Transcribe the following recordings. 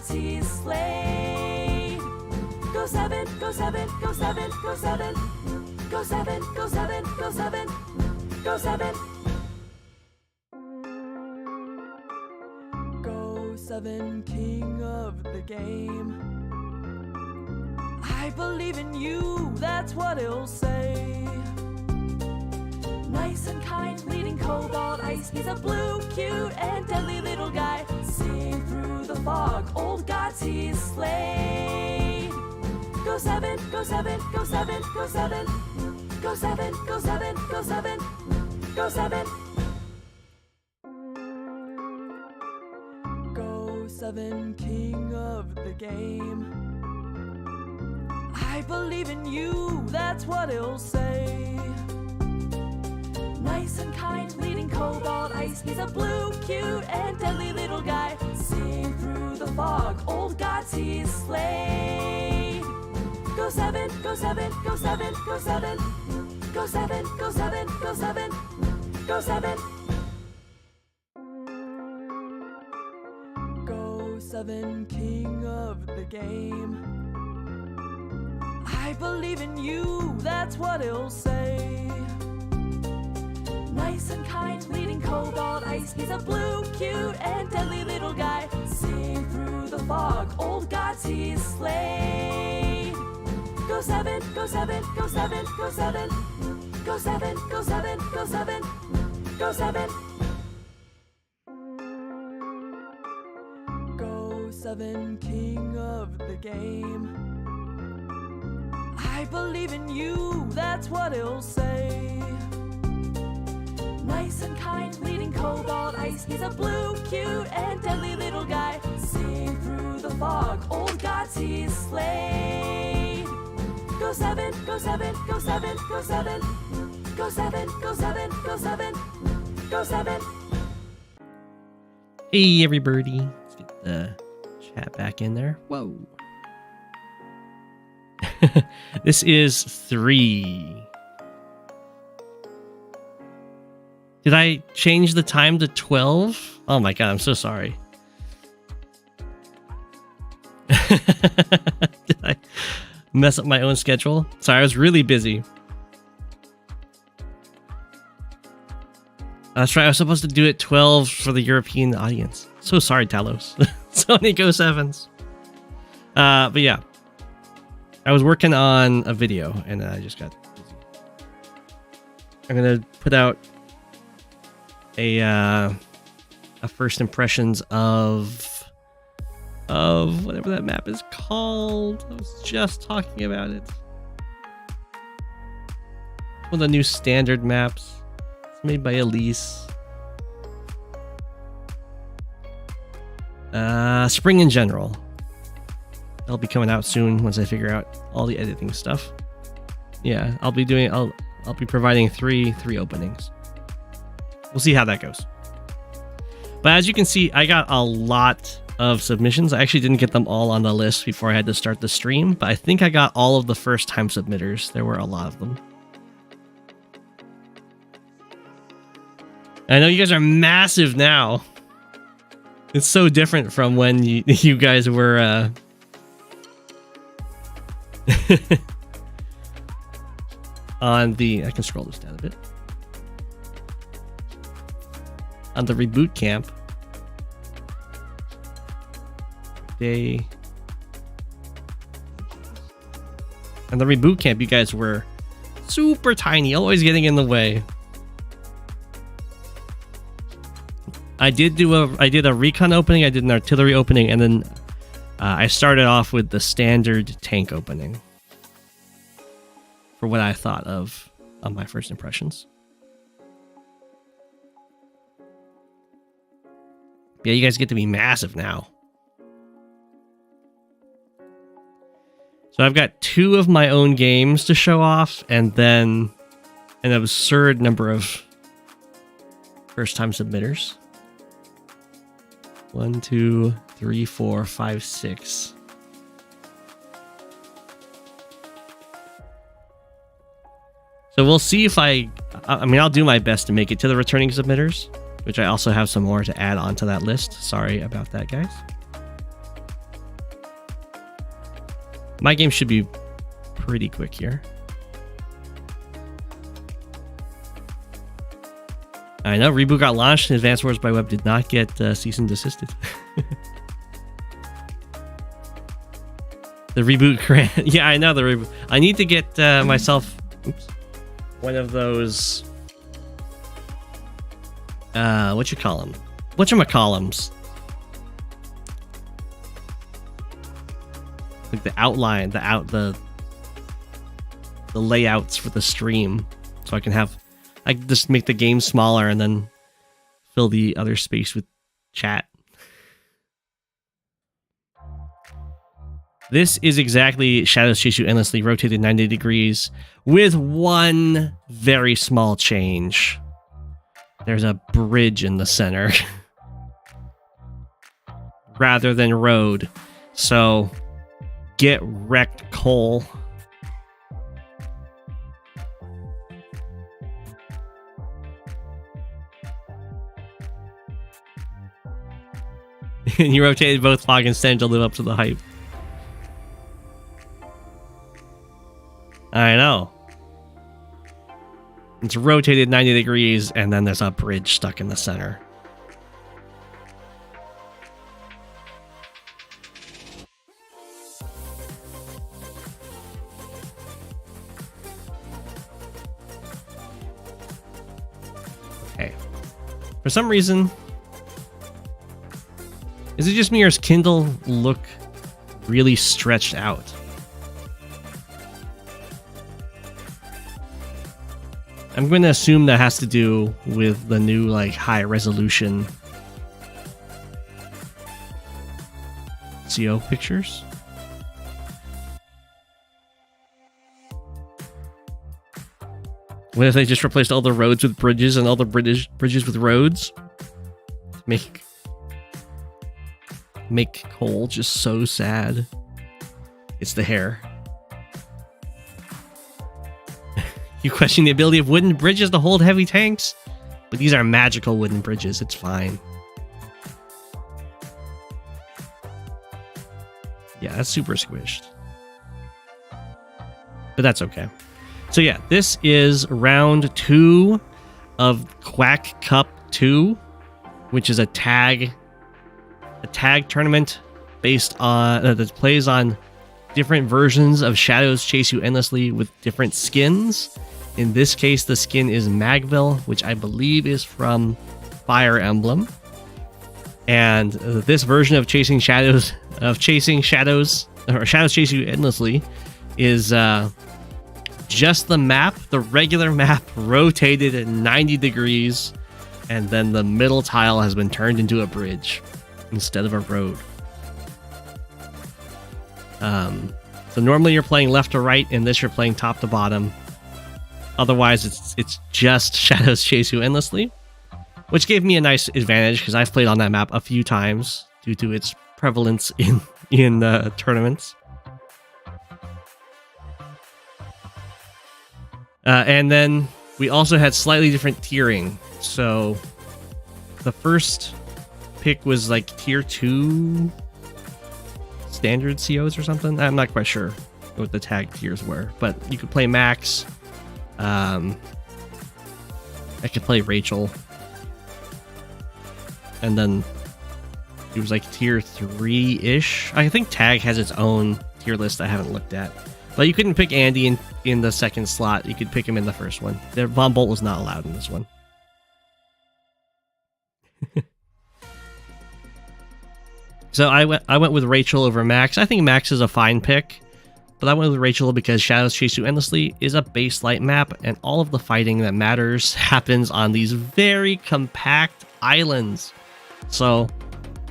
gods he's slain. Go7, Go7, Go7, Go7. Go7, Go7, Go7, Go7. Go7, king of the game. I believe in you, that's what he'll say. Nice and kind, leading cobalt ice. He's a blue, cute, and deadly little guy. Seeing through the fog, old gods he's slain. Go7, Go7, Go7, Go7. Go7, Go7, Go7, Go7. Go7, king of the game. I believe in you, that's what he'll say. Nice and kind, leading cobalt ice. He's a blue, cute, and deadly little guy. Seeing through the fog, old gods he's slain. Go7, Go7, Go7, Go7. Go7, Go7, Go7, Go7. Go7, king of the game. I believe in you, that's what he'll say. Nice and kind, leading cobalt ice. He's a blue, cute, and deadly little guy. Seeing through the fog, old gods he's slain. Go7, Go7, Go7, Go7. Go7, Go7, Go7, Go7. Go7, king of the game. I believe in you, that's what he'll say. Nice and kind, leading cobalt ice. He's a blue, cute, and deadly little guy. Seeing through the fog, old gods he's slain. Go7, Go7, Go7, Go7. Go7, Go7, Go7, Go7. Hey everybody, let's get the chat back in there. Whoa. This is 3. Did I change the time to 12? Oh my god, I'm so sorry. Did I mess up my own schedule? Sorry, I was really busy. That's right, I was supposed to do it 12 for the European audience. So sorry, Talos. So many Go7s. But yeah. I was working on a video and I just got busy. I'm gonna put out a first impressions of whatever that map is called. I was just talking about it. One of the new standard maps. It's made by Elise. Spring in general. That'll be coming out soon once I figure out all the editing stuff. Yeah, I'll be providing three openings. We'll see how that goes. But as you can see, I got a lot of submissions. I actually didn't get them all on the list before I had to start the stream, but I think I got all of the first time submitters. There were a lot of them. I know you guys are massive now. It's so different from when you guys were on the, I can scroll this down a bit. On the reboot camp day. On the reboot camp, you guys were super tiny, always getting in the way. I did a recon opening, I did an artillery opening, and then I started off with the standard tank opening for what I thought of on my first impressions. Yeah, you guys get to be massive now. So I've got 2 of my own games to show off, and then an absurd number of first-time submitters. 1, 2, 3, 4, 5, 6. So we'll see if I mean, I'll do my best to make it to the returning submitters, which I also have some more to add onto that list. Sorry about that, guys. My game should be pretty quick here. I know Reboot got launched and Advanced Wars by Web did not get cease and desisted. The reboot grant. Yeah, I know the reboot. I need to get myself one of those. What you call them? Whatchamacallums? Like the outline, the layouts for the stream, so I can just make the game smaller and then fill the other space with chat. This is exactly Shadows Chase You Endlessly rotated 90 degrees with one very small change. There's a bridge in the center rather than road. So get wrecked, Cole. And you rotated both Fog and Stench to live up to the hype. I know. It's rotated 90 degrees, and then there's a bridge stuck in the center. Okay. For some reason... Is it just me or does Kindle look really stretched out? I'm going to assume that has to do with the new, like, high resolution CO pictures. What if they just replaced all the roads with bridges and all the bridges with roads? Make Cole just so sad. It's the hair. You question the ability of wooden bridges to hold heavy tanks? But these are magical wooden bridges. It's fine. Yeah, that's super squished. But that's okay. So yeah, this is round 2 of Quack Cup 2, which is a tag tournament based on that plays on different versions of Shadows Chase You Endlessly with different skins. In this case, the skin is Magvel, which I believe is from Fire Emblem. And this version of Shadows Chase You Endlessly is just the map, the regular map, rotated at 90 degrees, and then the middle tile has been turned into a bridge instead of a road. So normally you're playing left to right, in this you're playing top to bottom. Otherwise, it's just Shadows Chase You Endlessly, which gave me a nice advantage because I've played on that map a few times due to its prevalence in tournaments. And then we also had slightly different tiering. So the first pick was like tier 2 standard COs or something. I'm not quite sure what the tag tiers were, but you could play max. I could play Rachel, and then it was like tier 3-ish. I think tag has its own tier list I haven't looked at, but you couldn't pick Andy in the second slot. You could pick him in the first one. The Bomb Bolt was not allowed in this one. So I went with Rachel over Max. I think Max is a fine pick. But I went with Rachel because Shadows Chase You Endlessly is a base light map, and all of the fighting that matters happens on these very compact islands. So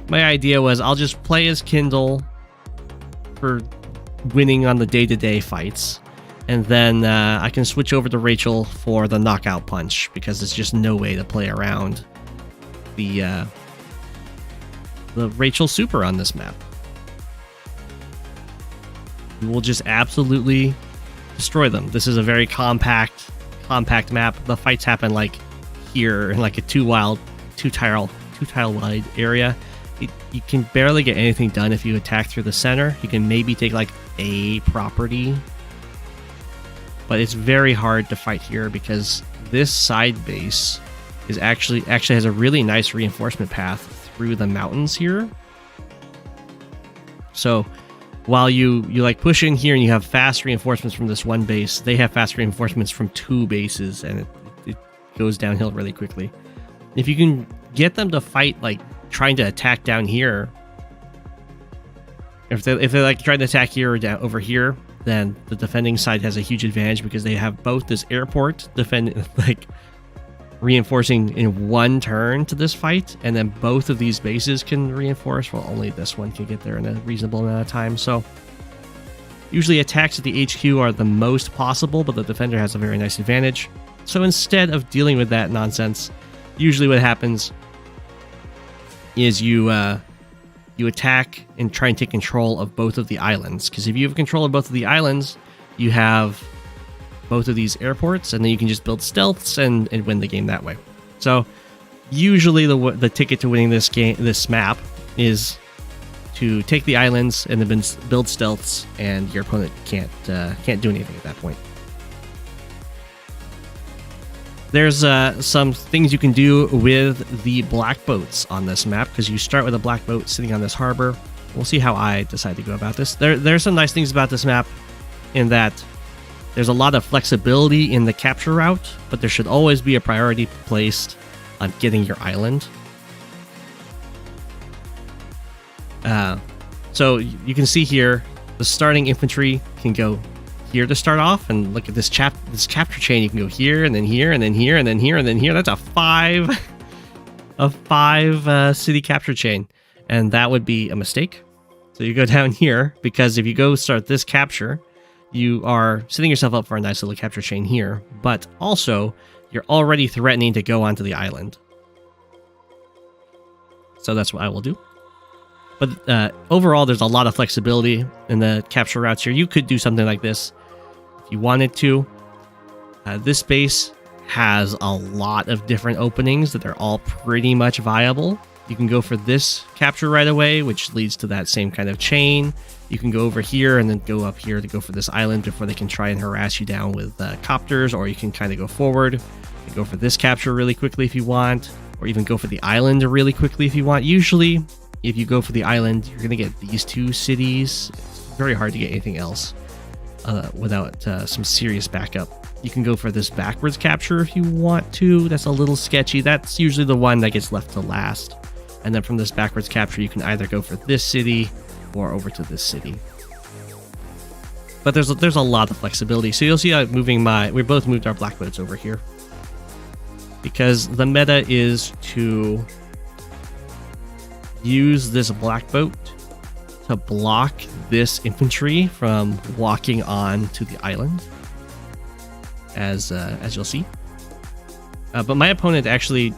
my idea was I'll just play as Kindle for winning on the day-to-day fights, and then I can switch over to Rachel for the knockout punch, because there's just no way to play around the Rachel super on this map. We'll just absolutely destroy them. This is a very compact map. The fights happen like here in like a two tile wide area. you can barely get anything done if you attack through the center. You can maybe take like a property, but it's very hard to fight here because this side base is actually has a really nice reinforcement path through the mountains here. So while you like push in here and you have fast reinforcements from this one base, they have fast reinforcements from 2 bases, and it goes downhill really quickly. If you can get them to fight like trying to attack down here, if they're like trying to attack here or down over here, then the defending side has a huge advantage because they have both this airport like reinforcing in 1 turn to this fight, and then both of these bases can reinforce. Well, only this one can get there in a reasonable amount of time. So usually attacks at the HQ are the most possible, but the defender has a very nice advantage. So instead of dealing with that nonsense, usually what happens is you attack and try and take control of both of the islands, because if you have control of both of the islands, you have both of these airports, and then you can just build stealths and win the game that way. So usually the ticket to winning this map is to take the islands and then build stealths, and your opponent can't do anything at that point. There's some things you can do with the black boats on this map, because you start with a black boat sitting on this harbor. We'll see how I decide to go about this. There's some nice things about this map in that there's a lot of flexibility in the capture route, but there should always be a priority placed on getting your island. So you can see here, the starting infantry can go here to start off, and look at this capture chain. You can go here, and then here, and then here, and then here, and then here. That's a five city capture chain, and that would be a mistake. So you go down here, because if you go start this capture, you are setting yourself up for a nice little capture chain here, but also you're already threatening to go onto the island. So that's what I will do. But overall, there's a lot of flexibility in the capture routes here. You could do something like this if you wanted to. This base has a lot of different openings that are all pretty much viable. You can go for this capture right away, which leads to that same kind of chain. You can go over here and then go up here to go for this island before they can try and harass you down with copters, or you can kind of go forward and go for this capture really quickly if you want, or even go for the island really quickly if you want. Usually, if you go for the island, you're going to get these 2 cities. It's very hard to get anything else without some serious backup. You can go for this backwards capture if you want to. That's a little sketchy. That's usually the one that gets left to last. And then from this backwards capture, you can either go for this city or over to this city. But there's a lot of flexibility. So you'll see we both moved our black boats over here, because the meta is to use this black boat to block this infantry from walking on to the island, as you'll see. But my opponent actually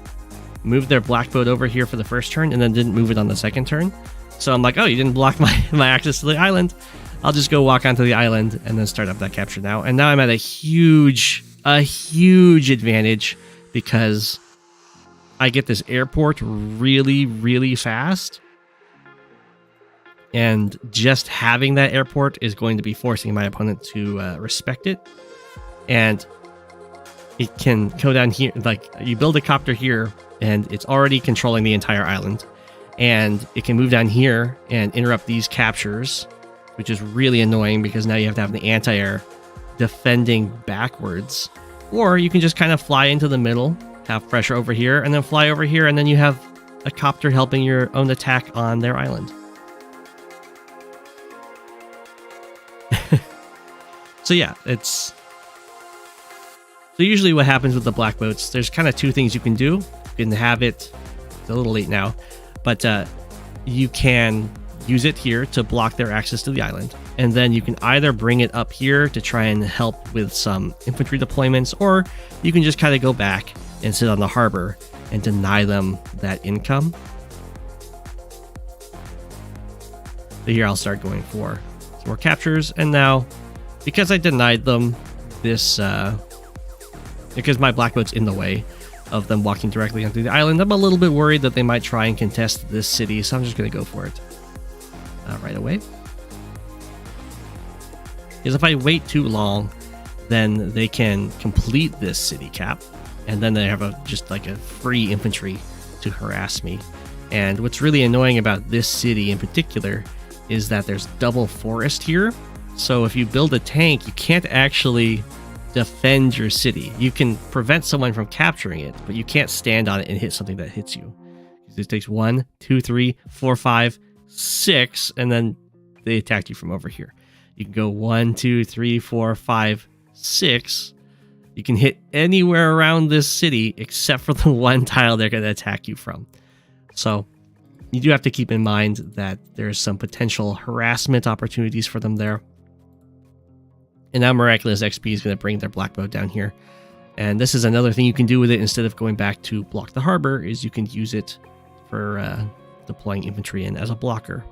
moved their black boat over here for the first turn and then didn't move it on the second turn. So I'm like, oh, you didn't block my access to the island. I'll just go walk onto the island and then start up that capture now. And now I'm at a huge advantage, because I get this airport really, really fast. And just having that airport is going to be forcing my opponent to respect it. And it can go down here, like you build a copter here, and it's already controlling the entire island. And it can move down here and interrupt these captures, which is really annoying, because now you have to have the anti-air defending backwards. Or you can just kind of fly into the middle, have pressure over here, and then fly over here, and then you have a copter helping your own attack on their island. So yeah, so usually what happens with the black boats, there's kind of 2 things you can do. You can have it, it's a little late now, but you can use it here to block their access to the island. And then you can either bring it up here to try and help with some infantry deployments, or you can just kind of go back and sit on the harbor and deny them that income. So here I'll start going for some more captures, and now, because I denied them this, because my black boat's in the way, of them walking directly onto the island. I'm a little bit worried that they might try and contest this city, so I'm just going to go for it right away. Because if I wait too long, then they can complete this city cap, and then they have just like a free infantry to harass me. And what's really annoying about this city in particular is that there's double forest here. So if you build a tank, you can't actually defend your city. You can prevent someone from capturing it, but you can't stand on it and hit something that hits you. It takes 1, 2, 3, 4, 5, 6, and then they attack you from over here. You can go 1, 2, 3, 4, 5, 6. You can hit anywhere around this city except for the one tile they're going to attack you from. So you do have to keep in mind that there's some potential harassment opportunities for them there. And now Miraculous XP is going to bring their black boat down here. And this is another thing you can do with it instead of going back to block the harbor, is you can use it for deploying infantry in as a blocker.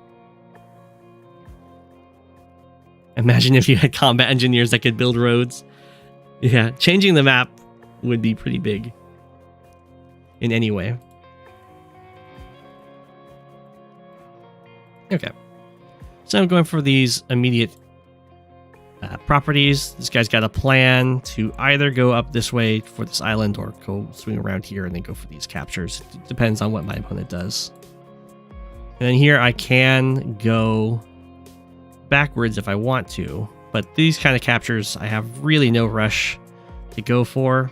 Imagine if you had combat engineers that could build roads. Yeah, changing the map would be pretty big in any way. Okay, so I'm going for these immediate properties. This guy's got a plan to either go up this way for this island or go swing around here and then go for these captures. It depends on what my opponent does. And then here I can go backwards if I want to, but these kind of captures I have really no rush to go for.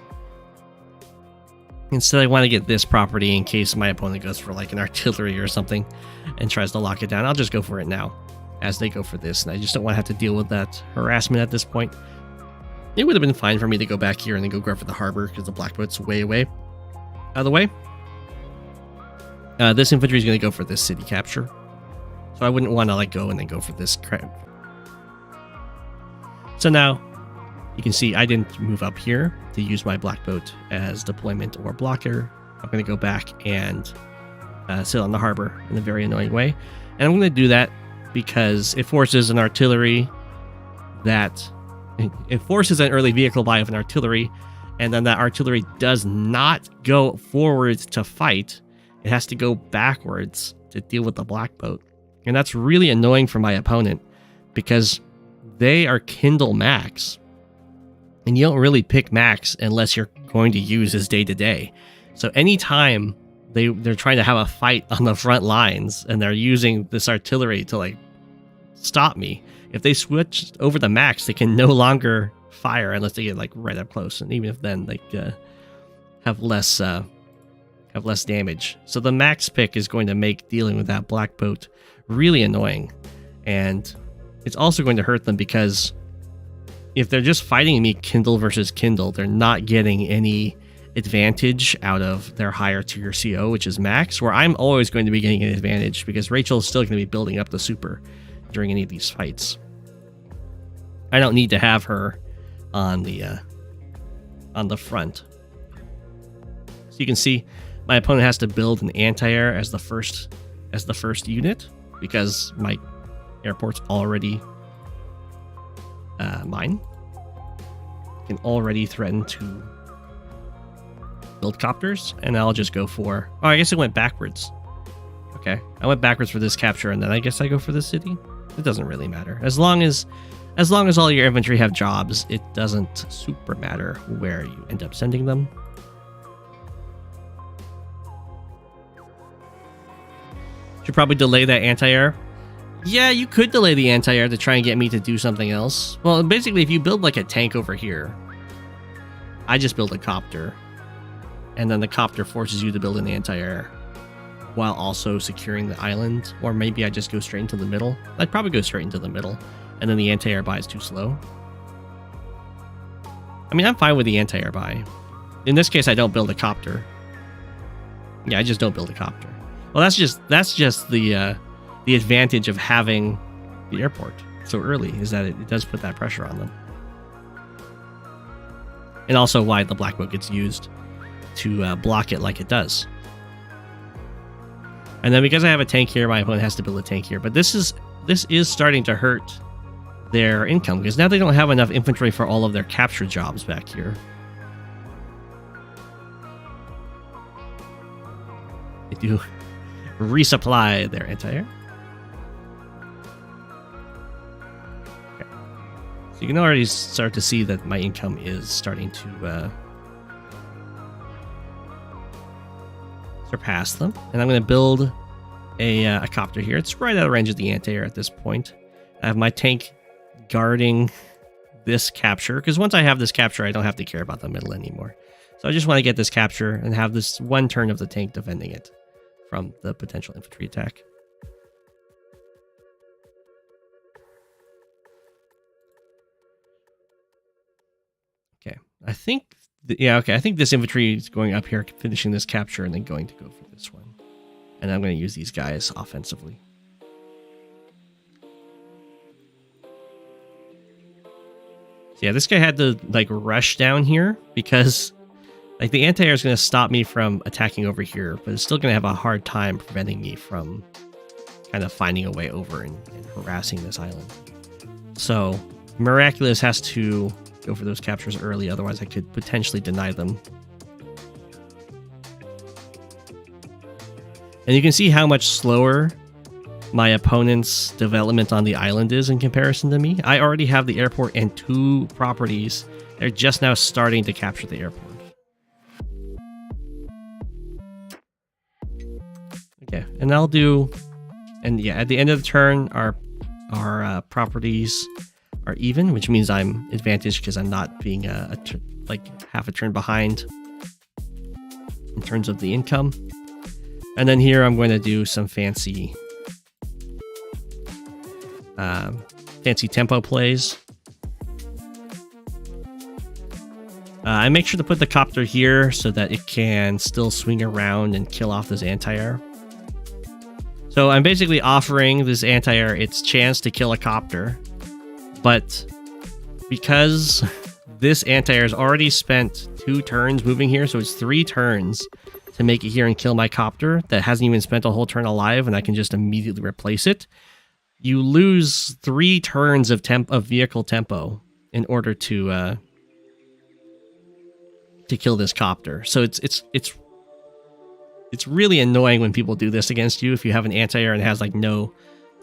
Instead, I want to get this property in case my opponent goes for like an artillery or something and tries to lock it down. I'll just go for it now as they go for this, and I just don't want to have to deal with that harassment at this point. It would have been fine for me to go back here and then go grab for the harbor because the black boat's way away. Out of the way. This infantry is going to go for this city capture, so I wouldn't want to like go and then go for this crap. So now you can see I didn't move up here to use my black boat as deployment or blocker. I'm going to go back and sit on the harbor in a very annoying way. And I'm going to do that because it forces an artillery it forces an early vehicle buy of an artillery, and then that artillery does not go forwards to fight. It has to go backwards to deal with the black boat. And that's really annoying for my opponent because they are Kindle max. And you don't really pick max unless you're going to use his day-to-day. So anytime they're trying to have a fight on the front lines and they're using this artillery to like stop me, if they switch over the max, they can no longer fire unless they get like right up close, and even if then they have less damage. So the max pick is going to make dealing with that black boat really annoying, and it's also going to hurt them because if they're just fighting me Kindle versus Kindle, they're not getting any advantage out of their higher tier CO, which is max, where I'm always going to be getting an advantage because Rachel is still going to be building up the super during any of these fights. I don't need to have her on the front. So you can see my opponent has to build an anti-air as the first unit because my airport's already mine. Can already threaten to build copters, and I'll just go for... Oh, I guess it went backwards. Okay, I went backwards for this capture, and then I guess I go for the city. It doesn't really matter. As long as all your infantry have jobs, it doesn't super matter where you end up sending them. Should probably delay that anti-air. Yeah, you could delay the anti-air to try and get me to do something else. Well, basically, if you build like a tank over here, I just build a copter, and then the copter forces you to build an anti-air while also securing the island. Or maybe I just go straight into the middle. I'd probably go straight into the middle, and then the anti-air buy is too slow. I mean, I'm fine with the anti-air buy. In this case, I don't build a copter. Yeah, I just don't build a copter. Well, that's just the advantage of having the airport so early, is that it does put that pressure on them. And also why the black boat gets used to block it like it does. And then because I have a tank here, my opponent has to build a tank here. But this is starting to hurt their income because now they don't have enough infantry for all of their capture jobs back here. do resupply their anti-air. Okay. So you can already start to see that my income is starting to surpass them. And I'm going to build a copter here. It's right out of range of the anti-air at this point. I have my tank guarding this capture, because once I have this capture, I don't have to care about the middle anymore. So I just want to get this capture and have this one turn of the tank defending it from the potential infantry attack. Okay, I think, I think this infantry is going up here, finishing this capture, and then going to go for this one. And I'm going to use these guys offensively. Yeah, this guy had to like rush down here because like the anti-air is going to stop me from attacking over here, but it's still going to have a hard time preventing me from kind of finding a way over and harassing this island. So Miraculous has to go for those captures early, otherwise I could potentially deny them. And you can see how much slower my opponent's development on the island is in comparison to me. I already have the airport and 2 properties. They're just now starting to capture the airport. Okay, and I'll do... And yeah, at the end of the turn, our properties are even, which means I'm advantaged because I'm not being like half a turn behind in terms of the income. And then here I'm going to do some fancy tempo plays. I make sure to put the copter here so that it can still swing around and kill off this anti-air. So I'm basically offering this anti-air its chance to kill a copter, but because this anti-air has already spent 2 turns moving here, so it's 3 turns to make it here and kill my copter that hasn't even spent a whole turn alive, and I can just immediately replace it. You lose 3 turns of vehicle tempo in order to kill this copter. So it's really annoying when people do this against you if you have an anti-air and it has like no...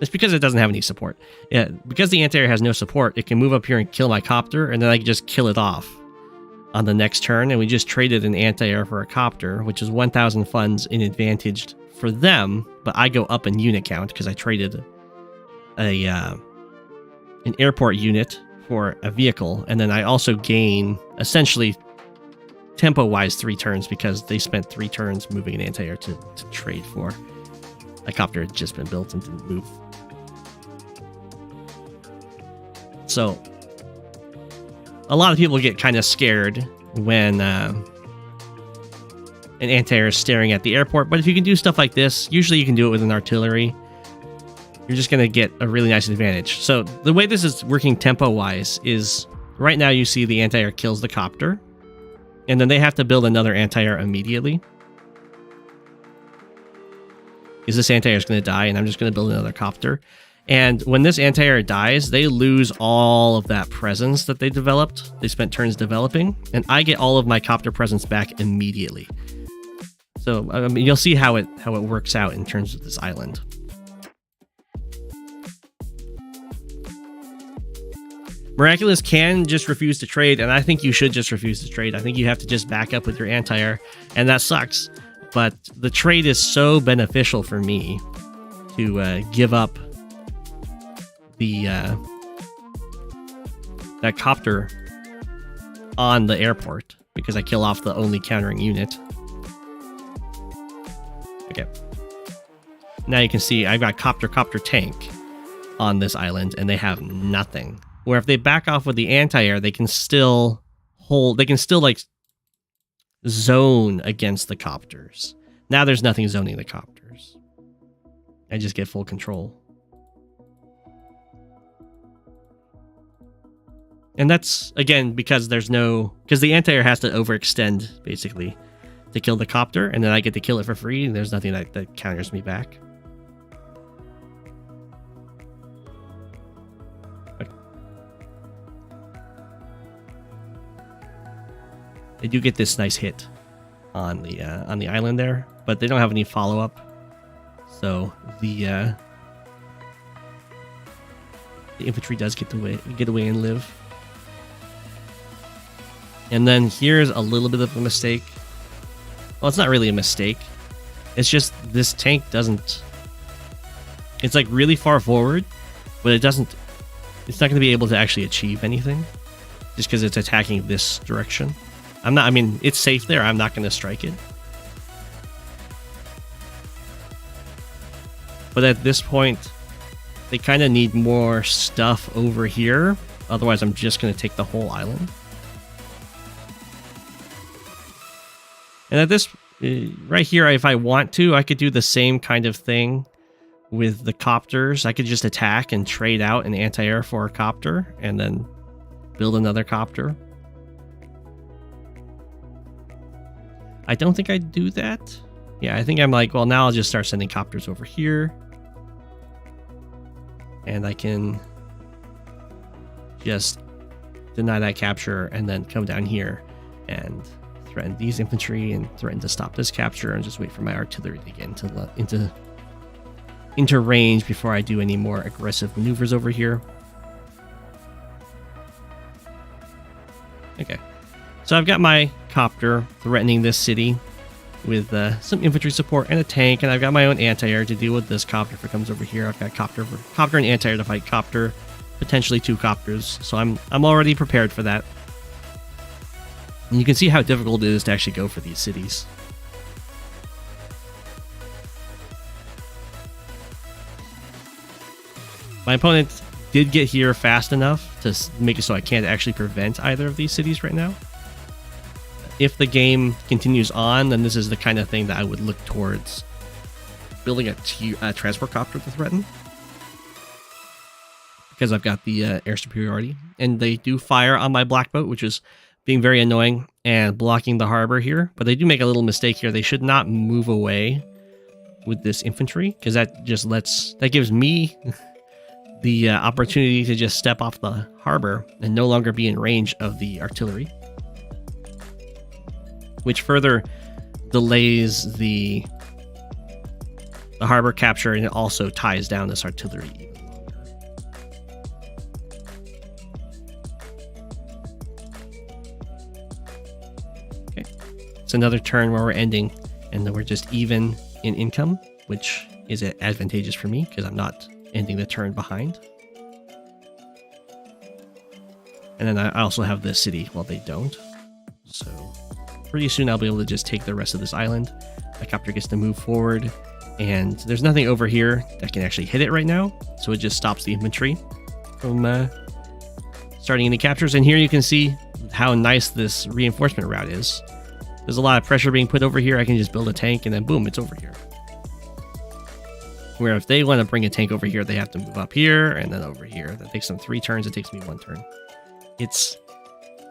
It's because it doesn't have any support. Yeah, because the anti-air has no support, it can move up here and kill my copter, and then I can just kill it off on the next turn, and we just traded an anti-air for a copter, which is 1,000 funds in advantage for them, but I go up in unit count because I traded an airport unit for a vehicle, and then I also gain essentially tempo-wise 3 turns because they spent 3 turns moving an anti-air to trade for a copter had just been built and didn't move. So a lot of people get kind of scared when an anti-air is staring at the airport, but if you can do stuff like this, usually you can do it with an artillery. You're just going to get a really nice advantage. So the way this is working tempo-wise is right now you see the anti-air kills the copter, and then they have to build another anti-air immediately. Because this anti-air is going to die, and I'm just going to build another copter. And when this anti-air dies, they lose all of that presence that they developed. They spent turns developing, and I get all of my copter presence back immediately. So I mean, you'll see how it works out in terms of this island. Miraculous can just refuse to trade, and I think you should just refuse to trade. I think you have to just back up with your anti-air, and that sucks. But the trade is so beneficial for me to give up the that copter on the airport because I kill off the only countering unit. Okay. Now you can see I've got copter tank on this island, and they have nothing. Where if they back off with the anti-air, they can still like zone against the copters. Now there's nothing zoning the copters. I just get full control. And that's, again, because the anti-air has to overextend, basically, to kill the copter, and then I get to kill it for free, and there's nothing that counters me back. They do get this nice hit on the island there, but they don't have any follow-up. So the infantry does get away and live. And then here's a little bit of a mistake. Well, it's not really a mistake. It's just this tank doesn't... It's like really far forward, but it doesn't... It's not going to be able to actually achieve anything just because it's attacking this direction. I mean, it's safe there. I'm not going to strike it. But at this point, they kind of need more stuff over here. Otherwise, I'm just going to take the whole island. And at this, right here, if I want to, I could do the same kind of thing with the copters. I could just attack and trade out an anti-air for a copter and then build another copter. I don't think I'd do that. Yeah, I think I'm like, well, now I'll just start sending copters over here. And I can just deny that capture and then come down here and threaten these infantry and threaten to stop this capture and just wait for my artillery to get into range before I do any more aggressive maneuvers over here. Okay, so I've got my copter threatening this city with some infantry support and a tank, and I've got my own anti-air to deal with this copter if it comes over here. I've got copter and anti-air to fight copter, potentially 2 copters, so I'm already prepared for that. And you can see how difficult it is to actually go for these cities. My opponent did get here fast enough to make it so I can't actually prevent either of these cities right now. If the game continues on, then this is the kind of thing that I would look towards building a transport copter to threaten. Because I've got the air superiority. And they do fire on my black boat, which is being very annoying and blocking the harbor here. But they do make a little mistake here. They should not move away with this infantry, because that gives me the opportunity to just step off the harbor and no longer be in range of the artillery, which further delays the harbor capture, and it also ties down this artillery even longer. Okay, it's another turn where we're ending, and then we're just even in income, which is advantageous for me because I'm not ending the turn behind. And then I also have this city while they don't. So pretty soon I'll be able to just take the rest of this island. My copter gets to move forward, and there's nothing over here that can actually hit it right now. So it just stops the infantry from starting any captures. And here you can see how nice this reinforcement route is. There's a lot of pressure being put over here. I can just build a tank and then boom, it's over here. Where if they want to bring a tank over here, they have to move up here and then over here. That takes them 3 turns. It takes me 1 turn. It's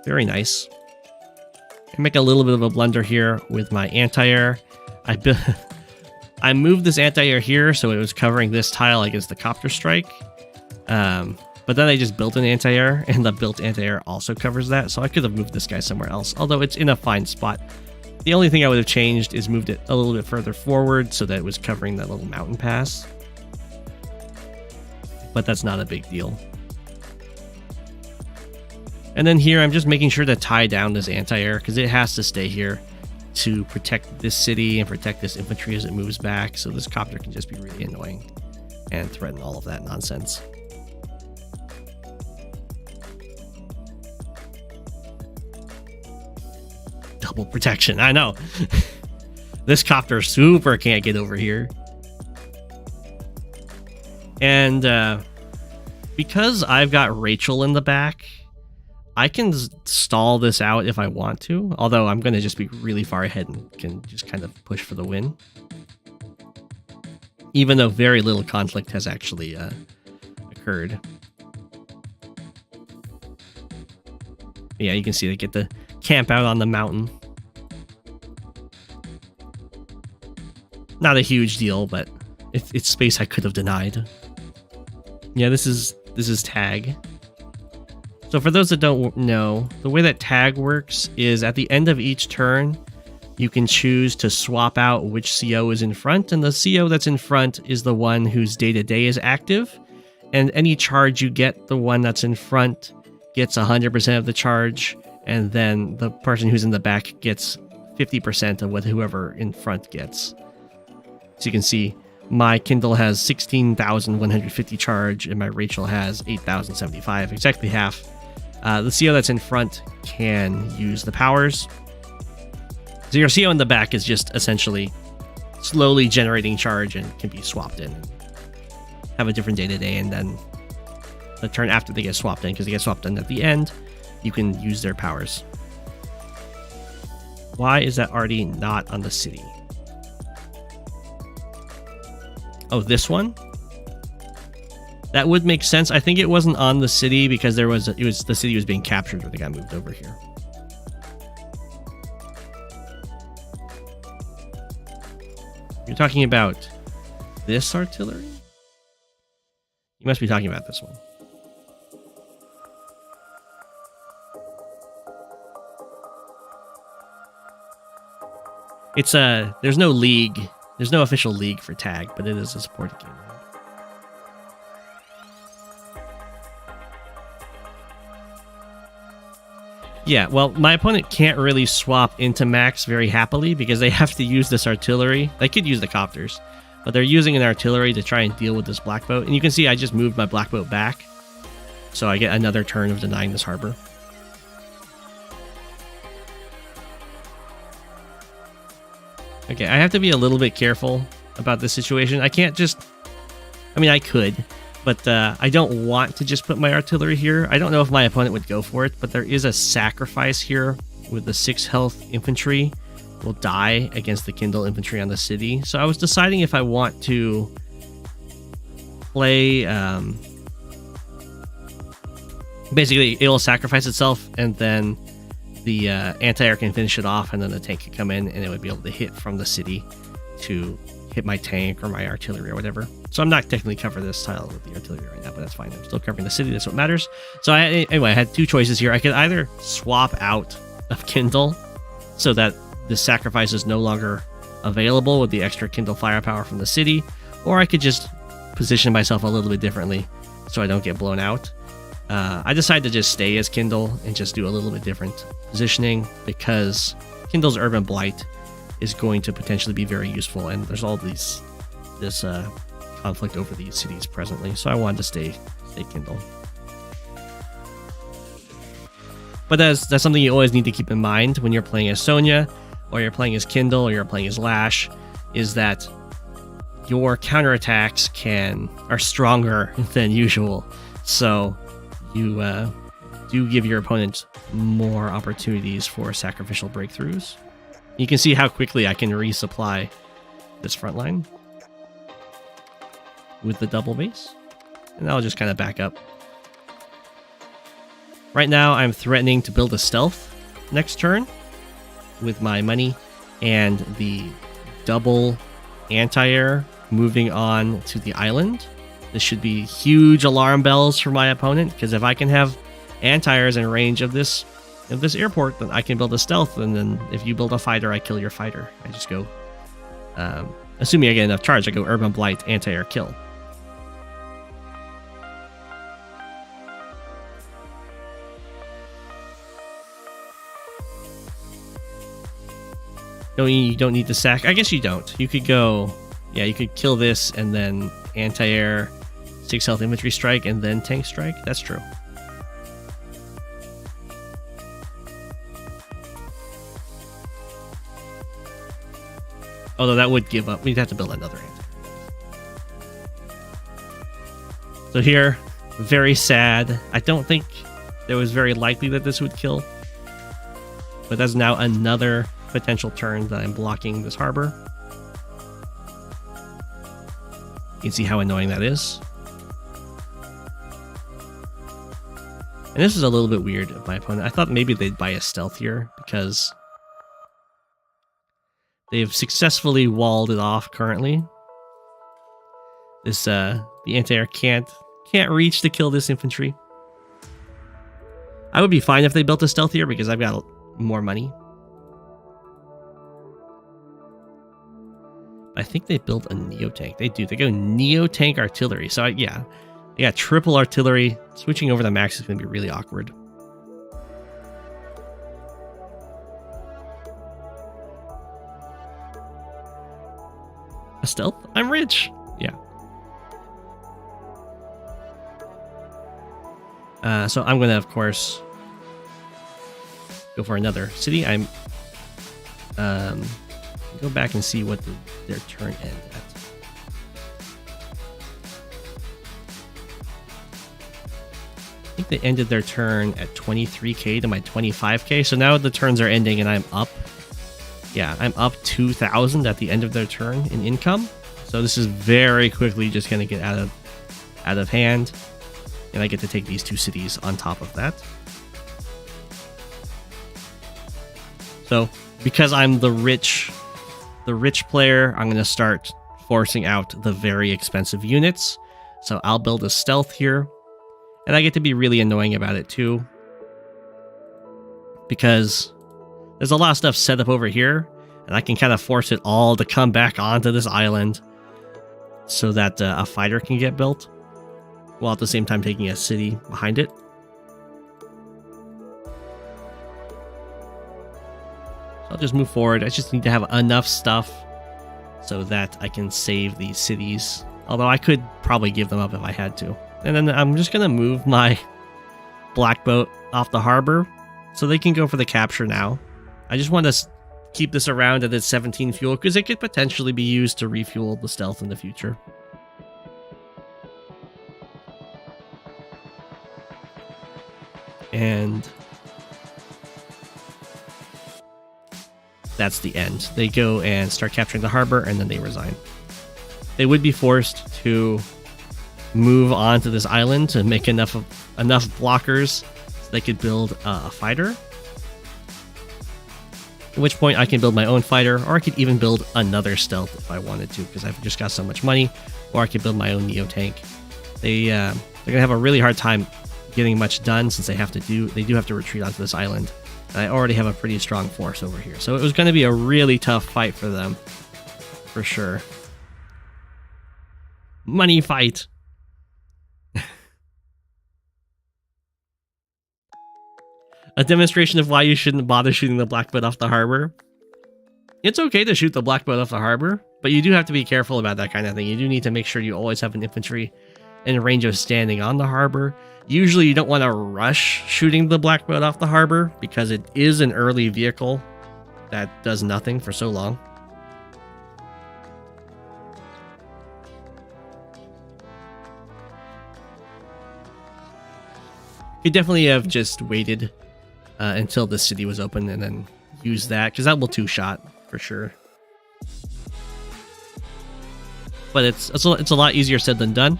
very nice. I make a little bit of a blunder here with my anti-air. I moved this anti-air here so it was covering this tile against the copter strike. But then I just built an anti-air, and the built anti-air also covers that. So I could have moved this guy somewhere else, although it's in a fine spot. The only thing I would have changed is moved it a little bit further forward so that it was covering that little mountain pass. But that's not a big deal. And then here I'm just making sure to tie down this anti-air because it has to stay here to protect this city and protect this infantry as it moves back. So this copter can just be really annoying and threaten all of that nonsense. Double protection, I know. This copter super can't get over here. And because I've got Rachel in the back, I can stall this out if I want to, although I'm going to just be really far ahead and can just kind of push for the win. Even though very little conflict has actually occurred. Yeah, you can see they get to camp out on the mountain. Not a huge deal, but it's space I could have denied. Yeah, this is tag. So for those that don't know, the way that tag works is at the end of each turn, you can choose to swap out which CO is in front, and the CO that's in front is the one whose day-to-day is active, and any charge you get, the one that's in front gets 100% of the charge, and then the person who's in the back gets 50% of what whoever in front gets. So you can see my Kindle has 16,150 charge, and my Rachel has 8,075, exactly half. The CO that's in front can use the powers. So your CO in the back is just essentially slowly generating charge and can be swapped in and have a different day-to-day, and then the turn after they get swapped in, because they get swapped in at the end, you can use their powers. Why is that already not on the city? Oh, this one? That would make sense. I think it wasn't on the city because the city was being captured when they got moved over here. You're talking about this artillery? You must be talking about this one. It's there's no league. There's no official league for tag, but it is a supported game. Yeah, well, my opponent can't really swap into max very happily because they have to use this artillery. They could use the copters, but they're using an artillery to try and deal with this black boat. And you can see I just moved my black boat back, so I get another turn of denying this harbor. Okay, I have to be a little bit careful about this situation. I can't just... I mean, I could, but I don't want to just put my artillery here. I don't know if my opponent would go for it, but there is a sacrifice here with the 6 health infantry will die against the Kindle infantry on the city. So I was deciding if I want to play... basically, it will sacrifice itself, and then the anti-air can finish it off, and then the tank can come in, and it would be able to hit from the city to hit my tank or my artillery or whatever. So I'm not technically covering this tile with the artillery right now, but that's fine. I'm still covering the city. That's what matters. So anyway, I had 2 choices here. I could either swap out of Kindle so that the sacrifice is no longer available with the extra Kindle firepower from the city, or I could just position myself a little bit differently so I don't get blown out. I decided to just stay as Kindle and just do a little bit different positioning because Kindle's Urban Blight is going to potentially be very useful, and there's all this conflict over these cities presently, so I wanted to stay Kindle. But that's something you always need to keep in mind when you're playing as Sonya, or you're playing as Kindle, or you're playing as Lash, is that your counterattacks are stronger than usual. So you do give your opponent more opportunities for sacrificial breakthroughs. You can see how quickly I can resupply this front line with the double base. And I'll just kind of back up. Right now, I'm threatening to build a stealth next turn with my money and the double anti-air moving on to the island. This should be huge alarm bells for my opponent, because if I can have anti-airs in range of this airport, then I can build a stealth, and then if you build a fighter, I kill your fighter. I just go, assuming I get enough charge, I go Urban Blight, anti-air, kill. You don't need to sack. I guess you don't. You could go, yeah, you could kill this and then anti-air, 6 health infantry strike, and then tank strike. That's true. Although that would give up. We'd have to build another anti-air. So here, very sad. I don't think it was very likely that this would kill. But that's now another potential turn that I'm blocking this harbor. You can see how annoying that is. And this is a little bit weird of my opponent. I thought maybe they'd buy a stealth here because they've successfully walled it off currently. This the anti-air can't reach to kill this infantry. I would be fine if they built a stealth here because I've got more money. I think they build a Neo Tank. They do. They go Neo Tank Artillery. So, yeah. They got triple artillery. Switching over to max is going to be really awkward. A stealth? I'm rich. Yeah. So I'm going to, of course, go for another city. I'm go back and see what their turn ended at. I think they ended their turn at 23k to my 25k. So now the turns are ending and I'm up. Yeah, I'm up 2,000 at the end of their turn in income. So this is very quickly just going to get out of hand. And I get to take these 2 cities on top of that. So because I'm the rich player, I'm going to start forcing out the very expensive units. So I'll build a stealth here. And I get to be really annoying about it too. Because there's a lot of stuff set up over here. And I can kind of force it all to come back onto this island. So that a fighter can get built. While at the same time taking a city behind it. So I'll just move forward. I just need to have enough stuff so that I can save these cities. Although I could probably give them up if I had to. And then I'm just going to move my black boat off the harbor so they can go for the capture now. I just want to keep this around at its 17 fuel because it could potentially be used to refuel the stealth in the future. And that's the end. They go and start capturing the harbor and then they resign. They would be forced to move onto this island to make enough blockers so they could build a fighter. At which point I can build my own fighter, or I could even build another stealth if I wanted to, because I've just got so much money, or I could build my own Neo Tank. They're gonna have a really hard time getting much done since they do have to retreat onto this island. And I already have a pretty strong force over here, so it was going to be a really tough fight for them, for sure. Money fight. A demonstration of why you shouldn't bother shooting the black boat off the harbor. It's okay to shoot the black boat off the harbor, but you do have to be careful about that kind of thing. You do need to make sure you always have an infantry in range of standing on the harbor. Usually you don't want to rush shooting the black boat off the harbor because it is an early vehicle that does nothing for so long. You definitely have just waited until the city was open and then use that, because that will two-shot for sure. But it's a lot easier said than done.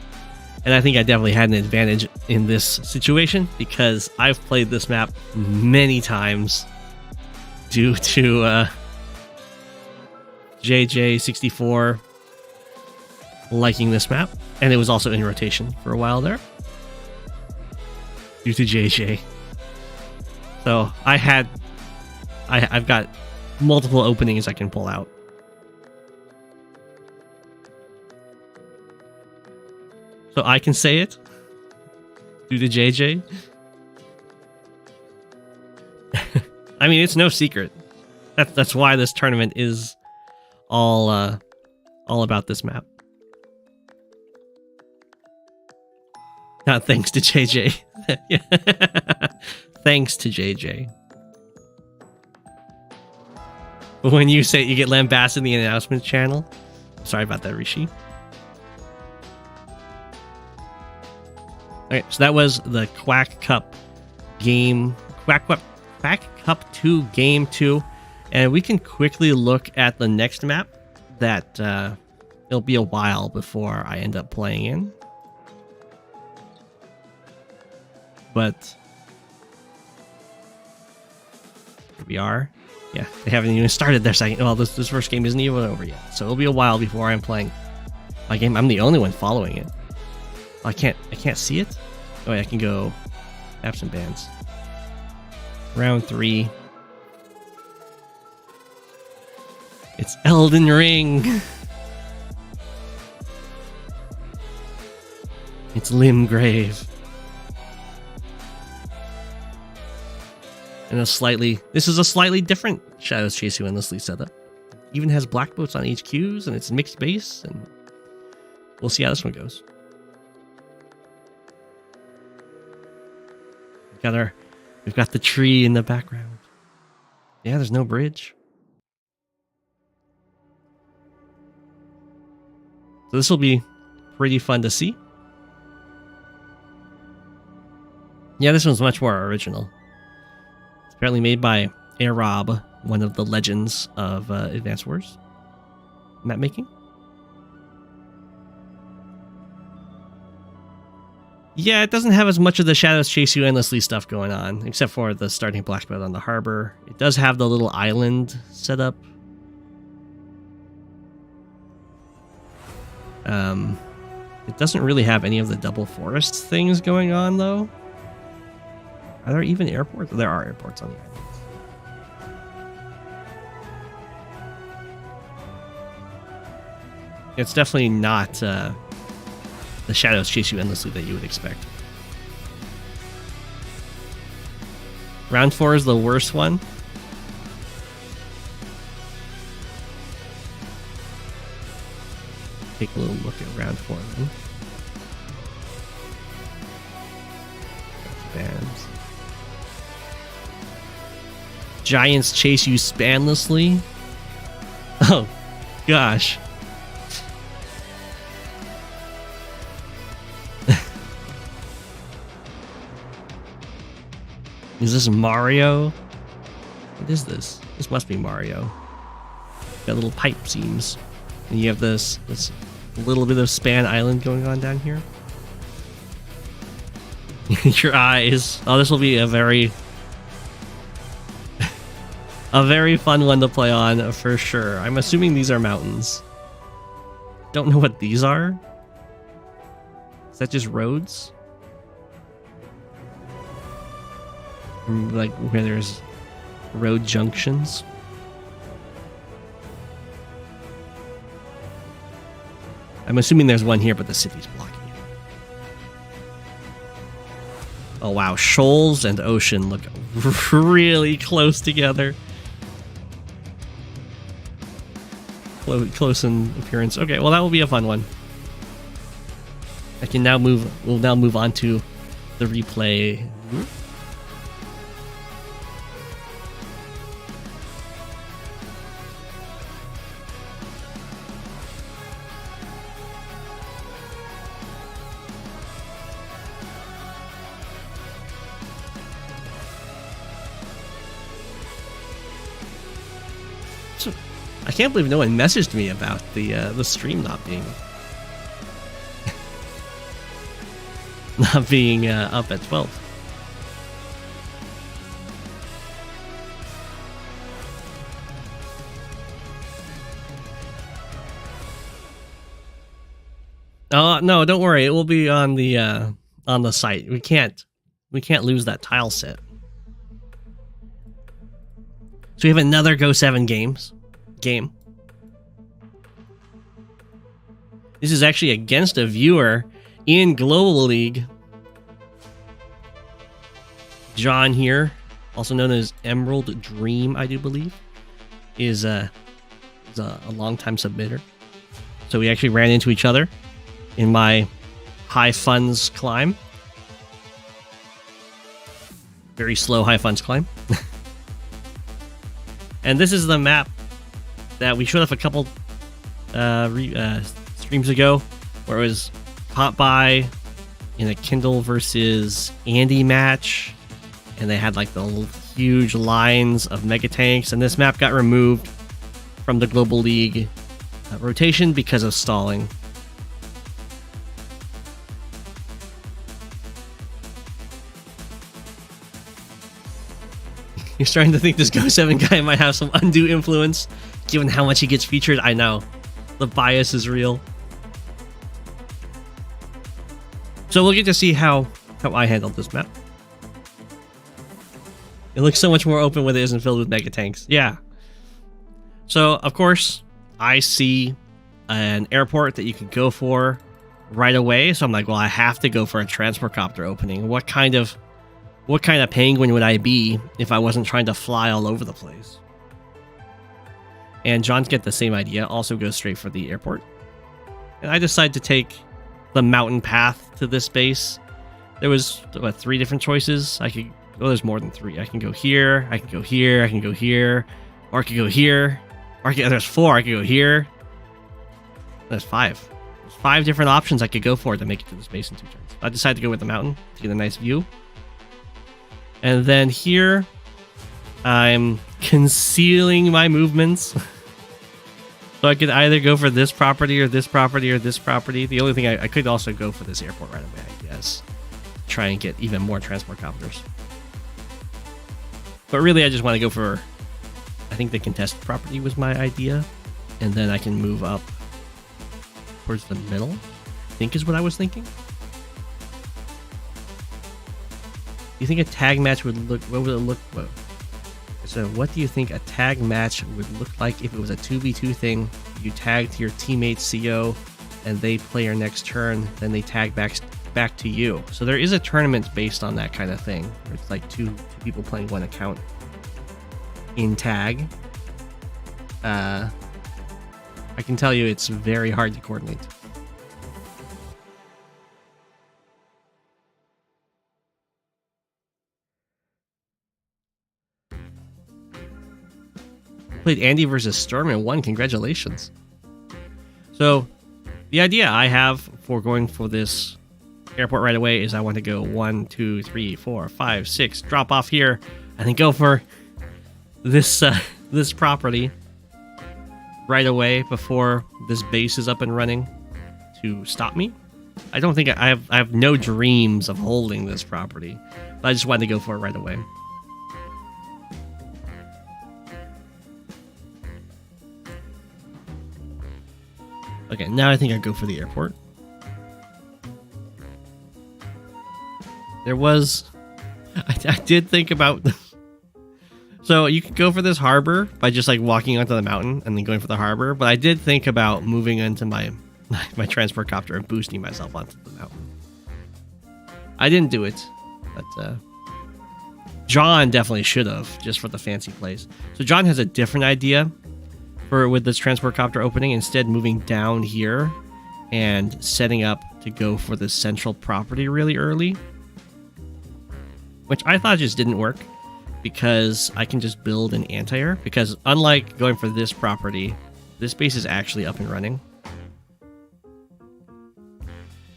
And I think I definitely had an advantage in this situation because I've played this map many times due to JJ64 liking this map. And it was also in rotation for a while there due to JJ. So I've got multiple openings I can pull out. So I can say it due to JJ. I mean, it's no secret. That's why this tournament is all about this map. Not thanks to JJ. Thanks to JJ. But when you say you get lambasted in the announcement channel, sorry about that, Rishi. Alright, so that was the Quack Cup game, Quack Cup 2 game 2, and we can quickly look at the next map that it'll be a while before I end up playing in. But here we are. Yeah, they haven't even started their second. Well, this first game isn't even over yet, so it'll be a while before I'm playing my game. I'm the only one following it. I can't see it. Oh, wait, I can go absent bands. Round 3. It's Elden Ring. It's Limgrave. And this is a slightly different Shadows Chase You Endlessly setup. Even has black boats on HQs, and it's mixed base, and we'll see how this one goes. We've got the tree in the background. Yeah, there's no bridge. So this will be pretty fun to see. Yeah, this one's much more original. It's apparently made by AWBW, one of the legends of Advance Wars map making. Yeah, it doesn't have as much of the Shadows Chase You Endlessly stuff going on, except for the starting black belt on the harbor. It does have the little island set up. It doesn't really have any of the double forest things going on, though. Are there even airports? There are airports on the island. It's definitely not the Shadows Chase You Endlessly that you would expect. Round 4 is the worst one. Take a little look at round 4 then. Bands. Giants chase you spanlessly. Oh, gosh. Is this Mario? What is this? This must be Mario. Got little pipe seams. And you have this little bit of Span Island going on down here. Your eyes. Oh, this will be a very fun one to play on for sure. I'm assuming these are mountains. Don't know what these are. Is that just roads? Like where there's road junctions. I'm assuming there's one here, but the city's blocking it. Oh wow, shoals and ocean look really close together. Close in appearance. Okay, well that will be a fun one. We'll now move on to the replay. I can't believe no one messaged me about the stream not being up at 12. Oh no, don't worry. It will be on the site. We can't lose that tile set. So we have another Go7 game. This is actually against a viewer in Global League. John here, also known as Emerald Dream, I do believe, is a long-time submitter. So we actually ran into each other in my high funds climb. Very slow high funds climb. And this is the map that we showed off a couple streams ago, where it was popped by in a Kindle versus Andy match, and they had like the huge lines of mega tanks, and this map got removed from the Global League rotation because of stalling. You're starting to think this Go7 guy might have some undue influence, given how much he gets featured. I know. The bias is real. So we'll get to see how I handled this map. It looks so much more open when it isn't filled with mega tanks. Yeah. So, of course, I see an airport that you could go for right away. So I'm like, well, I have to go for a transport copter opening. What kind of penguin would I be if I wasn't trying to fly all over the place? And John's get the same idea, also goes straight for the airport. And I decide to take the mountain path to this base. There was, what, 3 different choices? I could, oh, there's more than 3. I can go here, I can go here, I can go here, or I could go here. Or there's 4, I could go here. There's 5. There's 5 different options I could go for to make it to this base in 2 turns. I decided to go with the mountain to get a nice view. And then here, I'm concealing my movements. So I could either go for this property or this property or this property. The only thing I could also go for this airport right away, I guess. Try and get even more transport copters. But really, I just want to go for, I think the contested property was my idea. And then I can move up towards the middle, I think is what I was thinking. Do you think a tag match would look, what would it look, whoa. So what do you think a tag match would look like if it was a 2v2 thing? You tagged your teammate's CO and they play your next turn, then they tag back to you. So there is a tournament based on that kind of thing, where it's like two people playing one account in tag. I can tell you it's very hard to coordinate. Played Andy versus Storm and won. Congratulations. So the idea I have for going for this airport right away is I want to go 1, 2, 3, 4, 5, 6, drop off here, and then go for this this property right away before this base is up and running to stop me. I don't think I have no dreams of holding this property, but I just wanted to go for it right away. Okay, now I think I go for the airport. There was... I did think about... So you could go for this harbor by just like walking onto the mountain and then going for the harbor, but I did think about moving into my transport copter and boosting myself onto the mountain. I didn't do it, but John definitely should have, just for the fancy plays. So John has a different idea with this transport copter opening, instead moving down here and setting up to go for the central property really early, which I thought just didn't work because I can just build an anti-air, because unlike going for this property, this base is actually up and running.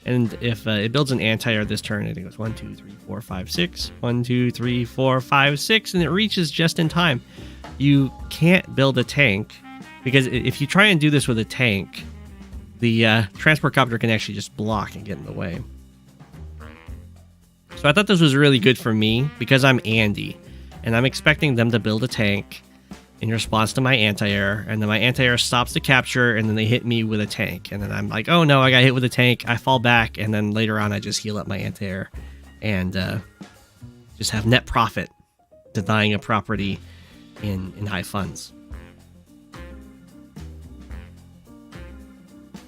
And if it builds an anti-air this turn, it goes 1, 2, 3, 4, 5, 6, 1, 2, 3, 4, 5, 6, and it reaches just in time. You can't build a tank, because if you try and do this with a tank, the transport copter can actually just block and get in the way. So I thought this was really good for me because I'm Andy, and I'm expecting them to build a tank in response to my anti-air, and then my anti-air stops the capture, and then they hit me with a tank, and then I'm like, oh no, I got hit with a tank, I fall back, and then later on I just heal up my anti-air and just have net profit denying a property in high funds.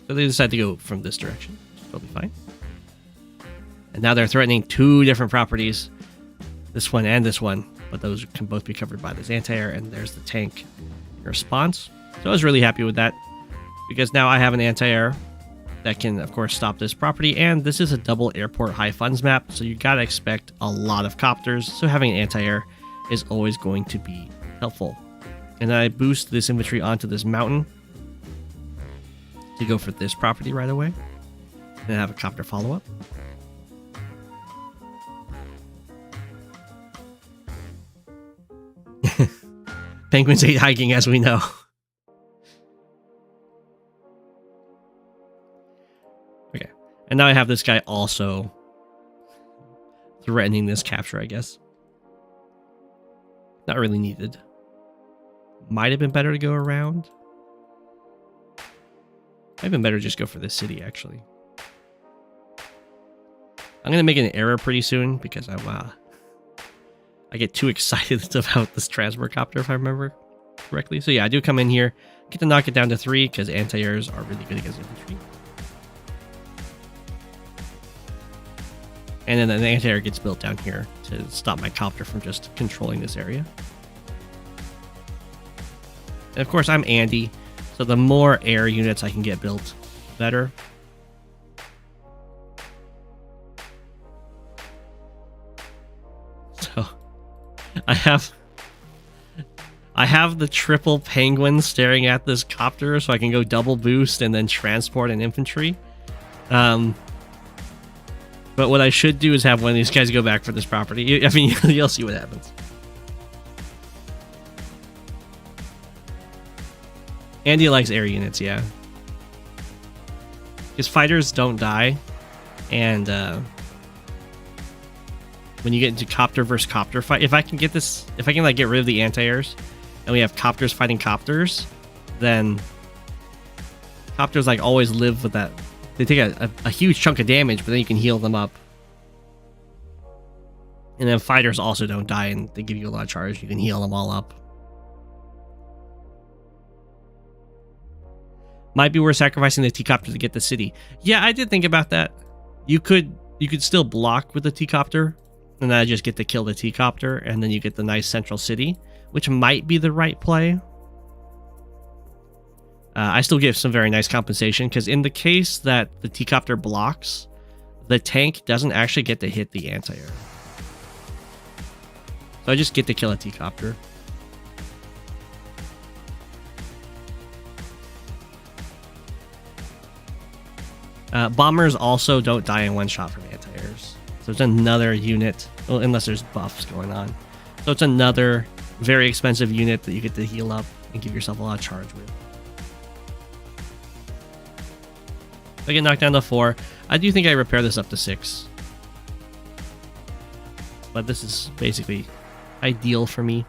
So they decided to go from this direction. Totally fine. And now they're threatening 2 different properties. This one and this one. But those can both be covered by this anti-air. And there's the tank in response. So I was really happy with that, because now I have an anti-air that can, of course, stop this property. And this is a double airport high funds map. So you got to expect a lot of copters. So having an anti-air is always going to be helpful. And then I boost this infantry onto this mountain to go for this property right away, and have a copter follow up. Penguins hate hiking, as we know. Okay, and now I have this guy also threatening this capture, I guess. Not really needed. Might have been better to go around. Might have been better to just go for this city, actually. I'm going to make an error pretty soon because I get too excited about this transport copter, if I remember correctly. So yeah, I do come in here, get to knock it down to 3 because anti-airs are really good against infantry. And then an anti-air gets built down here to stop my copter from just controlling this area. And of course, I'm Andy, so the more air units I can get built, better. So, I have the triple penguin staring at this copter, so I can go double boost and then transport an infantry. But what I should do is have one of these guys go back for this property. I mean, you'll see what happens. Andy likes air units, yeah. Because fighters don't die, and when you get into copter versus copter fight, if I can get like get rid of the anti-airs, and we have copters fighting copters, then copters like always live with that. They take a huge chunk of damage, but then you can heal them up. And then fighters also don't die, and they give you a lot of charge. You can heal them all up. Might be worth sacrificing the T-Copter to get the city. Yeah, I did think about that. You could still block with the T-Copter, and then I just get to kill the T-Copter, and then you get the nice central city, which might be the right play. I still give some very nice compensation, because in the case that the T-Copter blocks, the tank doesn't actually get to hit the anti-air. So I just get to kill a T-Copter. Bombers also don't die in one shot from anti-airs. So it's another unit, well, unless there's buffs going on. So it's another very expensive unit that you get to heal up and give yourself a lot of charge with. If I get knocked down to 4, I do think I repair this up to 6. But this is basically ideal for me.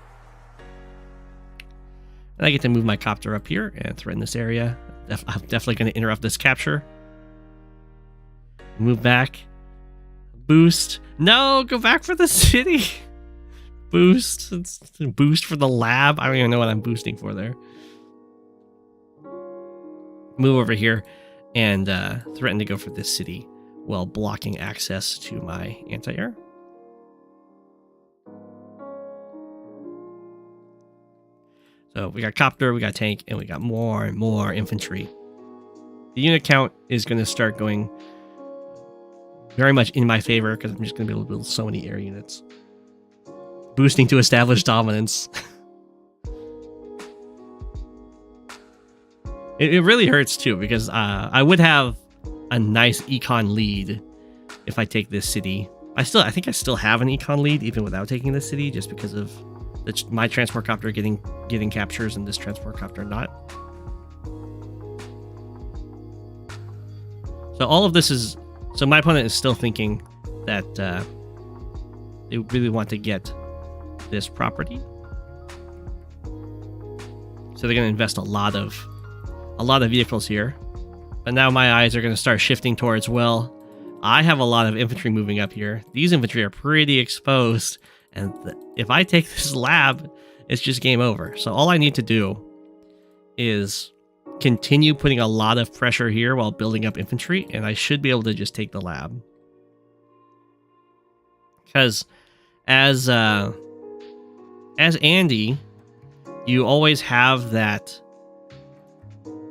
And I get to move my copter up here and threaten this area. I'm definitely going to interrupt this capture. Move back. Boost. No, go back for the city. Boost. It's boost for the lab. I don't even know what I'm boosting for there. Move over here and threaten to go for this city while blocking access to my anti-air. So we got copter, we got tank, and we got more and more infantry. The unit count is going to start going very much in my favor because I'm just going to be able to build so many air units. Boosting to establish dominance. It really hurts too because I would have a nice econ lead if I take this city. I think I still have an econ lead even without taking this city just because of my transport copter getting captures and this transport copter not. So all of this is... So my opponent is still thinking that they really want to get this property. So they're going to invest a lot of vehicles here. But now my eyes are going to start shifting towards, well, I have a lot of infantry moving up here. These infantry are pretty exposed. And if I take this lab, it's just game over. So all I need to do is continue putting a lot of pressure here while building up infantry, and I should be able to just take the lab. Because as Andy, you always have that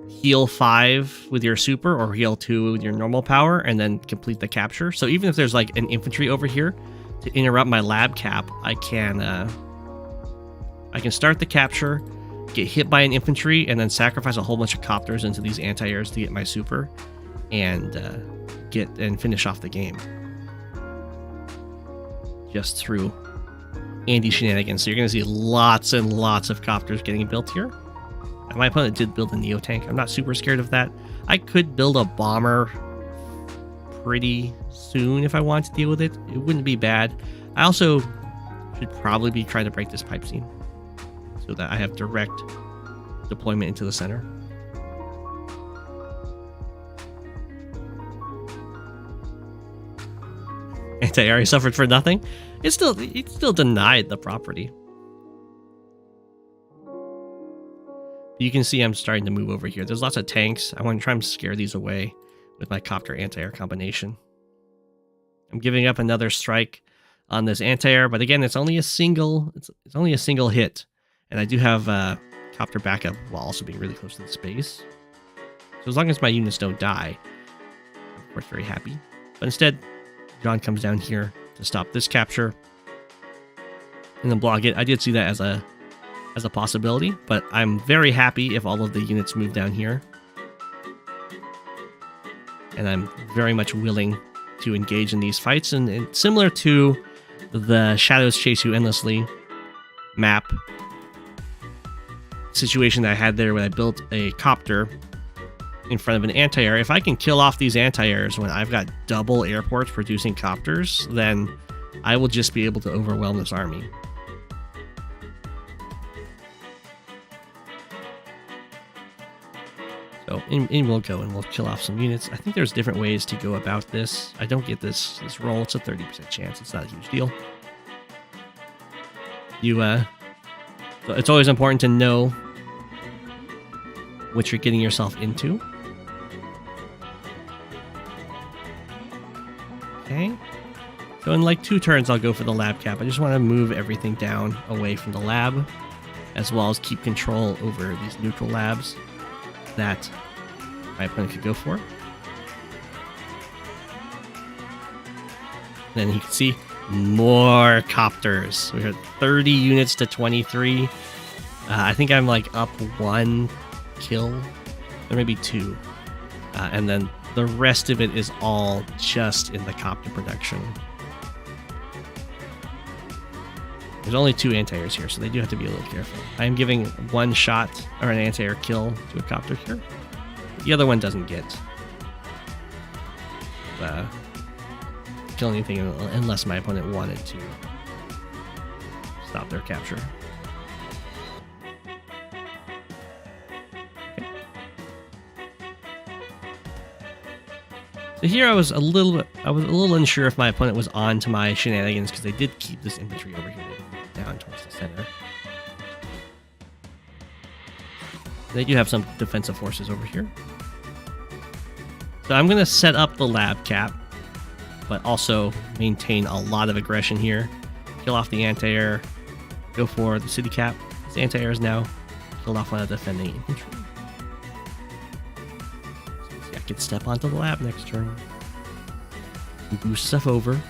heal 5 with your super or heal 2 with your normal power and then complete the capture. So even if there's like an infantry over here to interrupt my lab cap, I can start the capture, get hit by an infantry, and then sacrifice a whole bunch of copters into these anti-airs to get my super and finish off the game. Just through Andy shenanigans. So you're going to see lots and lots of copters getting built here. And my opponent did build a Neo tank. I'm not super scared of that. I could build a bomber pretty soon if I wanted to deal with it. It wouldn't be bad. I also should probably be trying to break this pipe scene so that I have direct deployment into the center. Anti-air suffered for nothing. It still denied the property. You can see I'm starting to move over here. There's lots of tanks. I want to try and scare these away with my copter anti-air combination. I'm giving up another strike on this anti-air, but again, it's only a single. It's only a single hit, and I do have copter backup while also being really close to the space. So as long as my units don't die, I'm of course very happy. But instead, John comes down here to stop this capture and then block it. I did see that as a possibility, but I'm very happy if all of the units move down here. And I'm very much willing to engage in these fights. And similar to the Shadows Chase You Endlessly map situation that I had there when I built a copter in front of an anti-air, if I can kill off these anti-airs when I've got double airports producing copters, then I will just be able to overwhelm this army. So in we'll go and we'll kill off some units. I think there's different ways to go about this. I don't get this roll. It's a 30% chance. It's not a huge deal. It's always important to know what you're getting yourself into. Okay. So in like 2 turns, I'll go for the lab cap. I just want to move everything down away from the lab, as well as keep control over these neutral labs that my opponent could go for. Then you can see more copters. We're at 30 units to 23. I think I'm like up 1 kill, or maybe 2. And then the rest of it is all just in the copter production. There's only 2 anti-airs here, so they do have to be a little careful. I am giving 1 shot or an anti-air kill to a copter here. The other one doesn't get kill anything unless my opponent wanted to stop their capture. Okay. So here I was a little unsure if my opponent was on to my shenanigans, because they did keep this infantry over here down towards the center. They do have some defensive forces over here. So I'm going to set up the lab cap, but also maintain a lot of aggression here. Kill off the anti-air, go for the city cap. This anti-air is now killed off one of the defending infantry. So I could step onto the lab next turn. Boost stuff over.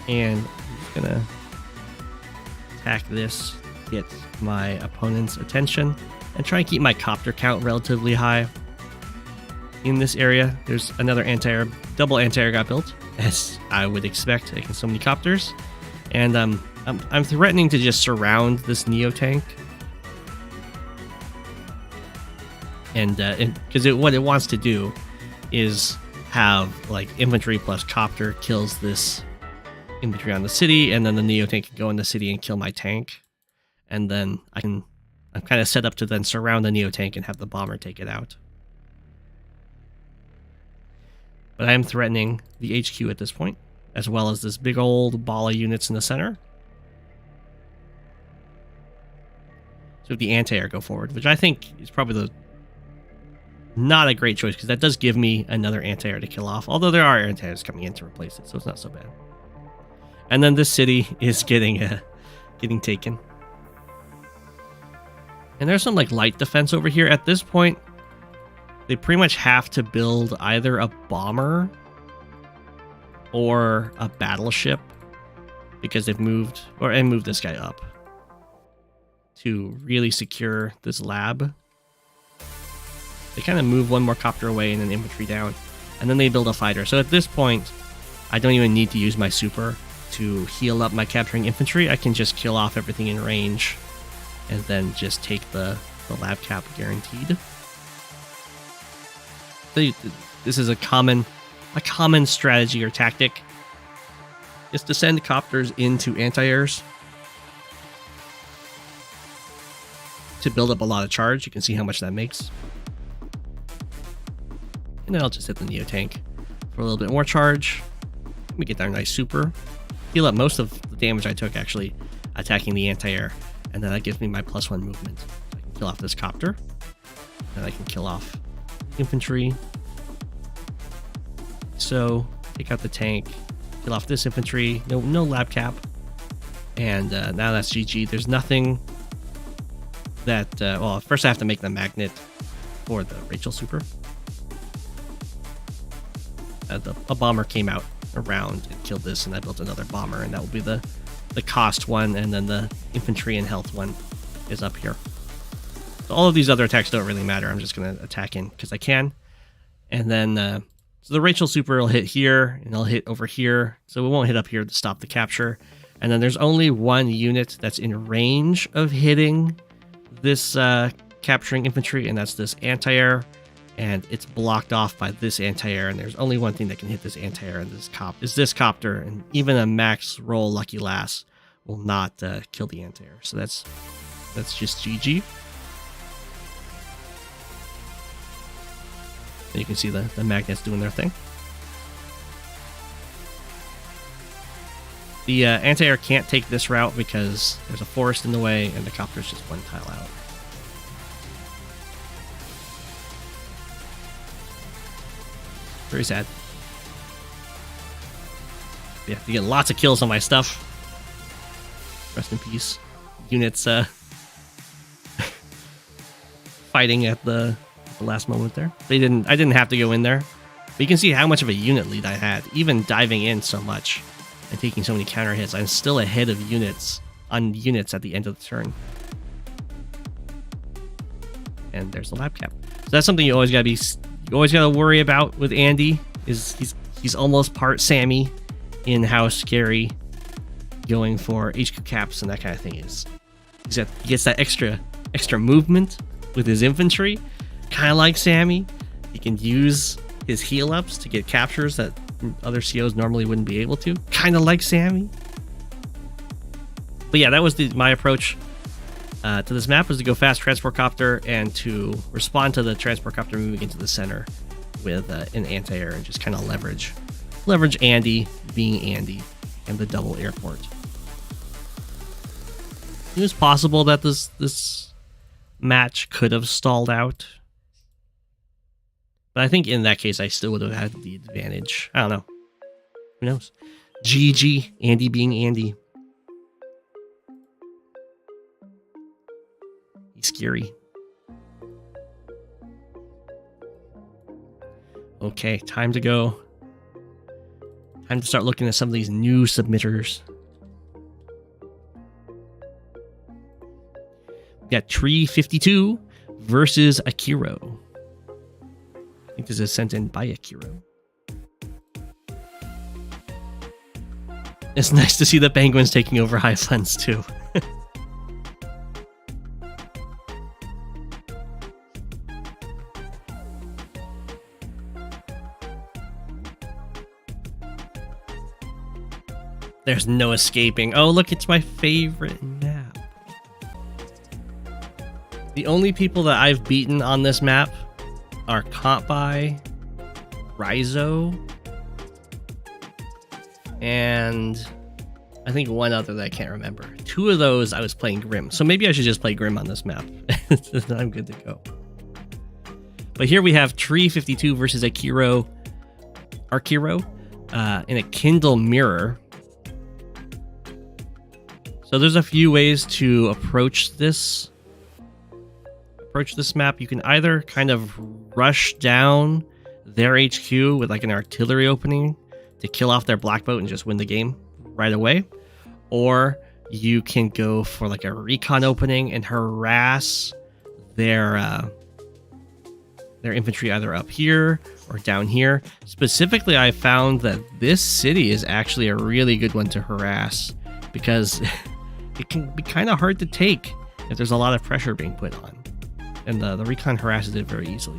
And I'm just gonna attack this, get my opponent's attention, and try and keep my copter count relatively high. In this area, there's another anti-air, double anti-air got built, as I would expect against so many copters. And I'm threatening to just surround this Neo tank. And because what it wants to do is have like infantry plus copter kills this infantry on the city, and then the Neo tank can go in the city and kill my tank. And then I'm kind of set up to then surround the Neo tank and have the bomber take it out. But I am threatening the HQ at this point, as well as this big old ball of units in the center. So the anti-air go forward, which I think is probably not a great choice, because that does give me another anti-air to kill off, although there are anti-airs coming in to replace it, so it's not so bad. And then this city is getting taken. And there's some like light defense over here. At this point, they pretty much have to build either a bomber or a battleship, because they've moved this guy up to really secure this lab. They kind of move 1 more copter away and an infantry down, and then they build a fighter. So at this point, I don't even need to use my super to heal up my capturing infantry. I can just kill off everything in range and then just take the lab cap guaranteed. So this is a common strategy or tactic, is to send copters into anti-airs to build up a lot of charge. You can see how much that makes. And then I'll just hit the Neo tank for a little bit more charge. Let me get that nice super. Heal up most of the damage I took actually attacking the anti-air, and then that gives me my +1 movement. So I can kill off this copter. And I can kill off infantry. So take out the tank, kill off this infantry. No lab cap. And now that's GG. There's nothing that... well, first I have to make the magnet for the Rachel Super. A bomber came out around and killed this, and I built another bomber, and that will be the cost one, and then the infantry and health one is up here. So all of these other attacks don't really matter. I'm just going to attack in because I can. And then so the Rachel Super will hit here, and it'll hit over here. So it won't hit up here to stop the capture. And then there's only one unit that's in range of hitting this capturing infantry, and that's this anti-air. And it's blocked off by this anti-air, and there's only one thing that can hit this anti-air, and this copter, and even a max roll Lucky Lass will not kill the anti-air. So that's just GG. And you can see the magnets doing their thing. The anti-air can't take this route because there's a forest in the way, and the copter's just one tile out. Very sad. Yeah, you get lots of kills on my stuff. Rest in peace. Units fighting at the last moment there. I didn't have to go in there. But you can see how much of a unit lead I had. Even diving in so much and taking so many counter hits, I'm still ahead of units at the end of the turn. And there's the lab cap. So that's something you always gotta worry about with Andy. Is he's almost part Sammy in how scary going for HQ caps and that kind of thing is. He gets that extra movement with his infantry, kind of like Sammy. He can use his heal ups to get captures that other COs normally wouldn't be able to, kind of like Sammy. But yeah, that was my approach to this map, was to go fast transport copter and to respond to the transport copter moving into the center with an anti-air and just kind of leverage Andy being Andy and the double airport. It was possible that this match could have stalled out, but I think in that case I still would have had the advantage. I don't know. Who knows? GG, Andy being Andy. He's scary. Okay, time to go. Time to start looking at some of these new submitters. We got Tree 52 versus Arkeiro. I think this is sent in by Arkeiro. It's nice to see the Penguins taking over Highlands too. There's no escaping. Oh, look, it's my favorite map. The only people that I've beaten on this map are Compby, Raizo, and I think one other that I can't remember. Two of those I was playing Grim, so maybe I should just play Grim on this map. I'm good to go. But here we have Tree 52 versus Arkeiro in a Kindle mirror. So there's a few ways to approach this map. You can either kind of rush down their HQ with like an artillery opening to kill off their black boat and just win the game right away, or you can go for like a recon opening and harass their infantry either up here or down here. Specifically, I found that this city is actually a really good one to harass because it can be kind of hard to take if there's a lot of pressure being put on. And the recon harasses it very easily.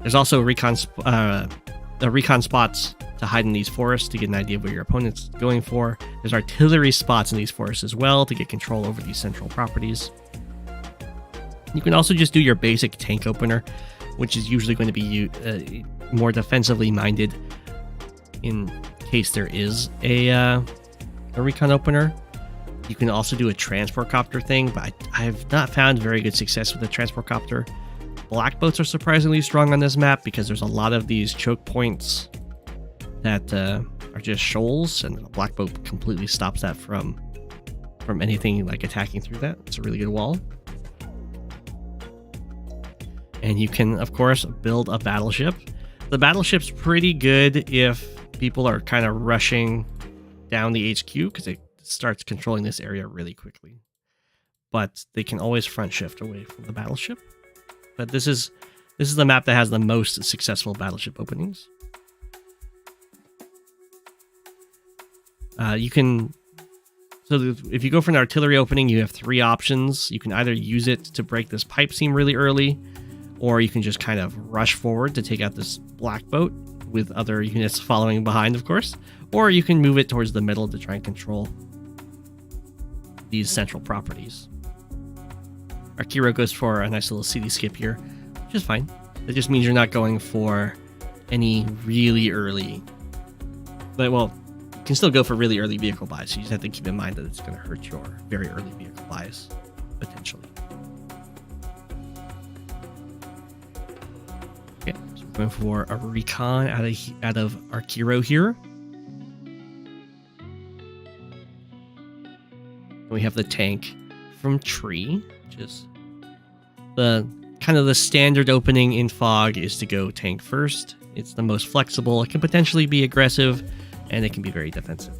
There's also recon spots to hide in these forests to get an idea of what your opponent's going for. There's artillery spots in these forests as well to get control over these central properties. You can also just do your basic tank opener, which is usually going to be more defensively minded in case there is a recon opener. You can also do a transport copter thing, but I have not found very good success with the transport copter. black boats are surprisingly strong on this map because there's a lot of these choke points that are just shoals, and a black boat completely stops that from anything like attacking through that. It's a really good wall. And you can, of course, build a battleship. The battleship's pretty good if people are kind of rushing down the HQ because it starts controlling this area really quickly. But they can always front shift away from the battleship. But this is the map that has the most successful battleship openings. So if you go for an artillery opening, you have 3 options. You can either use it to break this pipe seam really early, or you can just kind of rush forward to take out this black boat with other units following behind, of course. Or you can move it towards the middle to try and control these central properties. Arkeiro goes for a nice little city skip here, which is fine. It just means you're not going for any really early... But, well, you can still go for really early vehicle buys, so you just have to keep in mind that it's going to hurt your very early vehicle buys, potentially. Okay, so we're going for a recon out of Arkeiro here. We have the tank from Tree, which is the kind of the standard opening in Fog is to go tank first. It's the most flexible. It can potentially be aggressive, and it can be very defensive.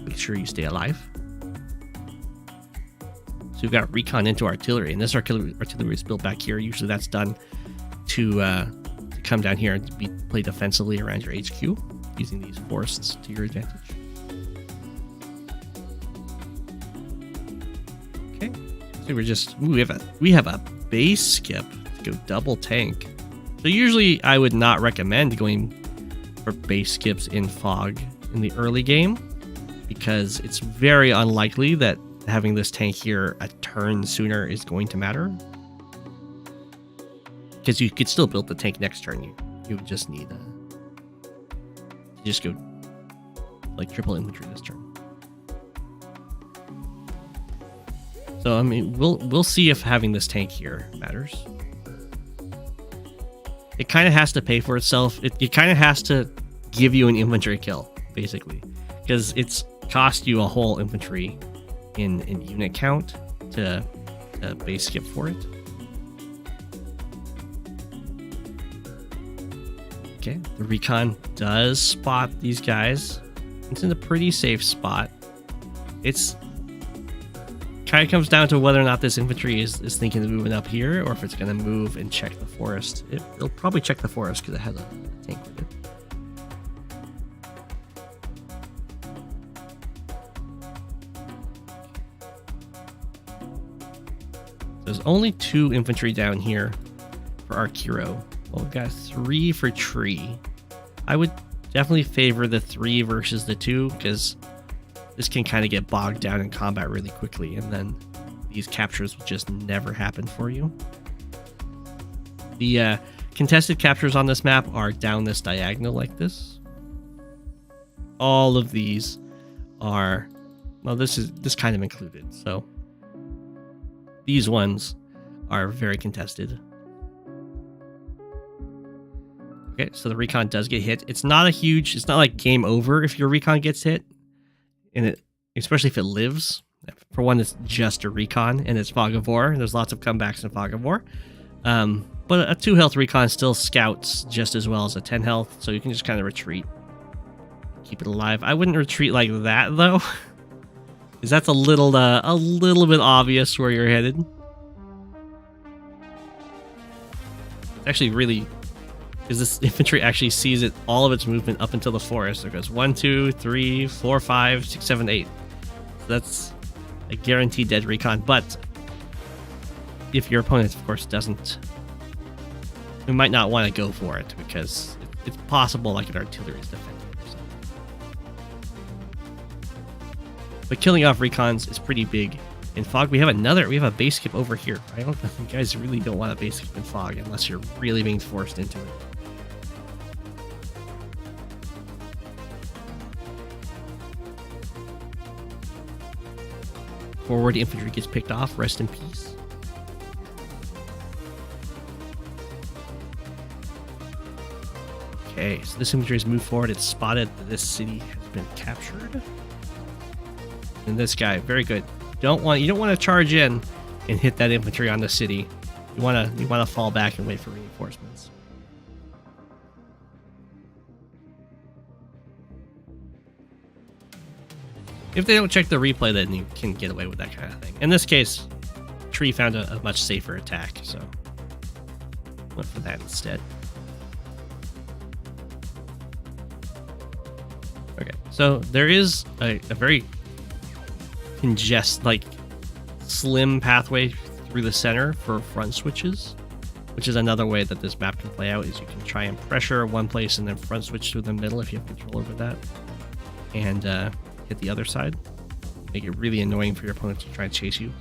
Make sure you stay alive. So we've got recon into artillery, and this artillery is built back here. Usually that's done to come down here and play defensively around your HQ, using these forests to your advantage. Okay, so we have a base skip to go double tank. So usually I would not recommend going for base skips in Fog in the early game, because it's very unlikely that having this tank here a turn sooner is going to matter. Because you could still build the tank next turn. You would just need just go like triple infantry this turn. So I mean, we'll see if having this tank here matters. It kind of has to pay for itself. It kind of has to give you an infantry kill, basically, because it's cost you a whole infantry in unit count to base skip for it. Okay, the recon does spot these guys. It's in a pretty safe spot. It's kind of comes down to whether or not this infantry is thinking of moving up here, or if it's going to move and check the forest. It'll probably check the forest because it has a tank with it. There's only 2 infantry down here for Arkeiro. Well, we've got 3 for Tree. I would definitely favor the 3 versus the 2, because this can kind of get bogged down in combat really quickly, and then these captures will just never happen for you. The contested captures on this map are down this diagonal like this. All of these are, well, this kind of included, so these ones are very contested. Okay, so the recon does get hit. It's not like game over if your recon gets hit, and especially if it lives. For one, it's just a recon, and it's Fog of War. There's lots of comebacks in Fog of War. But a 2 health recon still scouts just as well as a 10 health, so you can just kind of retreat. Keep it alive. I wouldn't retreat like that, though, because that's a little bit obvious where you're headed. It's actually really... because this infantry actually sees all of its movement up until the forest. So it goes 1, 2, 3, 4, 5, 6, 7, 8. So that's a guaranteed dead recon. But if your opponent, of course, doesn't, we might not want to go for it, because it's possible like an artillery is defending or something. But killing off recons is pretty big. In Fog, we have a base skip over here. I don't think you guys really don't want a base skip in Fog unless you're really being forced into it. Forward infantry gets picked off. Rest in peace. Okay, so this infantry has moved forward. It's spotted that this city has been captured. And this guy, very good. You don't want to charge in and hit that infantry on the city. You want to fall back and wait for reinforcements. If they don't check the replay, then you can get away with that kind of thing. In this case, Tree found a much safer attack, so went for that instead. Okay, so there is a very slim pathway through the center for front switches, which is another way that this map can play out. Is you can try and pressure one place and then front switch through the middle if you have control over that, and hit the other side. Make it really annoying for your opponent to try and chase you.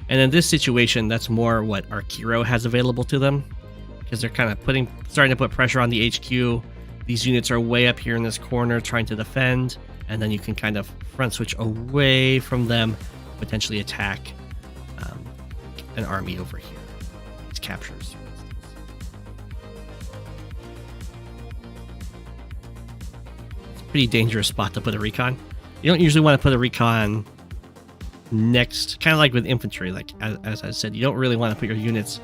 And in this situation, that's more what Arkeiro has available to them, because they're kind of starting to put pressure on the HQ. These units are way up here in this corner trying to defend, and then you can kind of front switch away from them, potentially attack an army over here. These captures, for instance. It's a pretty dangerous spot to put a recon. You don't usually want to put a recon next, kind of like with infantry, like as I said, you don't really want to put your units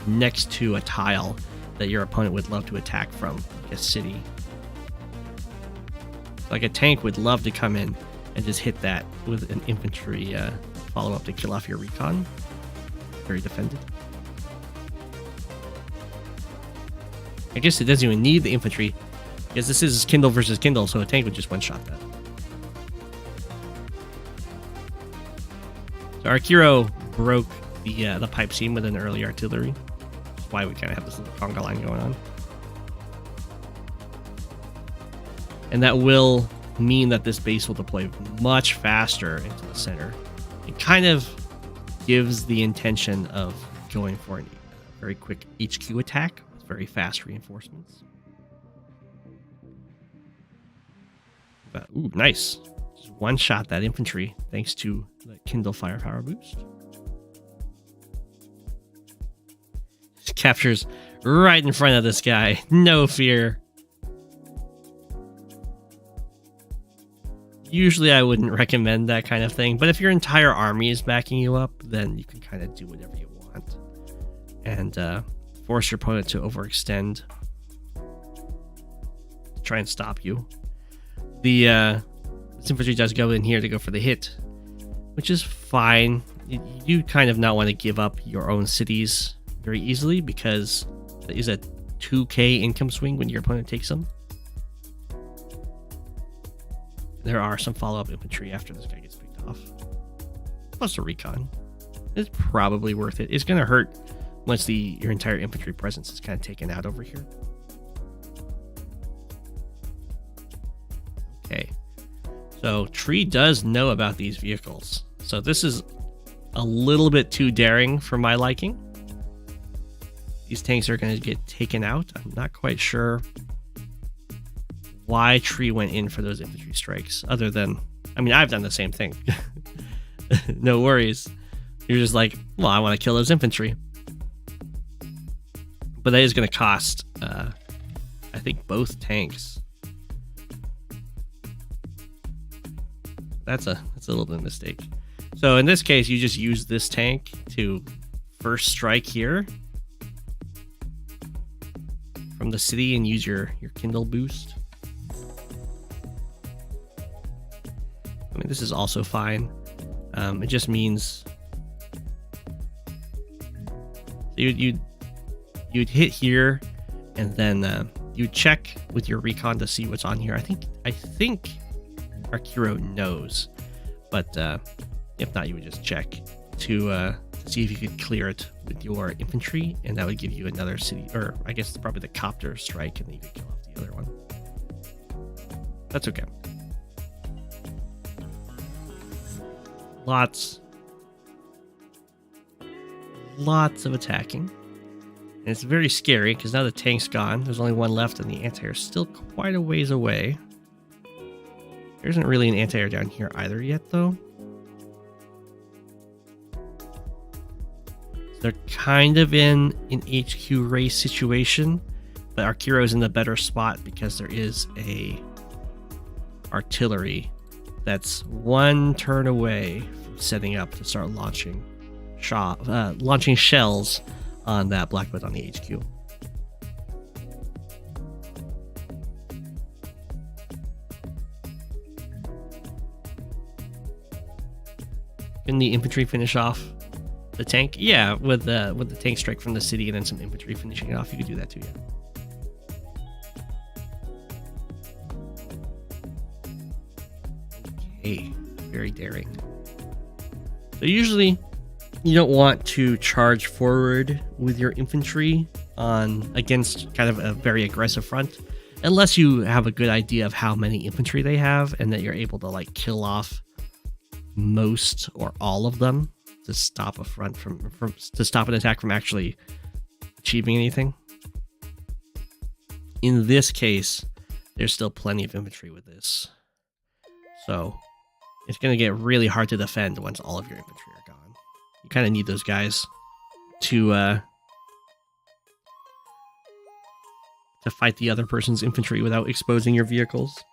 next to a tile that your opponent would love to attack from, like a city. Like a tank would love to come in and just hit that with an infantry follow-up to kill off your recon. Very defended. I guess it doesn't even need the infantry, because this is Kindle versus Kindle, so a tank would just one-shot that. So Arkeiro broke the pipe seam with an early artillery. That's why we kind of have this little conga line going on. And that will mean that this base will deploy much faster into the center. It kind of gives the intention of going for a very quick HQ attack with very fast reinforcements. But, ooh, nice. Just one-shot that infantry thanks to the Kindle firepower boost. Just captures right in front of this guy. No fear. Usually I wouldn't recommend that kind of thing, but if your entire army is backing you up, then you can kind of do whatever you want and force your opponent to overextend to try and stop you. This infantry does go in here to go for the hit, which is fine. You kind of not want to give up your own cities very easily, because there is a 2k income swing when your opponent takes them. There are some follow-up infantry after this guy gets picked off. Plus a recon. It's probably worth it. It's going to hurt once your entire infantry presence is kind of taken out over here. Okay. So Tree does know about these vehicles. So this is a little bit too daring for my liking. These tanks are going to get taken out. I'm not quite sure why Tree went in for those infantry strikes, other than, I mean, I've done the same thing. No worries. You're just like, well, I want to kill those infantry. But that is going to cost, I think, both tanks. That's a little bit of a mistake. So in this case, you just use this tank to first strike here from the city and use your Kindle boost. I mean, this is also fine. It just means you'd hit here, and then you check with your recon to see what's on here. I think Arkeiro knows, but if not, you would just check to see if you could clear it with your infantry, and that would give you another city, or I guess probably the copter strike, and then you could kill off the other one. That's okay. Lots of attacking. And it's very scary because now the tank's gone. There's only one left, and the anti-air is still quite a ways away. There isn't really an anti-air down here either yet, though. They're kind of in an HQ race situation. but Arkeiro's in the better spot because there is a artillery that's one turn away from setting up to start launching shells on that blackboat on the HQ. Can the infantry finish off the tank? Yeah, with the tank strike from the city and then some infantry finishing it off, you could do that too, yeah. Okay, very daring. So usually you don't want to charge forward with your infantry against kind of a very aggressive front, unless you have a good idea of how many infantry they have and that you're able to like kill off most or all of them to stop a front to stop an attack from actually achieving anything. In this case, there's still plenty of infantry with this, so it's going to get really hard to defend once all of your infantry are gone. You kind of need those guys to fight the other person's infantry without exposing your vehicles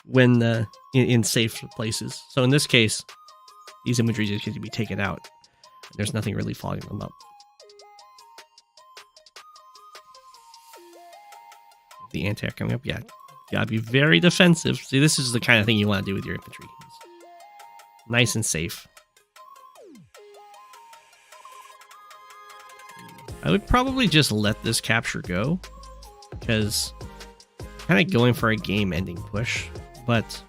when in safe places. So in this case, these infantry just get to be taken out. There's nothing really following them up. The anti-air coming up, yeah. Gotta be very defensive. See, this is the kind of thing you want to do with your infantry. It's nice and safe. I would probably just let this capture go, because I'm kind of going for a game-ending push, but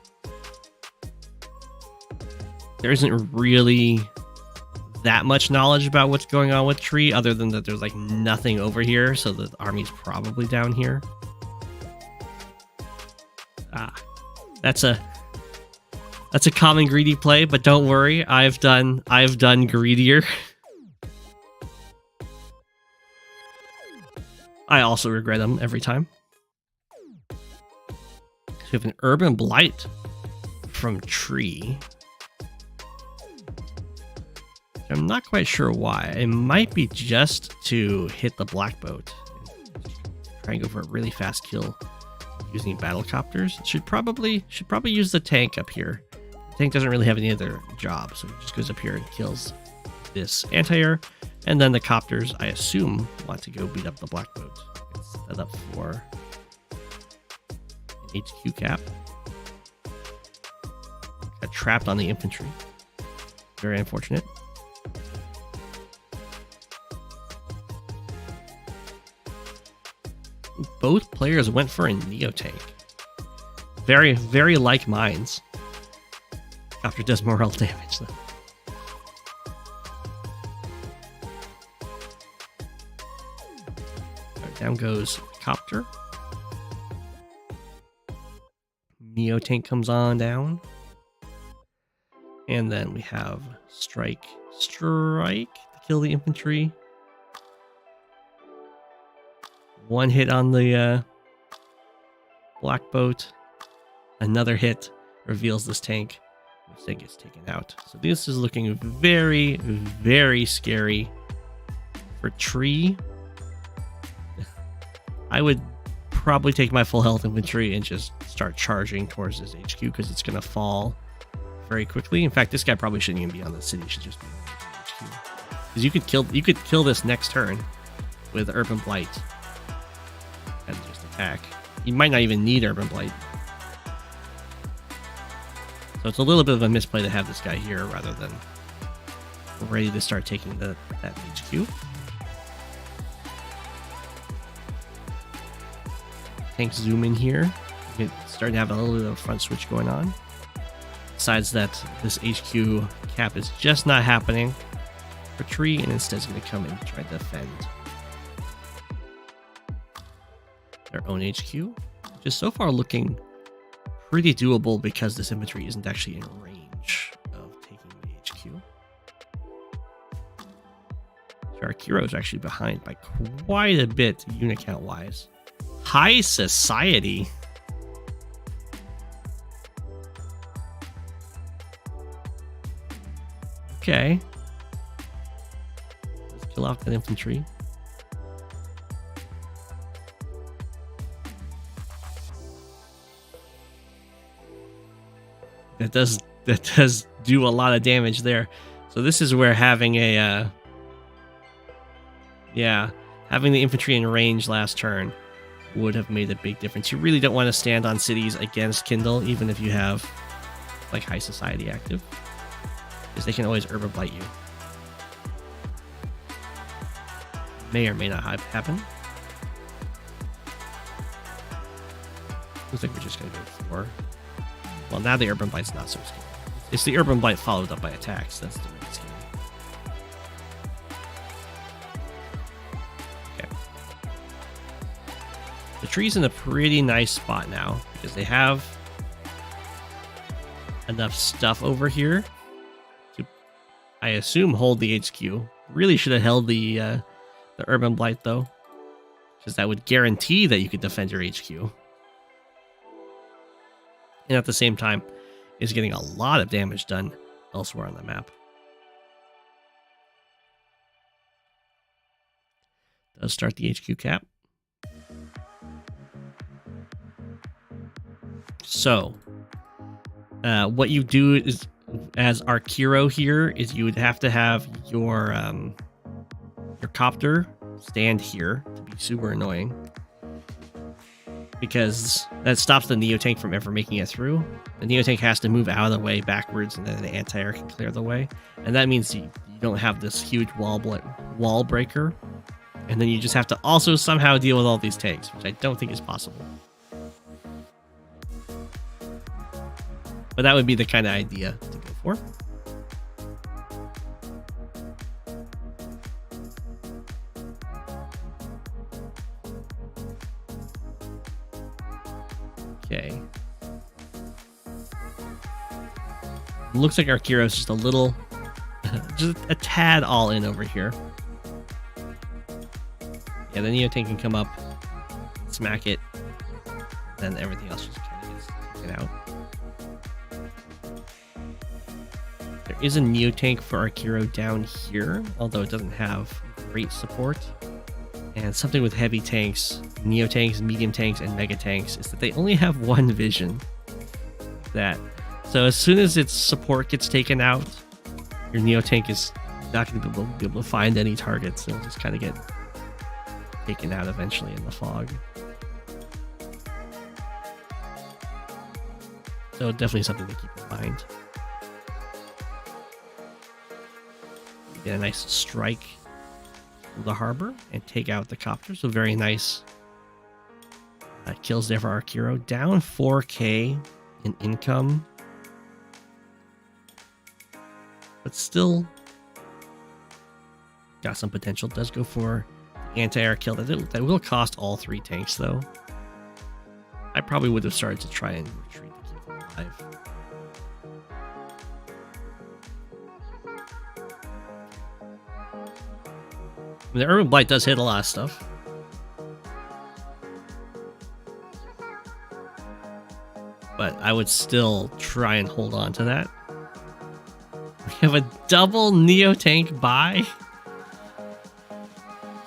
there isn't really that much knowledge about what's going on with Tree, other than that there's like nothing over here, so the army's probably down here. That's a common greedy play, but don't worry, I've done greedier. I also regret them every time. So we have an Urban Blight from Tree. I'm not quite sure why. It might be just to hit the black boat. Try and go for a really fast kill using battle copters. Should probably use the tank up here. The tank doesn't really have any other job, so it just goes up here and kills this anti-air. And then the copters, I assume, want to go beat up the black boat. Set that up for an HQ cap. Got trapped on the infantry. Very unfortunate. Both players went for a Neo tank. Very, very like mines. Copter does morale damage though. Right, down goes Copter. Neo tank comes on down. And then we have Strike to kill the infantry. One hit on the black boat. Another hit reveals this tank, which then gets taken out. So this is looking very, very scary for Tree. I would probably take my full health infantry and just start charging towards this HQ, because it's going to fall very quickly. In fact, this guy probably shouldn't even be on the city. He should just be on the HQ. Because you could kill this next turn with Urban Blight. And just attack. You might not even need Urban Blight. So it's a little bit of a misplay to have this guy here rather than ready to start taking that HQ. Tanks zoom in here. You can start to have a little bit of a front switch going on. Besides that, this HQ cap is just not happening for Tree, and instead is going to come and try to defend their own HQ, which is so far looking pretty doable because this infantry isn't actually in range of taking the HQ. So Arkeiro is actually behind by quite a bit unit count wise. High society. Okay. Let's kill off that infantry. that does do a lot of damage there. So this is where having a having the infantry in range last turn would have made a big difference. You really don't want to stand on cities against Kindle, even if you have like High Society active, because they can always urban blight you. May or may not happen. Looks like we're just gonna go 4. Well, now the urban blight's not so scary. It's the urban blight followed up by attacks. That's the really scary. Okay. The tree's in a pretty nice spot now because they have enough stuff over here to, I assume, hold the HQ. Really should have held the urban blight though, because that would guarantee that you could defend your HQ. And at the same time, is getting a lot of damage done elsewhere on the map. Does start the HQ cap. So, what you do is, as Arkeiro here, is you would have to have your copter stand here to be super annoying, because that stops the Neo-Tank from ever making it through. The Neo-Tank has to move out of the way backwards, and then the anti-air can clear the way. And that means you don't have this huge wall breaker. And then you just have to also somehow deal with all these tanks, which I don't think is possible. But that would be the kind of idea to go for. Okay. Looks like Arkeiro is just a little, just a tad all in over here. Yeah, the Neo-Tank can come up, smack it, then everything else just kind of gets taken out. There is a Neo-Tank for Arkeiro down here, although it doesn't have great support. And something with heavy tanks, Neo-Tanks, medium tanks, and mega tanks is that they only have one vision. So as soon as its support gets taken out, your Neo-Tank is not going to be able to find any targets. It'll just kind of get taken out eventually in the fog. So definitely something to keep in mind. Get a nice strike from the harbor and take out the copter. So very nice kills there for Arkeiro. Down 4k in income, but still got some potential. Does go for anti-air kill. That will cost all 3 tanks though. I probably would have started to try and retreat to keep them alive. I mean, the Urban Blight does hit a lot of stuff. But I would still try and hold on to that. We have a double Neo-Tank buy.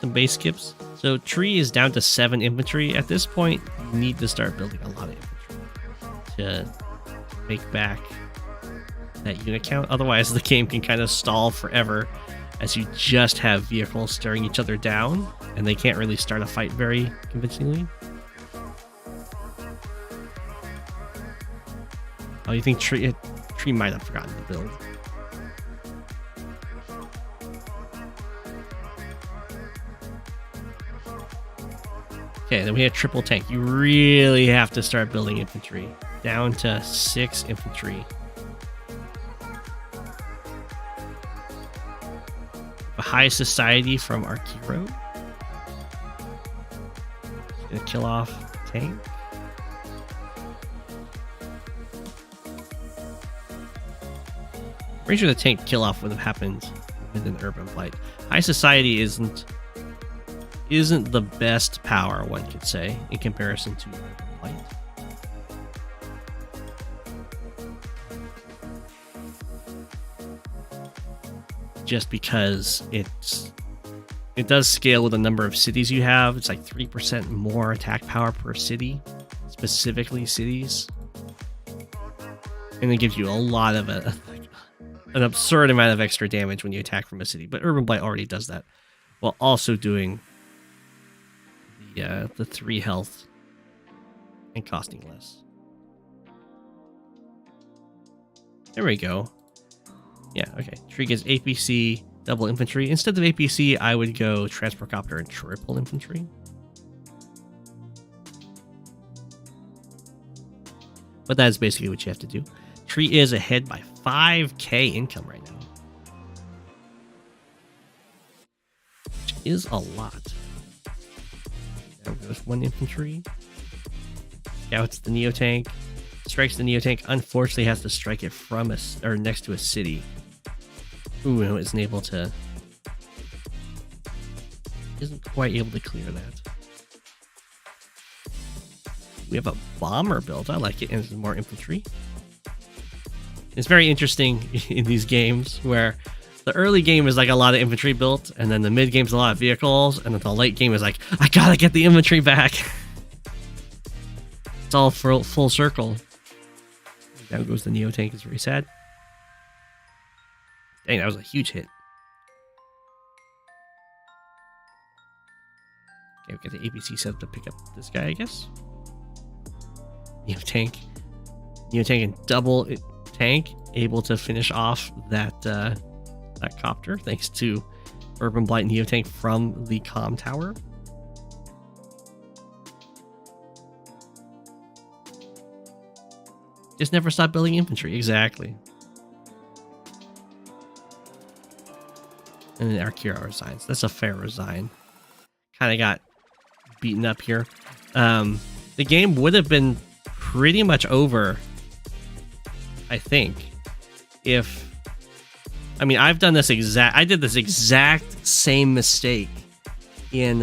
Some base skips. So tree is down to 7 infantry. At this point, you need to start building a lot of infantry to make back that unit count. Otherwise, the game can kind of stall forever as you just have vehicles staring each other down, and they can't really start a fight very convincingly. Oh, you think tree might have forgotten to build. Okay, then we have triple tank. You really have to start building infantry. Down to 6 infantry. A high society from Arkeiro. Gonna kill off the tank. Pretty sure the tank kill off would have happened with an urban blight. High society isn't the best power, one could say, in comparison to urban blight. Just because it does scale with the number of cities you have. It's like 3% more attack power per city, specifically cities. And it gives you a lot of an absurd amount of extra damage when you attack from a city. But Urban Blight already does that, while also doing the 3 health and costing less. There we go. Yeah, okay. Tree gets APC, double infantry. Instead of APC, I would go transport copter and triple infantry. But that is basically what you have to do. Tree is ahead by 5k income right now, which is a lot. There goes 1 infantry. Scouts the Neo Tank. Strikes the Neo Tank. Unfortunately, has to strike it from or next to a city. Ooh, and isn't able to. Isn't quite able to clear that. We have a bomber built. I like it. And there's more infantry. It's very interesting in these games where the early game is like a lot of infantry built, and then the mid game is a lot of vehicles, and then the late game is like, I gotta get the infantry back. It's all full circle. Down goes the Neo Tank. It's very sad. Dang, that was a huge hit. Okay, we got the APC set up to pick up this guy, I guess. Neo Tank and double tank, able to finish off that that copter thanks to Urban Blight Neo Tank from the comm tower. Just never stop building infantry. Exactly. And then Arkeiro resigns. That's a fair resign. Kind of got beaten up here. The game would have been pretty much over, I think, if... I mean, I did this exact same mistake in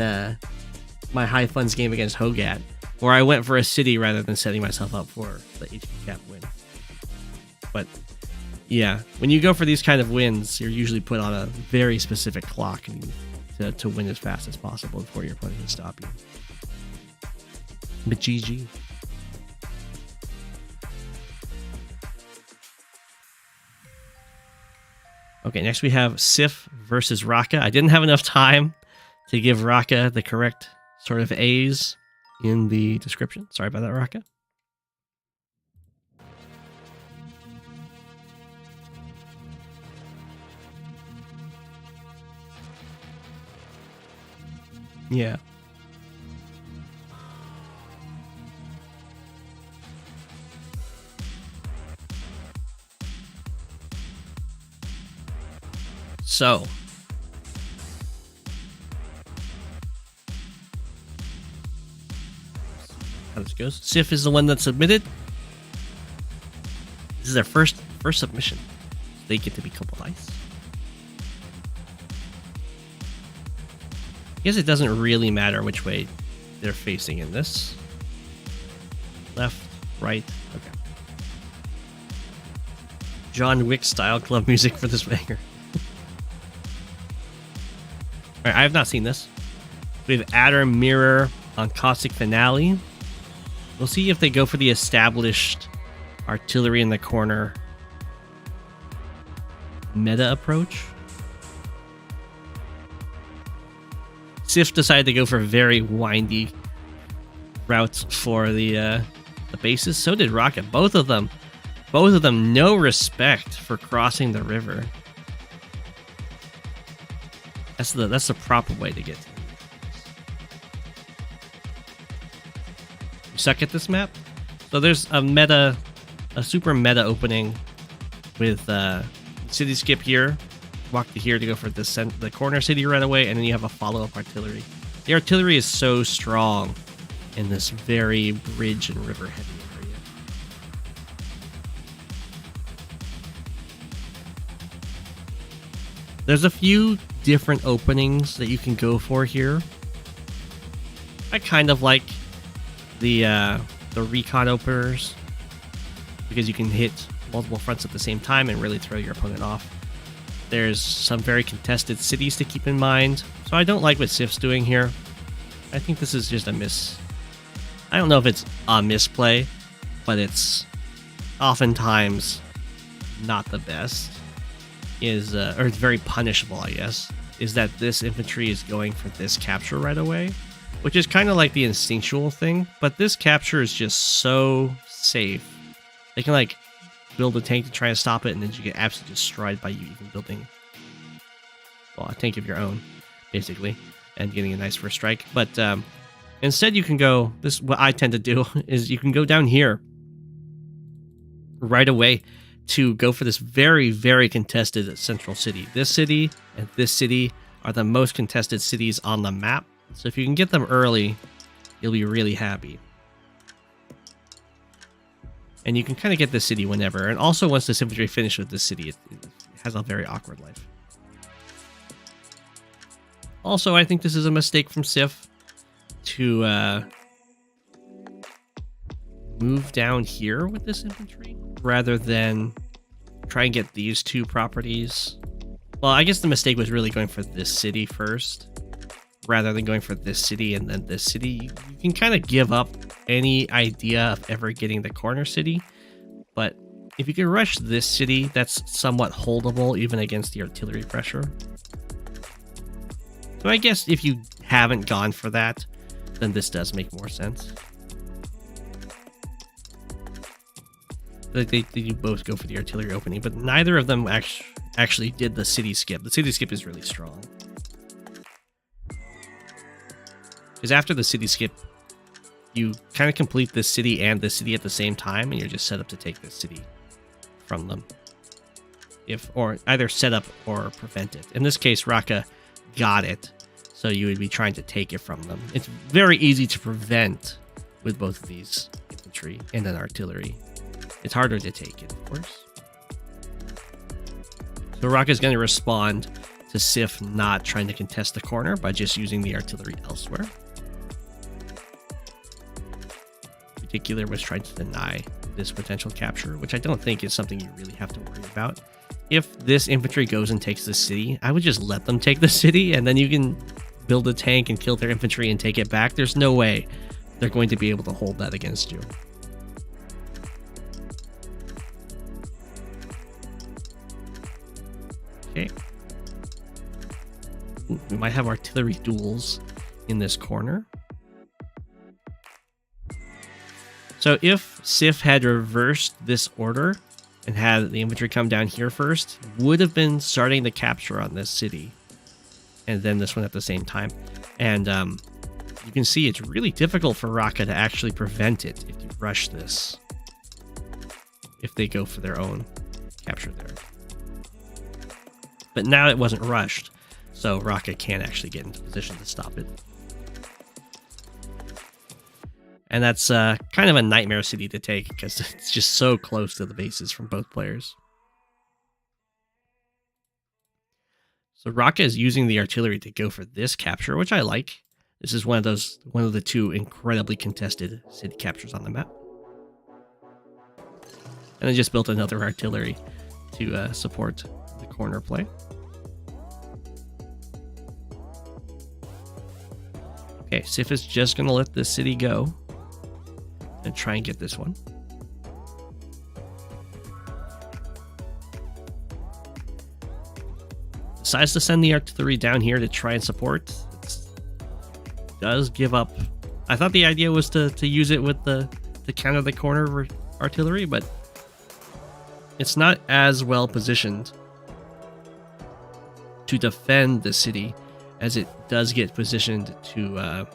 my high funds game against Hogat, where I went for a city rather than setting myself up for the HP cap win. But yeah, when you go for these kind of wins, you're usually put on a very specific clock to win as fast as possible before your opponent can stop you. But GG. Okay, next we have Sif versus Raahka. I didn't have enough time to give Raahka the correct sort of A's in the description. Sorry about that, Raahka. Yeah. So, how this goes. Sif is the one that submitted. This is their first submission. They get to be couple dice. I guess it doesn't really matter which way they're facing in this. Left, right, okay. John Wick style club music for this banger. Alright, I have not seen this. We have Adder Mirror on Caustic Finale. We'll see if they go for the established artillery in the corner meta approach. Sif decided to go for very windy routes for the bases. So did Raahka. Both of them, no respect for crossing the river. That's the proper way to get to it. You suck at this map? So there's a super meta opening with city skip here, walk to here to go for the corner city right away, and then you have a follow-up artillery. The artillery is so strong in this very bridge and river heavy area. There's a few different openings that you can go for here. I kind of like the recon openers because you can hit multiple fronts at the same time and really throw your opponent off. There's some very contested cities to keep in mind, so I don't like what Sif's doing here. I think this is just a miss. I don't know if it's a misplay, but it's oftentimes not the best is, or it's very punishable, I guess, is that this infantry is going for this capture right away, which is kind of like the instinctual thing, but this capture is just so safe. They can like build a tank to try and stop it, and then you get absolutely destroyed by you even building, well, a tank of your own, basically, and getting a nice first strike. But instead you can go, this what I tend to do, is you can go down here right away to go for this very, very contested central city. This city and this city are the most contested cities on the map. So if you can get them early, you'll be really happy. And you can kind of get this city whenever. And also once this infantry finishes with this city, it has a very awkward life. Also, I think this is a mistake from Sif to move down here with this infantry rather than try and get these two properties. Well, I guess the mistake was really going for this city first rather than going for this city and then this city. You can kind of give up any idea of ever getting the corner city, but if you can rush this city, that's somewhat holdable even against the artillery pressure. So I guess if you haven't gone for that, then this does make more sense. They do both go for the artillery opening, but neither of them actually did the city skip. The city skip is really strong. Because after the city skip, you kind of complete this city and this city at the same time, and you're just set up to take this city from them. Or either set up or prevent it. In this case, Raahka got it, so you would be trying to take it from them. It's very easy to prevent with both of these infantry and then artillery. It's harder to take it, of course. So Raahka is going to respond to Sif not trying to contest the corner by just using the artillery elsewhere. In particular, was trying to deny this potential capture, which I don't think is something you really have to worry about. If this infantry goes and takes the city, I would just let them take the city, and then you can build a tank and kill their infantry and take it back. There's no way they're going to be able to hold that against you. Okay. Ooh, we might have artillery duels in this corner. So if Sif had reversed this order and had the infantry come down here first, would have been starting the capture on this city. And then this one at the same time. And you can see it's really difficult for Raahka to actually prevent it if you rush this. If they go for their own capture there. But now it wasn't rushed, so Raahka can't actually get into position to stop it. And that's kind of a nightmare city to take because it's just so close to the bases from both players. So Raahka is using the artillery to go for this capture, which I like. This is one of the two incredibly contested city captures on the map. And I just built another artillery to support the corner play. Okay, Sif is just going to let this city go and try and get this one. Decides to send the artillery down here to try and support. It does give up. I thought the idea was to use it with to counter the corner artillery, but it's not as well positioned to defend the city as it does get positioned to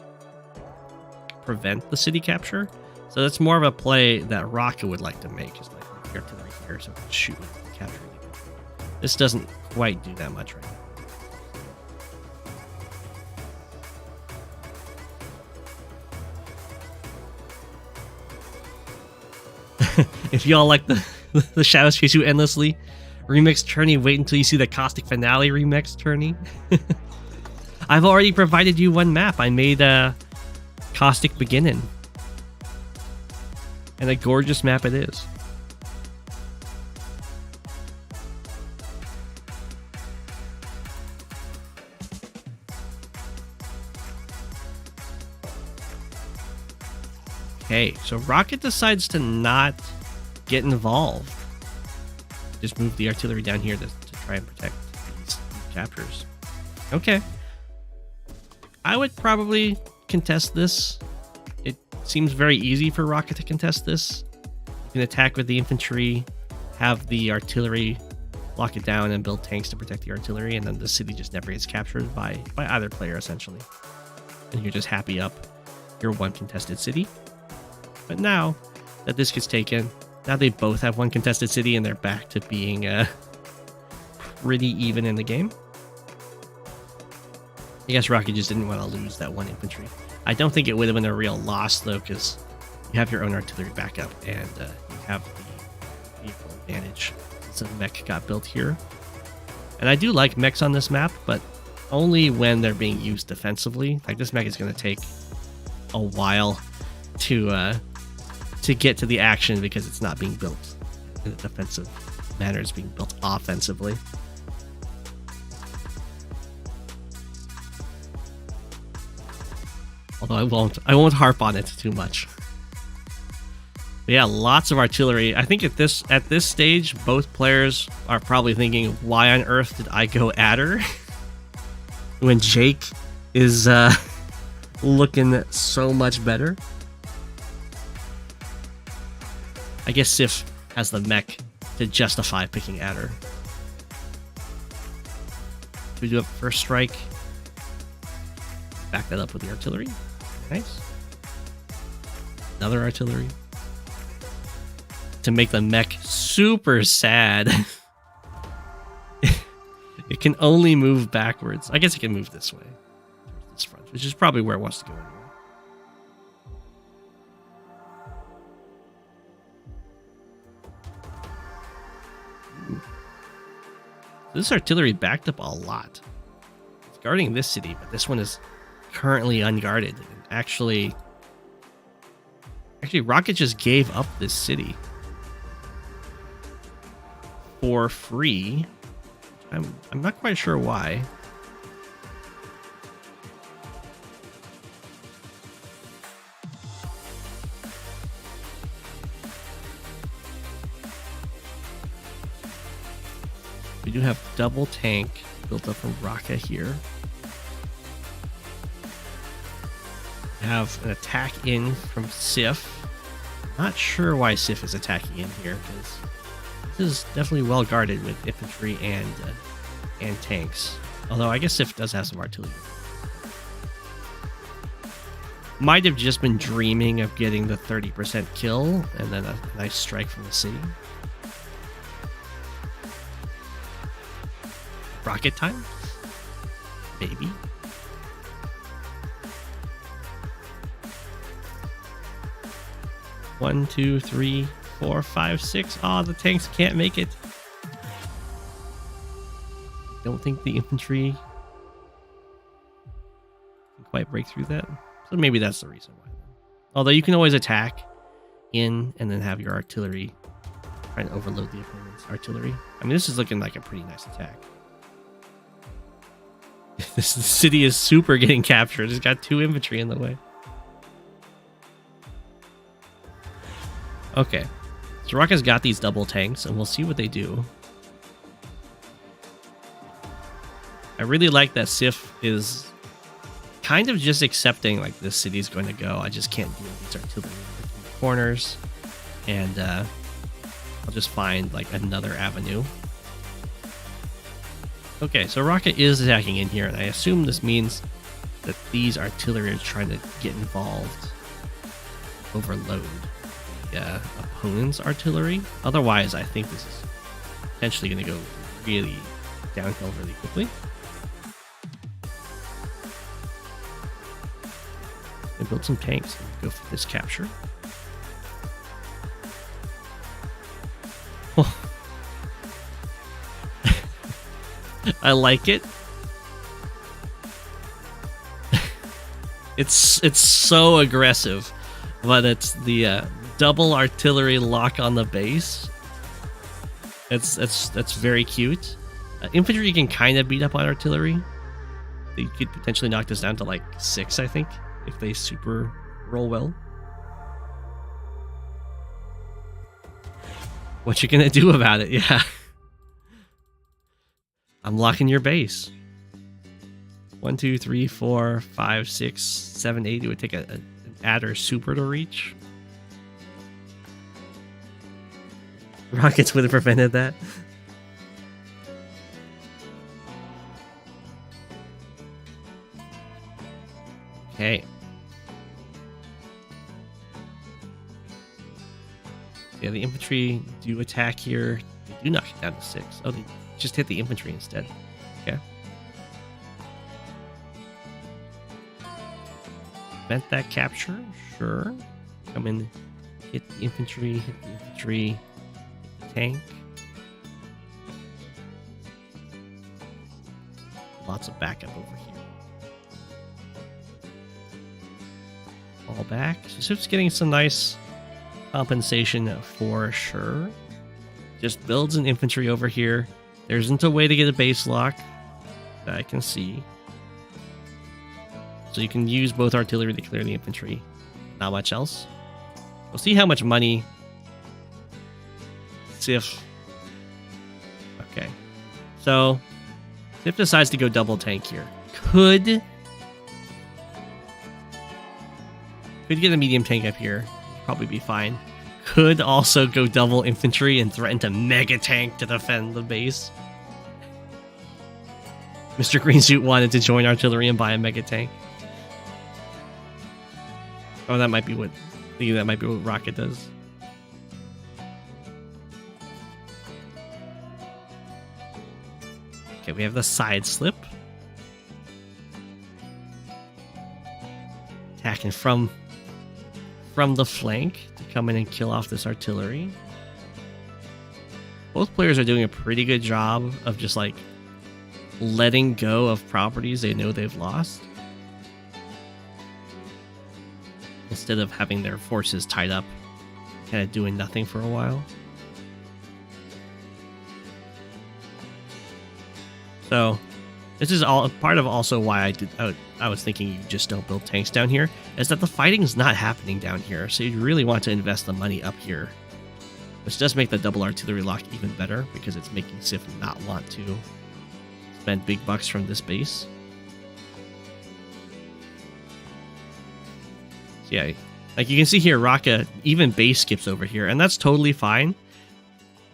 prevent the city capture. So that's more of a play that Raahka would like to make, is like the artillery here so it can shoot and capture it. This doesn't quite do that much right now. If y'all like the Shadows Chase You Endlessly remix tourney, wait until you see the Caustic Finale remix tourney. I've already provided you one map. I made Caustic Beginning. And a gorgeous map it is. Okay, so Rocket decides to not get involved. Just move the artillery down here to try and protect these captures. Okay. I would probably contest this. It seems very easy for Raahka to contest this. You can attack with the infantry, have the artillery lock it down, and build tanks to protect the artillery, and then the city just never gets captured by either player, essentially. And you're just happy up your one contested city. But now that this gets taken, now they both have one contested city, and they're back to being pretty even in the game. I guess Raahka just didn't want to lose that one infantry. I don't think it would have been a real loss, though, because you have your own artillery backup, and you have the vehicle advantage. So mech got built here. And I do like mechs on this map, but only when they're being used defensively. Like, this mech is going to take a while to get to the action because it's not being built in a defensive manner. It's being built offensively. Although I won't harp on it too much. But yeah, lots of artillery. I think at this stage, both players are probably thinking, why on earth did I go Adder? When Jake is looking so much better. I guess Sif has the mech to justify picking Adder. We do have first strike. Back that up with the artillery. Nice. Another artillery. To make the mech super sad. It can only move backwards. I guess it can move this way. This front, which is probably where it wants to go anyway. Ooh. This artillery backed up a lot. It's guarding this city, but this one is currently unguarded. Actually, Raahka just gave up this city for free. I'm not quite sure why. We do have double tank built up from Raahka here. We have an attack in from Sif. Not sure why Sif is attacking in here, because this is definitely well guarded with infantry and tanks. Although I guess Sif does have some artillery. Might have just been dreaming of getting the 30% kill and then a nice strike from the city. Rocket time? Maybe. One, two, three, 4, 5, 6. Oh, the tanks can't make it. Don't think the infantry can quite break through that. So maybe that's the reason why. Although you can always attack in and then have your artillery try and overload the opponent's artillery. I mean, this is looking like a pretty nice attack. This city is super getting captured. It's got 2 infantry in the way. Okay. So Raahka's got these double tanks, and we'll see what they do. I really like that Sif is kind of just accepting, like, this city's going to go. I just can't deal with these artillery in the corners. And I'll just find, like, another avenue. Okay, so Raahka is attacking in here, and I assume this means that these artillery are trying to get involved, overload the opponent's artillery. Otherwise, I think this is potentially going to go really downhill really quickly. And build some tanks and go for this capture. I like it. It's so aggressive, but it's the double artillery lock on the base. That's very cute. Infantry can kind of beat up on artillery. They could potentially knock this down to like 6, I think, if they super roll well. What you gonna do about it? Yeah. I'm locking your base. 1, 2, 3, 4, 5, 6, 7, 8. It would take an adder super to reach. Rockets would have prevented that. Okay. Yeah, the infantry do attack here. They do knock it down to 6. Oh, they just hit the infantry instead. Okay. Prevent that capture. Sure. Come in, hit the infantry, hit the tank. Lots of backup over here. Fall back. So Sif's getting some nice compensation for sure. Just builds an infantry over here. There isn't a way to get a base lock that I can see. So you can use both artillery to clear the infantry. Not much else. We'll see how much money Sif. Okay. So Sif decides to go double tank here. Could get a medium tank up here. Probably be fine. Could also go double infantry and threaten to mega tank to defend the base. Mr. Greensuit wanted to join artillery and buy a mega tank. Oh, that might be what Raahka does. Okay, we have the side slip. Attacking from the flank to come in and kill off this artillery. Both players are doing a pretty good job of just like letting go of properties they know they've lost, instead of having their forces tied up, kind of doing nothing for a while. So this is all part of also why I was thinking you just don't build tanks down here, is that the fighting's not happening down here, so you really want to invest the money up here, which does make the double artillery lock even better because it's making Sif not want to spend big bucks from this base. So yeah, like you can see here, Raahka even base skips over here, and that's totally fine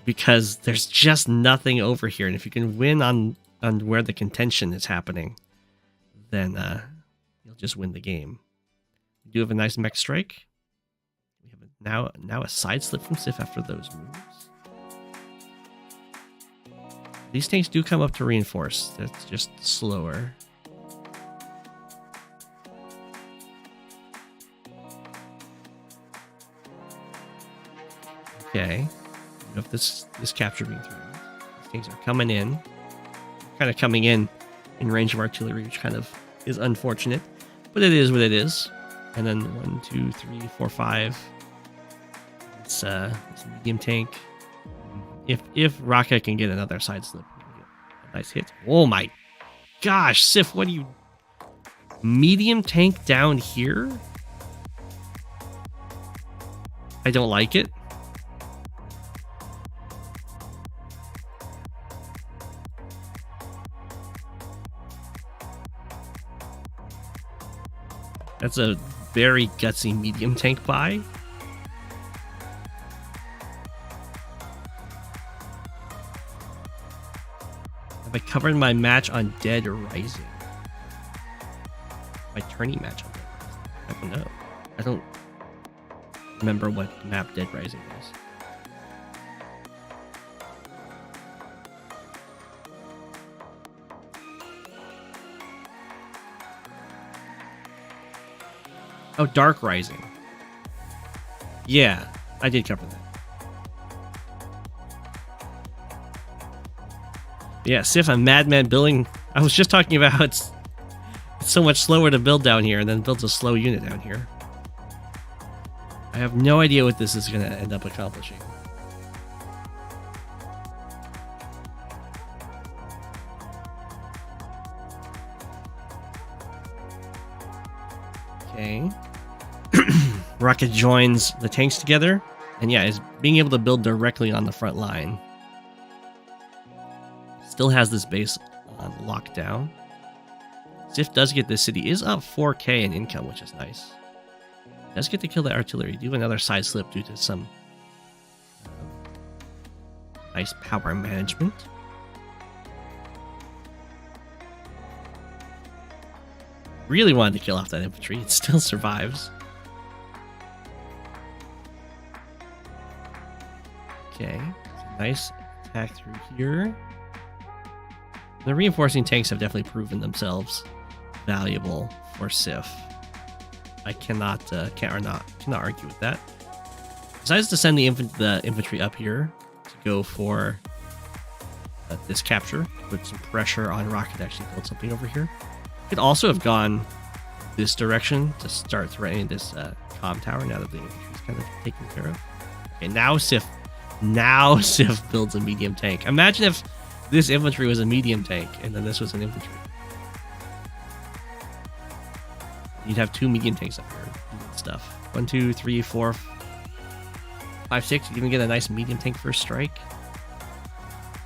because there's just nothing over here, and if you can win on where the contention is happening, then you'll just win the game. We do have a nice mech strike. We have now a side slip from Sif after those moves. These tanks do come up to reinforce. That's just slower. Okay. If this capture being through, these tanks are coming in. Kind of coming in range of artillery, which kind of is unfortunate, but it is what it is. And then 1, 2, 3, 4, 5. It's a medium tank. If Raahka can get another side slip, a nice hit. Oh my gosh, Sif, what do you medium tank down here? I don't like it. That's a very gutsy medium tank buy. Have I covered my match on Dead Rising? My tourney match on Dead Rising? I don't know. I don't remember what map Dead Rising is. Oh, Dark Rising. Yeah, I did cover that. Yeah, Sif, a madman building. I was just talking about how it's so much slower to build down here, and then builds a slow unit down here. I have no idea what this is going to end up accomplishing. Okay. Raahka joins the tanks together And yeah, is being able to build directly on the front line. Still has this base on lockdown. Sif does get this city, is up 4k in income, which is nice. Does get to kill the artillery, do another side slip due to some nice power management. Really wanted to kill off that infantry, it still survives. Okay, nice attack through here. The reinforcing tanks have definitely proven themselves valuable for Sif. I cannot argue with that. Decides to send the infantry up here to go for this capture, put some pressure on Raahka to actually build something over here. Could also have gone this direction to start threatening this comm tower now that the infantry is kind of taken care of. Okay, now Sif builds a medium tank. Imagine if this infantry was a medium tank and then this was an infantry. You'd have 2 medium tanks up here and stuff. 1, 2, 3, 4, 5, 6. You even get a nice medium tank first strike.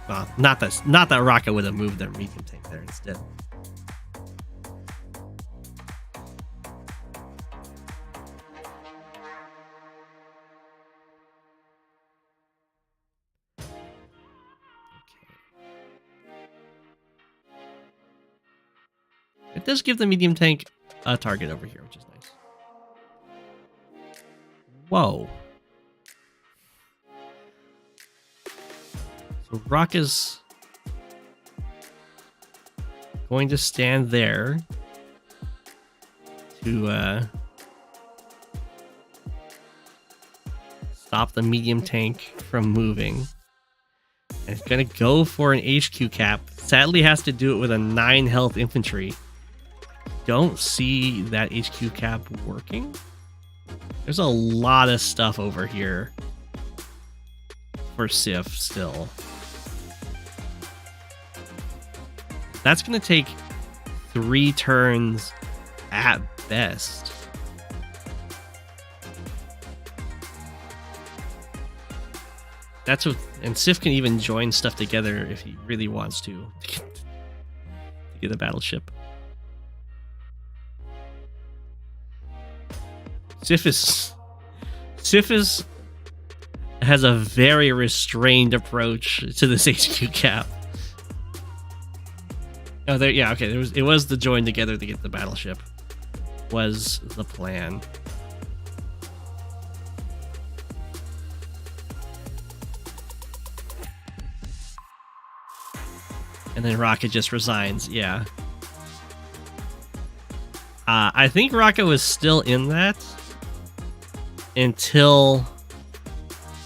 Well, not that Raahka would have moved their medium tank there instead. It does give the medium tank a target over here, which is nice. Whoa. So Raahka's going to stand there to stop the medium tank from moving. And it's going to go for an HQ cap. Sadly has to do it with a 9 health infantry. Don't see that HQ cap working. There's a lot of stuff over here for Sif still. That's going to take 3 turns at best. That's what, and Sif can even join stuff together if he really wants to get a battleship. Sif has a very restrained approach to this HQ cap. Oh, there, yeah, okay. It was the join together to get the battleship. Was the plan. And then Raahka just resigns. Yeah. I think Raahka was still in that until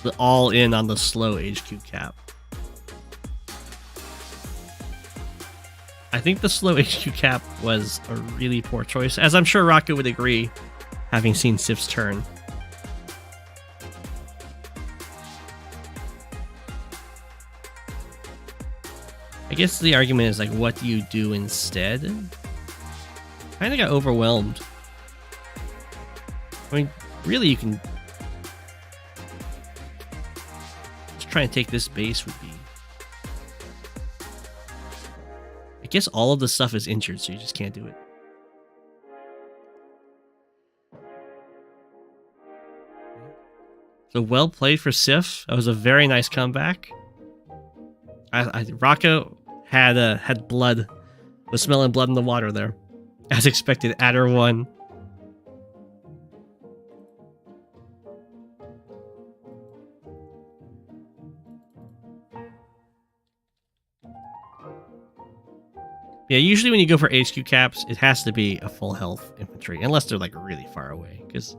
the all-in on the slow HQ cap. I think the slow HQ cap was a really poor choice, as I'm sure Raahka would agree, having seen Sif's turn. I guess the argument is, like, what do you do instead? Kind of got overwhelmed. I mean, really, you can just try and take this base would be. I guess all of the stuff is injured, so you just can't do it. So well played for Sif. That was a very nice comeback. Raahka had blood, was smelling blood in the water there, as expected. Adder 1. Yeah, usually when you go for HQ caps, it has to be a full health infantry, unless they're like really far away, because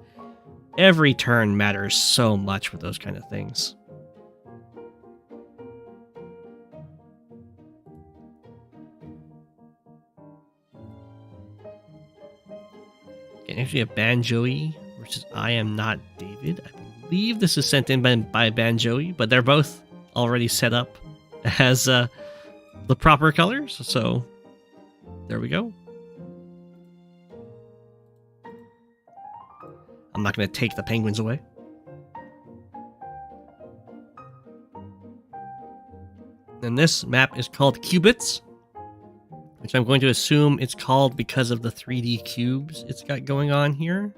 every turn matters so much with those kind of things. Okay, next we have Banjoey versus IamNotDavid. I believe this is sent in by Banjoey, but they're both already set up as the proper colors, so there we go. I'm not going to take the penguins away. And this map is called Qubits, which I'm going to assume it's called because of the 3D cubes it's got going on here.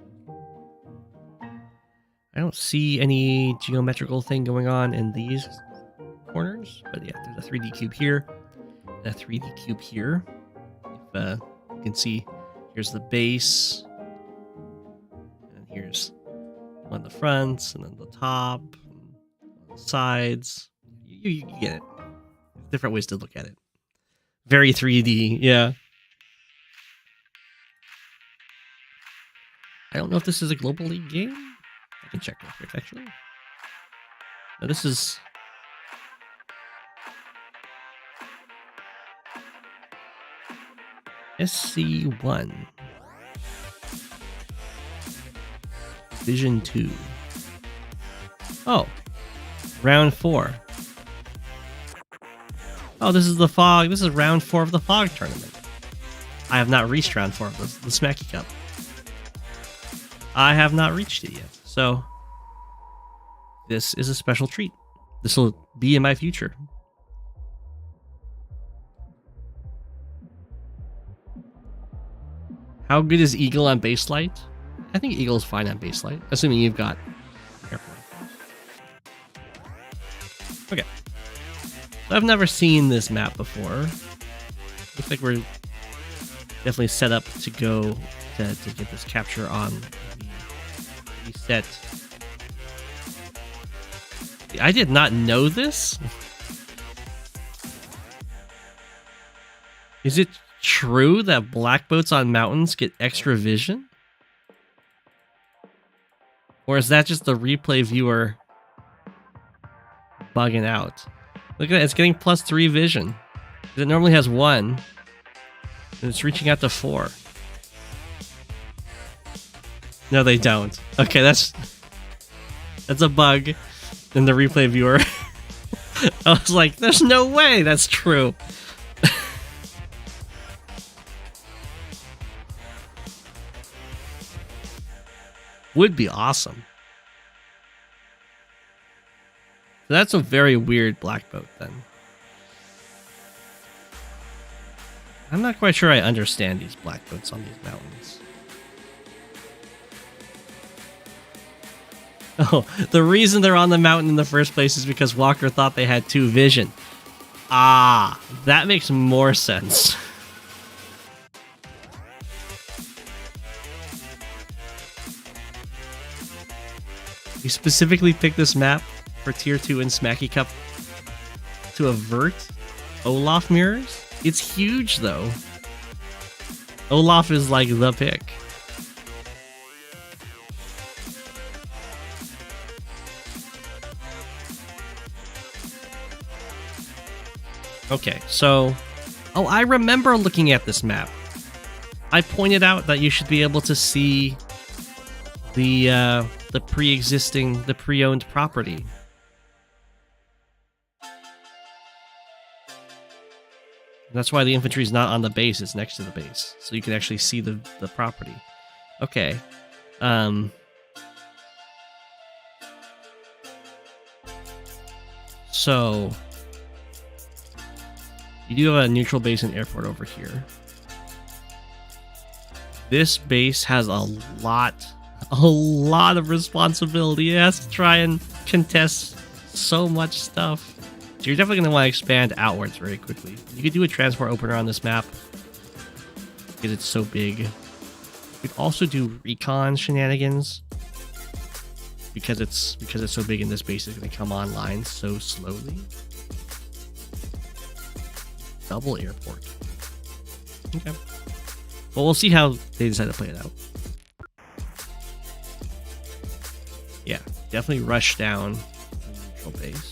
I don't see any geometrical thing going on in these corners, but yeah, there's a 3D cube here, and a 3D cube here. If you can see, here's the base, and here's one of the fronts, and then the top, and the sides. You get it. Different ways to look at it. Very 3D, yeah. I don't know if this is a Global League game. I can check real quick, actually. No, this is... SC1. Division 2. Oh. Round 4. Oh, this is the fog. This is round 4 of the fog tournament. I have not reached round 4 of the Smacky Cup. I have not reached it yet. So, this is a special treat. This will be in my future. How good is Eagle on Baselight? I think Eagle's fine on Baselight, assuming you've got airport. Okay. So I've never seen this map before. Looks like we're definitely set up to go to get this capture on the reset. I did not know this. Is it true that black boats on mountains get extra vision? Or is that just the replay viewer bugging out? Look at that, it's getting +3 vision. It normally has 1. And it's reaching out to 4. No, they don't. Okay, that's a bug in the replay viewer. I was like, there's no way that's true. Would be awesome. That's a very weird black boat then. I'm not quite sure I understand these black boats on these mountains. Oh, the reason they're on the mountain in the first place is because Walker thought they had 2 vision. Ah, that makes more sense. You specifically picked this map for Tier 2 in Smacky Cup to avert Olaf mirrors? It's huge, though. Olaf is like the pick. Okay, so... Oh, I remember looking at this map. I pointed out that you should be able to see the pre-existing, the pre-owned property. That's why the infantry is not on the base, it's next to the base. So you can actually see the property. Okay. So you do have a neutral base and airport over here. This base has a lot of responsibility. It has to try and contest so much stuff. So you're definitely going to want to expand outwards very quickly. You could do a transport opener on this map because it's so big. You could also do recon shenanigans because it's so big and this base is going to come online so slowly. Double airport. Okay. Well, we'll see how they decide to play it out. Yeah, definitely rush down the neutral base.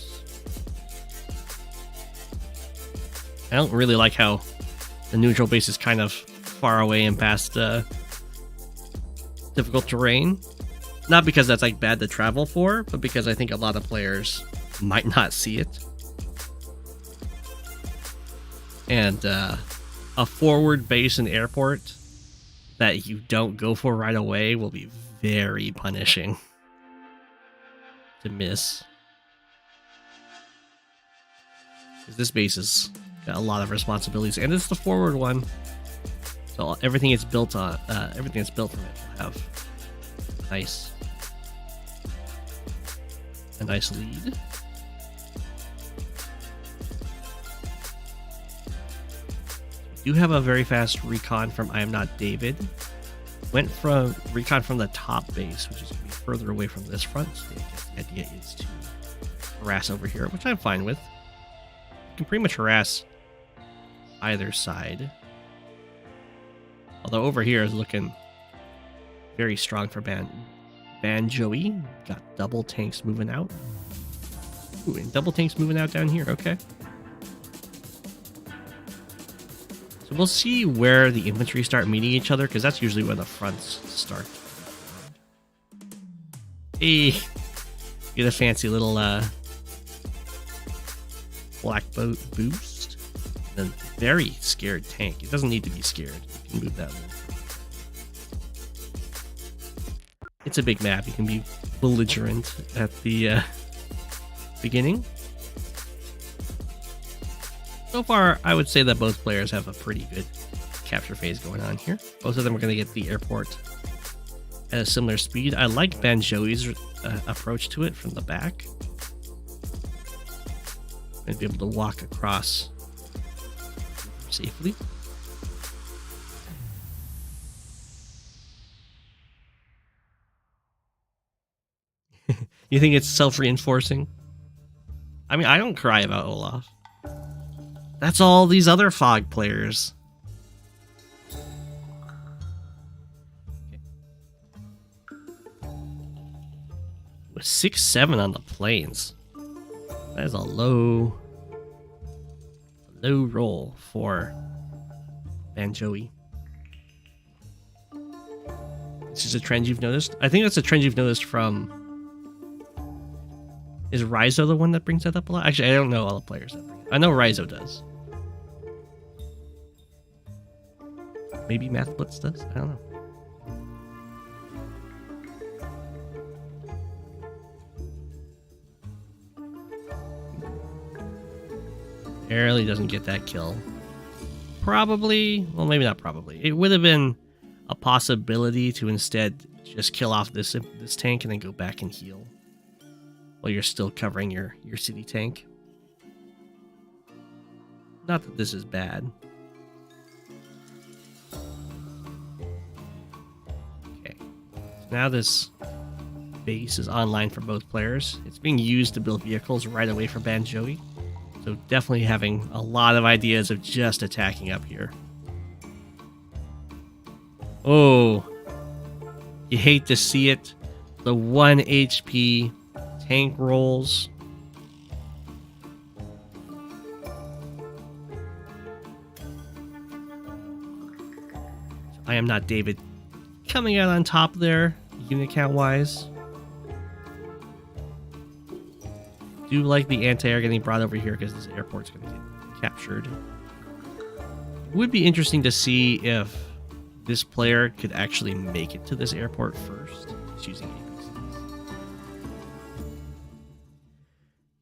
I don't really like how the neutral base is kind of far away and past difficult terrain. Not because that's like bad to travel for, but because I think a lot of players might not see it. And a forward base and airport that you don't go for right away will be very punishing to miss. 'Cause this base has got a lot of responsibilities, and it's the forward one. So everything it's built on, everything that's built from it will have a nice lead. We do have a very fast recon from IamNotDavid. Went from recon from the top base, which is going to be further away from this front. So the idea is to harass over here, which I'm fine with. You can pretty much harass either side. Although over here is looking very strong for Banjoey. Got double tanks moving out. Ooh, and double tanks moving out down here. Okay. So we'll see where the infantry start meeting each other, because that's usually where the fronts start. Hey, get a fancy little black boat boost. And a very scared tank. It doesn't need to be scared. You can move that one. It's a big map. You can be belligerent at the beginning. So far, I would say that both players have a pretty good capture phase going on here. Both of them are going to get the airport at a similar speed. I like Banjoey's approach to it from the back. And be able to walk across safely. You think it's self-reinforcing? I mean, I don't cry about Olaf. That's all these other fog players. Okay. With 6-7 on the plains. That is a low roll for Banjoey. This is a trend you've noticed? I think that's a trend you've noticed from... Is Raizo the one that brings that up a lot? Actually, I don't know all the players that bring it. I know Raizo does. Maybe MathBlitz does? I don't know. Barely doesn't get that kill. Probably, well, maybe not probably. It would have been a possibility to instead just kill off this tank and then go back and heal while you're still covering your city tank. Not that this is bad. Okay, so now this base is online for both players. It's being used to build vehicles right away from Banjoey. So definitely having a lot of ideas of just attacking up here. Oh, you hate to see it. The 1 HP tank rolls. IamNotDavid coming out on top there, unit count wise. Do like the anti-air getting brought over here because this airport's going to get captured. It would be interesting to see if this player could actually make it to this airport first. Just using APCs.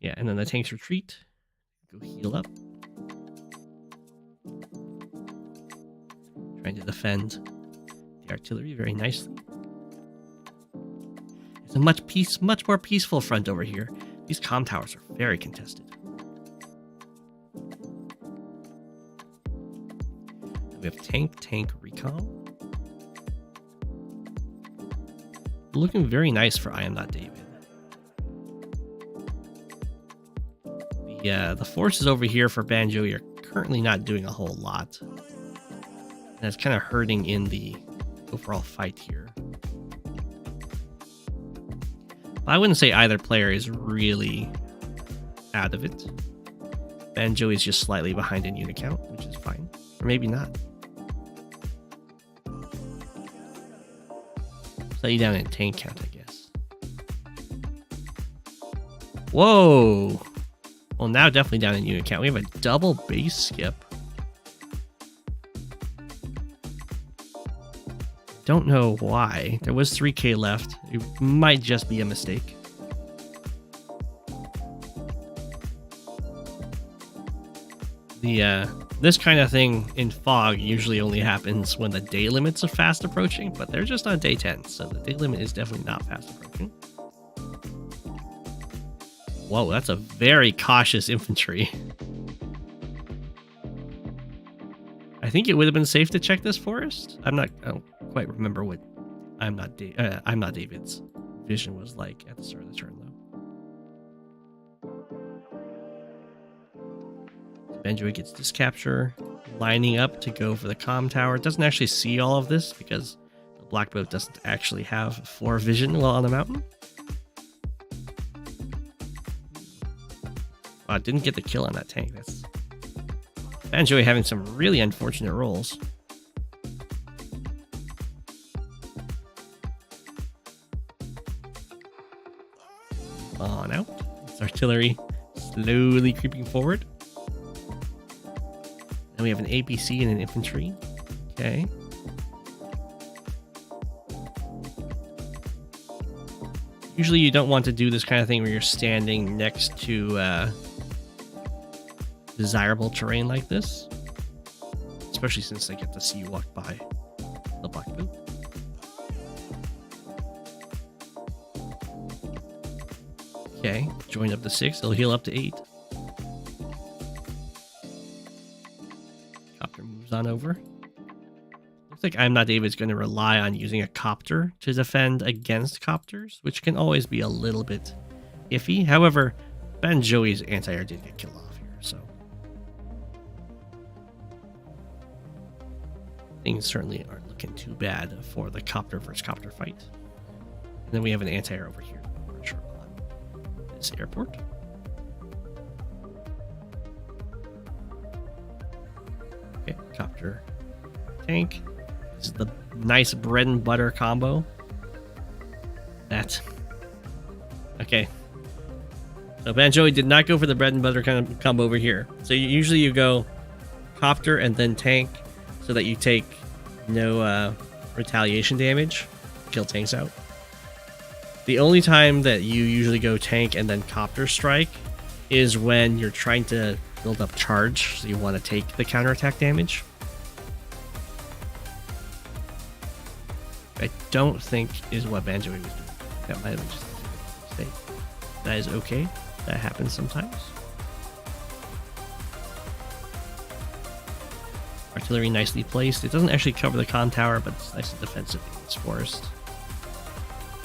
Yeah, and then the tanks retreat. Go heal up. Trying to defend the artillery very nicely. It's a much more peaceful front over here. These comm towers are very contested. We have tank recon. Looking very nice for IamNotDavid. The forces over here for Banjoey are currently not doing a whole lot. And it's kind of hurting in the overall fight here. I wouldn't say either player is really out of it. Banjoey's just slightly behind in unit count, which is fine. Or maybe not. Slightly down in tank count, I guess. Whoa! Well, now definitely down in unit count. We have a double base skip. Don't know why. There was 3k left. It might just be a mistake. This kind of thing in fog usually only happens when the day limit's fast approaching, but they're just on day 10, so the day limit is definitely not fast approaching. Whoa, that's a very cautious infantry. I think it would have been safe to check this forest. I don't quite remember what I'm not David's vision was like at the start of the turn, though. Banjoey gets this capture, lining up to go for the comm tower. It doesn't actually see all of this because the black boat doesn't actually have 4 vision while on the mountain. Wow, didn't get the kill on that tank. That's Banjoey having some really unfortunate rolls. On out. It's artillery slowly creeping forward. Then we have an APC and an infantry. Okay. Usually you don't want to do this kind of thing where you're standing next to desirable terrain like this. Especially since they get to see you walk by the black boot. Okay, join up to 6. It'll heal up to 8. Copter moves on over. Looks like IamNotDavid's going to rely on using a copter to defend against copters, which can always be a little bit iffy. However, Banjoey's anti-air did get killed off here, so things certainly aren't looking too bad for the copter versus copter fight. And then we have an anti-air over here. This airport. Okay, copter tank. This is the nice bread and butter combo. Okay. So Banjoey did not go for the bread and butter kind of combo over here. So usually you go copter and then tank so that you take no retaliation damage. Kill tanks out. The only time that you usually go tank and then copter strike is when you're trying to build up charge, so you want to take the counterattack damage. I don't think is what Banjoey was doing. That might have been just a mistake. That is okay. That happens sometimes. Artillery nicely placed. It doesn't actually cover the comm tower, but it's nice and defensive in this forest.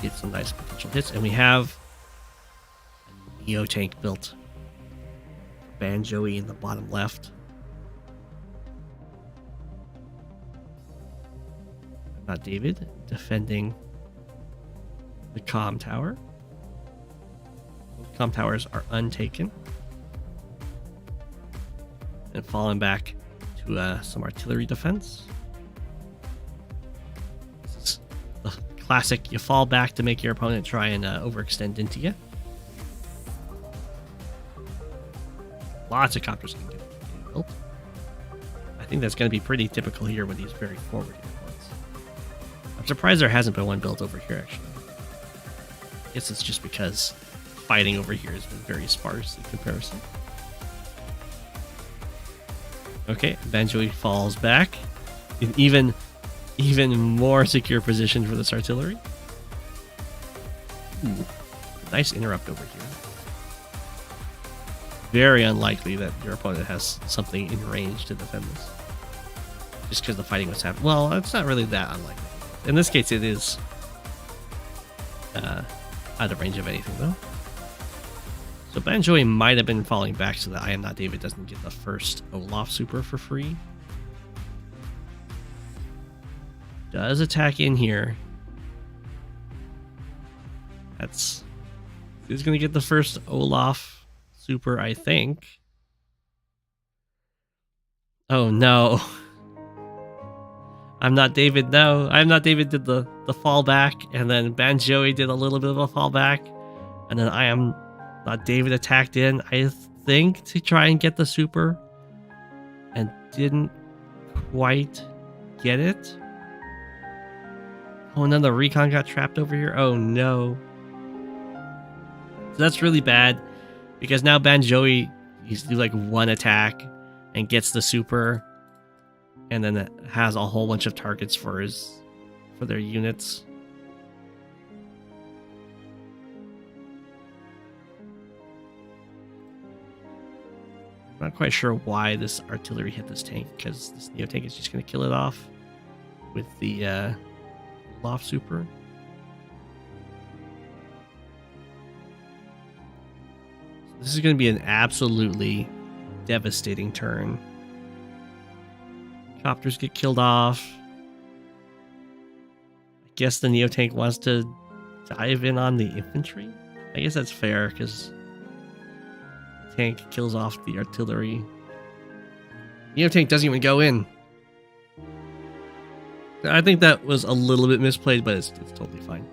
Get some nice potential hits, and we have a Neo tank built. Banjoey in the bottom left. Not David defending the comm tower. Both comm towers are untaken and falling back to some artillery defense. This is the classic, you fall back to make your opponent try and overextend into you. Lots of copters can get built. I think that's going to be pretty typical here with these very forward ones. I'm surprised there hasn't been one built over here, actually. I guess it's just because fighting over here has been very sparse in comparison. Okay, Banjoey falls back in even more secure position for this artillery. Ooh, nice interrupt over here. Very unlikely that your opponent has something in range to defend this. Just because the fighting was happening. Well, it's not really that unlikely. In this case, it is out of range of anything, though. So Banjoey might have been falling back so that IamNotDavid doesn't get the first Olaf super for free. Does attack in here. He's going to get the first Olaf super, I think. Oh no. IamNotDavid, no. IamNotDavid did the fall back, and then Banjoey did a little bit of a fall back, and then IamNotDavid attacked in, I think, to try and get the super, and didn't quite get it. Oh, and then the recon got trapped over here. Oh no. So that's really bad, because now Banjoey, he's do like one attack, and gets the super, and then it has a whole bunch of targets for their units. I'm not quite sure why this artillery hit this tank, because this Neo tank is just going to kill it off with the Olaf super. So this is going to be an absolutely devastating turn. Copters get killed off. I guess the Neo tank wants to dive in on the infantry. I guess that's fair, because the tank kills off the artillery. Neo tank doesn't even go in. I think that was a little bit misplayed, but it's totally fine.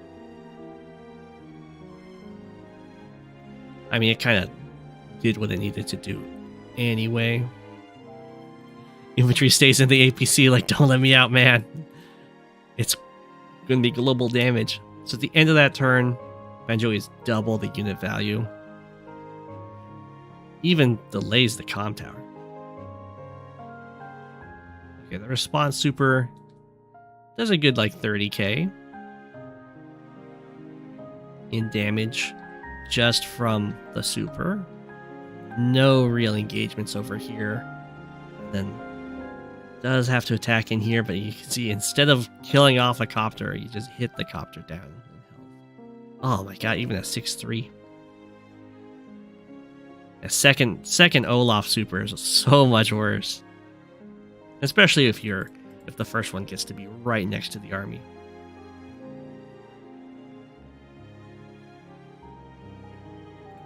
I mean, it kind of did what it needed to do anyway. Infantry stays in the APC like, don't let me out, man. It's going to be global damage. So at the end of that turn, Banjoey is double the unit value. Even delays the comm tower. Okay, the response super does a good like 30k in damage just from the super. No real engagements over here. Then does have to attack in here, but you can see instead of killing off a copter, you just hit the copter down. Oh my god, even a 6-3. A second Olaf super is so much worse. Especially if the first one gets to be right next to the army.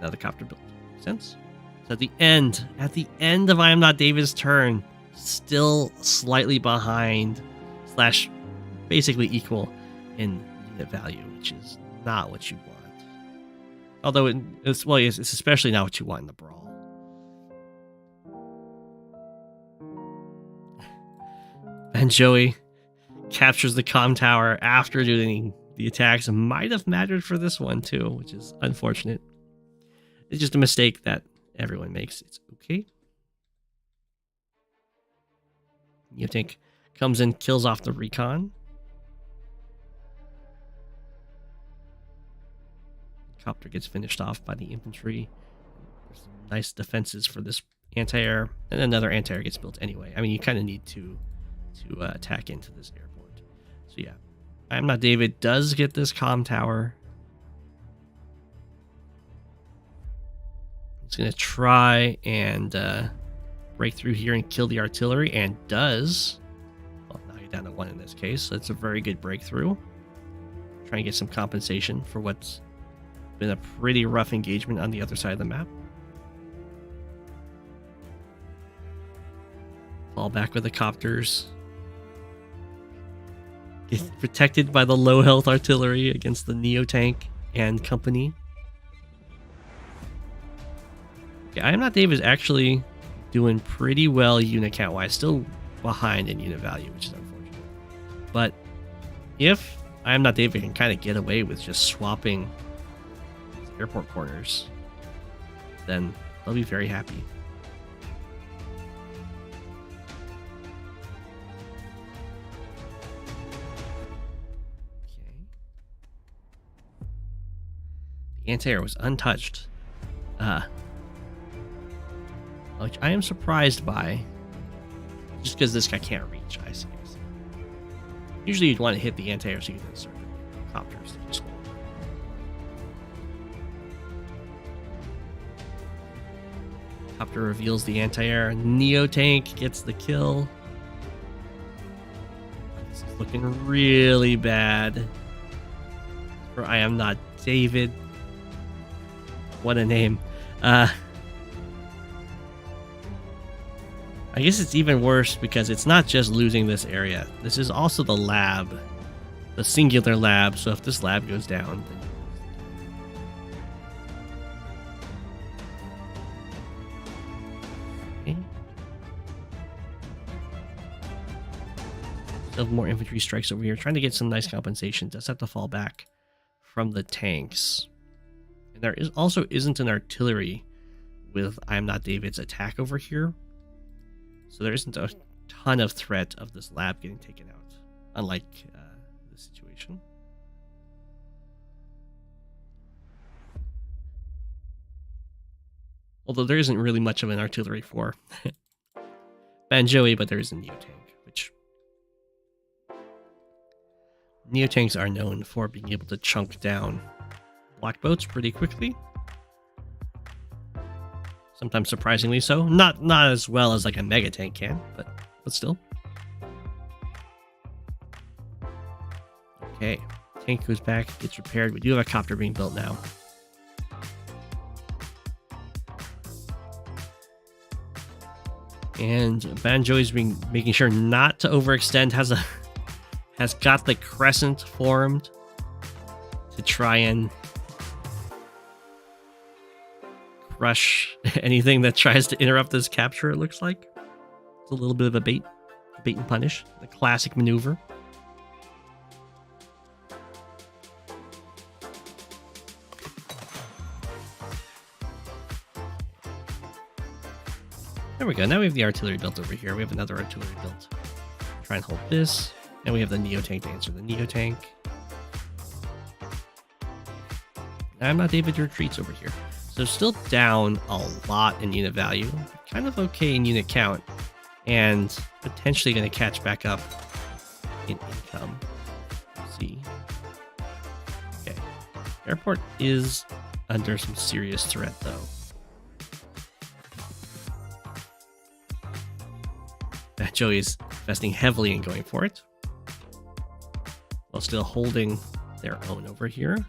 Now the copter build. Makes sense? So at the end of IamNotDavid's turn, still slightly behind / basically equal in unit value, which is not what you want. Although it's especially not what you want in the brawl. Banjoey captures the comm tower after doing the attacks. Might have mattered for this one too, which is unfortunate. It's just a mistake that everyone makes. It's okay. Neo tank comes in, kills off the recon. Copter gets finished off by the infantry. There's some nice defenses for this anti-air, and another anti-air gets built anyway. I mean, you kind of need to attack into this airport. So yeah, IamNotDavid does get this comm tower. He's going to try and break through here and kill the artillery, and does. Well, now you're down to 1 in this case, so it's a very good breakthrough. Try and get some compensation for what's been a pretty rough engagement on the other side of the map. Fall back with the copters. Get protected by the low health artillery against the Neo tank and company. Okay, IamNotDavid is actually doing pretty well unit count wise, still behind in unit value, which is unfortunate. But if IamNotDavid can kind of get away with just swapping airport corners, then they'll be very happy. Okay. The anti-air was untouched. Which I am surprised by, just because this guy can't reach, I see. Usually you'd want to hit the anti-air so you can insert copters to just hold. Copter reveals the anti-air. Neo tank gets the kill. This is looking really bad for IamNotDavid. What a name. I guess it's even worse because it's not just losing this area. This is also the lab. The singular lab. So if this lab goes down, then... Okay. Still have more infantry strikes over here. Trying to get some nice compensation. Does have to fall back from the tanks. And there also isn't an artillery with IamNotDavid's attack over here. So there isn't a ton of threat of this lab getting taken out, unlike this situation. Although there isn't really much of an artillery for Banjoey, but there is a Neotank, which Neotanks are known for being able to chunk down black boats pretty quickly. Sometimes surprisingly so. Not as well as like a mega tank can, but still. Okay, tank goes back, gets repaired. We do have a copter being built now. And Banjoey's been making sure not to overextend. Has got the crescent formed to try and crush anything that tries to interrupt this capture. It looks like it's a little bit of a bait and punish, the classic maneuver. There we go. Now we have the artillery built over here. We have another artillery built. Try and hold this. And we have the Neotank to answer the Neotank. IamNotDavid retreats over here. So still down a lot in unit value. Kind of okay in unit count. And potentially going to catch back up in income. Let's see. Okay. Airport is under some serious threat, though. Joey is investing heavily in going for it, while still holding their own over here.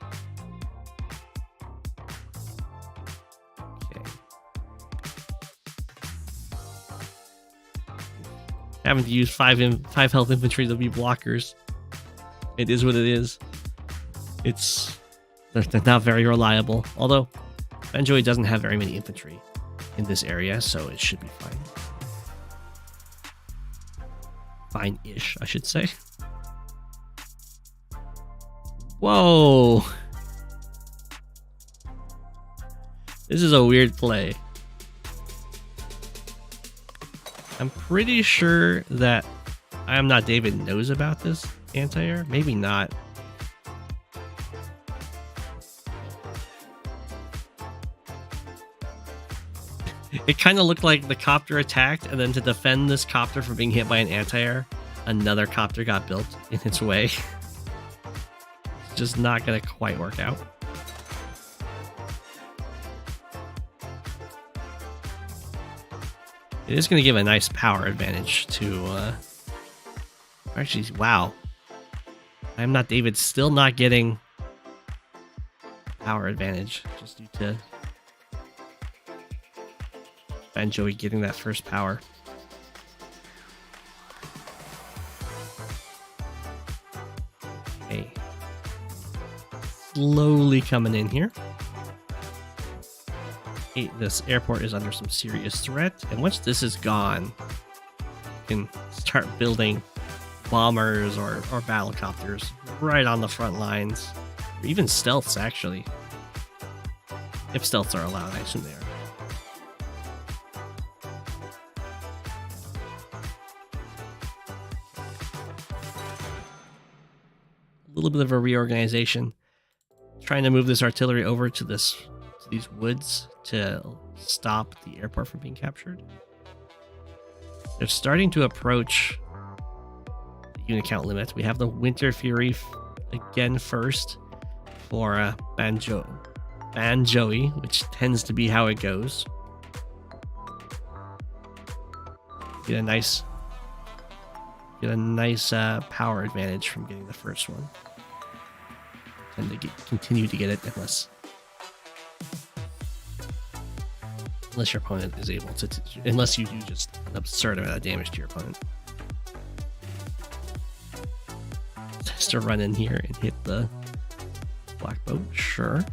Okay. Having to use 5 health infantry to be blockers. It is what it is. They're not very reliable. Although Banjoey doesn't have very many infantry in this area, so it should be fine. Fine-ish, I should say. Whoa! This is a weird play. I'm pretty sure that IamNotDavid knows about this anti-air. Maybe not. It kind of looked like the copter attacked, and then to defend this copter from being hit by an anti-air, another copter got built in its way. It's just not going to quite work out. It is going to give a nice power advantage to... Actually, wow. IamNotDavid still not getting power advantage, just due to Banjoey getting that first power. Okay. Slowly coming in here. Okay, this airport is under some serious threat, and once this is gone, you can start building bombers or battlecopters right on the front lines. Or even stealths, actually. If stealths are allowed, I assume they are. A little bit of a reorganization, trying to move this artillery over to these woods to stop the airport from being captured. They're starting to approach the unit count limit. We have the Winter Fury again first for Banjoey, which tends to be how it goes. Get a nice power advantage from getting the first one. And to continue to get it unless your opponent is able to, unless you do just an absurd amount of damage to your opponent. Just to run in here and hit the black boat, sure.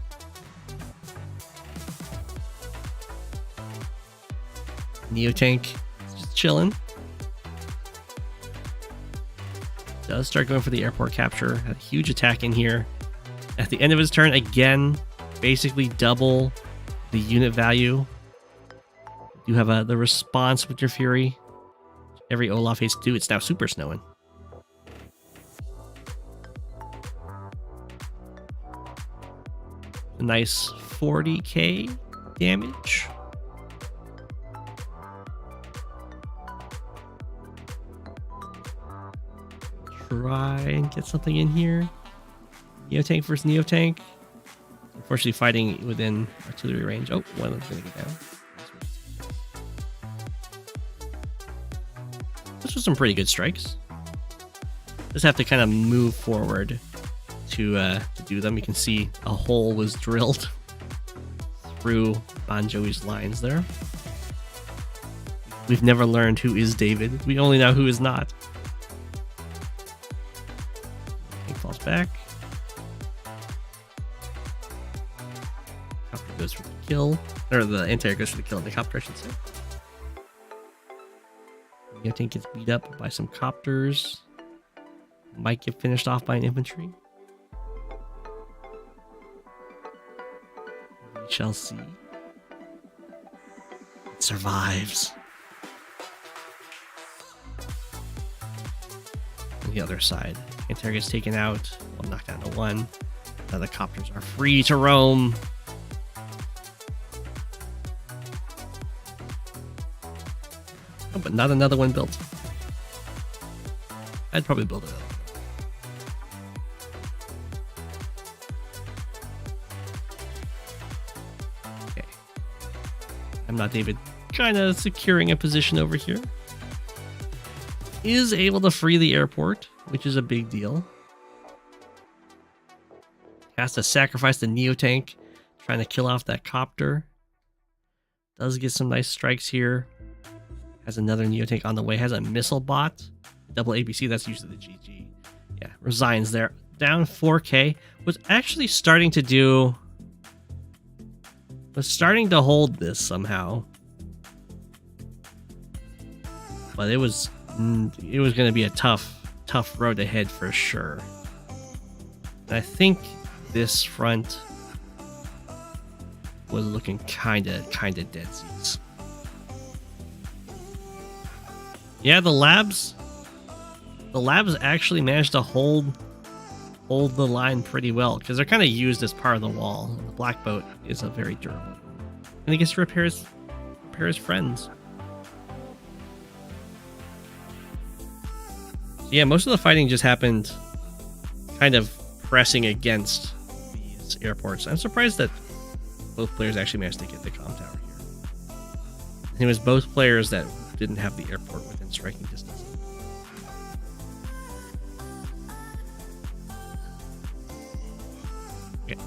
Neotank just chilling. Does start going for the airport capture. A huge attack in here. At the end of his turn, again, basically double the unit value. You have the response with your Fury. every Olaf hates to do, it's now super snowing. A nice 40k damage. Try and get something in here. Neo-tank versus Neo-tank. Unfortunately, fighting within artillery range. Oh, one of them's going to get down. This was some pretty good strikes. Just have to kind of move forward to do them. You can see a hole was drilled through Banjoey's lines there. We've never learned who is David. We only know who is not. He falls back. Copter goes for the kill. Or the anti-air goes for the kill, and the copter, I should say. Neo-tank gets beat up by some copters. Might get finished off by an infantry. We shall see. It survives. On the other side, anti-air gets taken out. Well, knocked down to one. Now the copters are free to roam. Oh, but not another one built. I'd probably build another one. Okay. IamNotDavid kind of securing a position over here. Is able to free the airport, which is a big deal. Has to sacrifice the Neo-tank, trying to kill off that copter. Does get some nice strikes here. Has another Neo-tank on the way. Has a missile bot. Double ABC, that's usually the GG. Yeah, resigns there. Down 4k. Was actually starting to do... Was starting to hold this somehow. But it was going to be a tough road ahead for sure. And I think this front was looking kind of dead seats. Yeah, the labs actually managed to hold the line pretty well because they're kind of used as part of the wall. The black boat is a very durable, and it gets to repair his friends. So yeah, most of the fighting just happened kind of pressing against these airports. I'm surprised that both players actually managed to get the comm tower here. And it was both players that didn't have the airport within striking distance. Okay.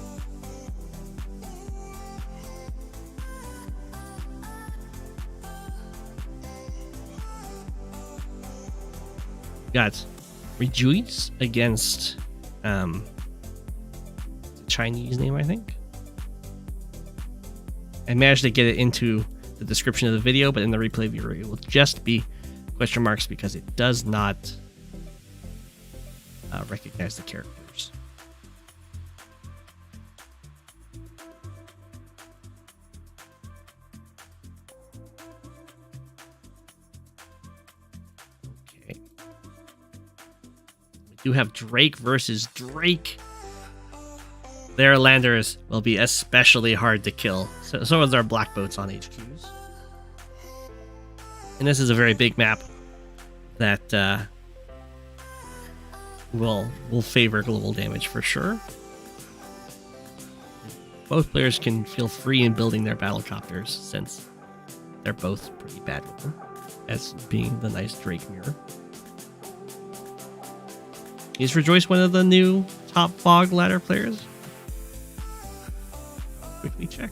Got rejeuce against the Chinese name, I think. I managed to get it into the description of the video, but in the replay viewer it will just be question marks because it does not recognize the characters. Okay. We do have Drake versus Drake. Their landers will be especially hard to kill. So is our black boats on HQs. And this is a very big map that will favor global damage for sure. Both players can feel free in building their battlecopters since they're both pretty bad with them, as being the nice Drake mirror. Is Rejoice one of the new top fog ladder players? Quickly check.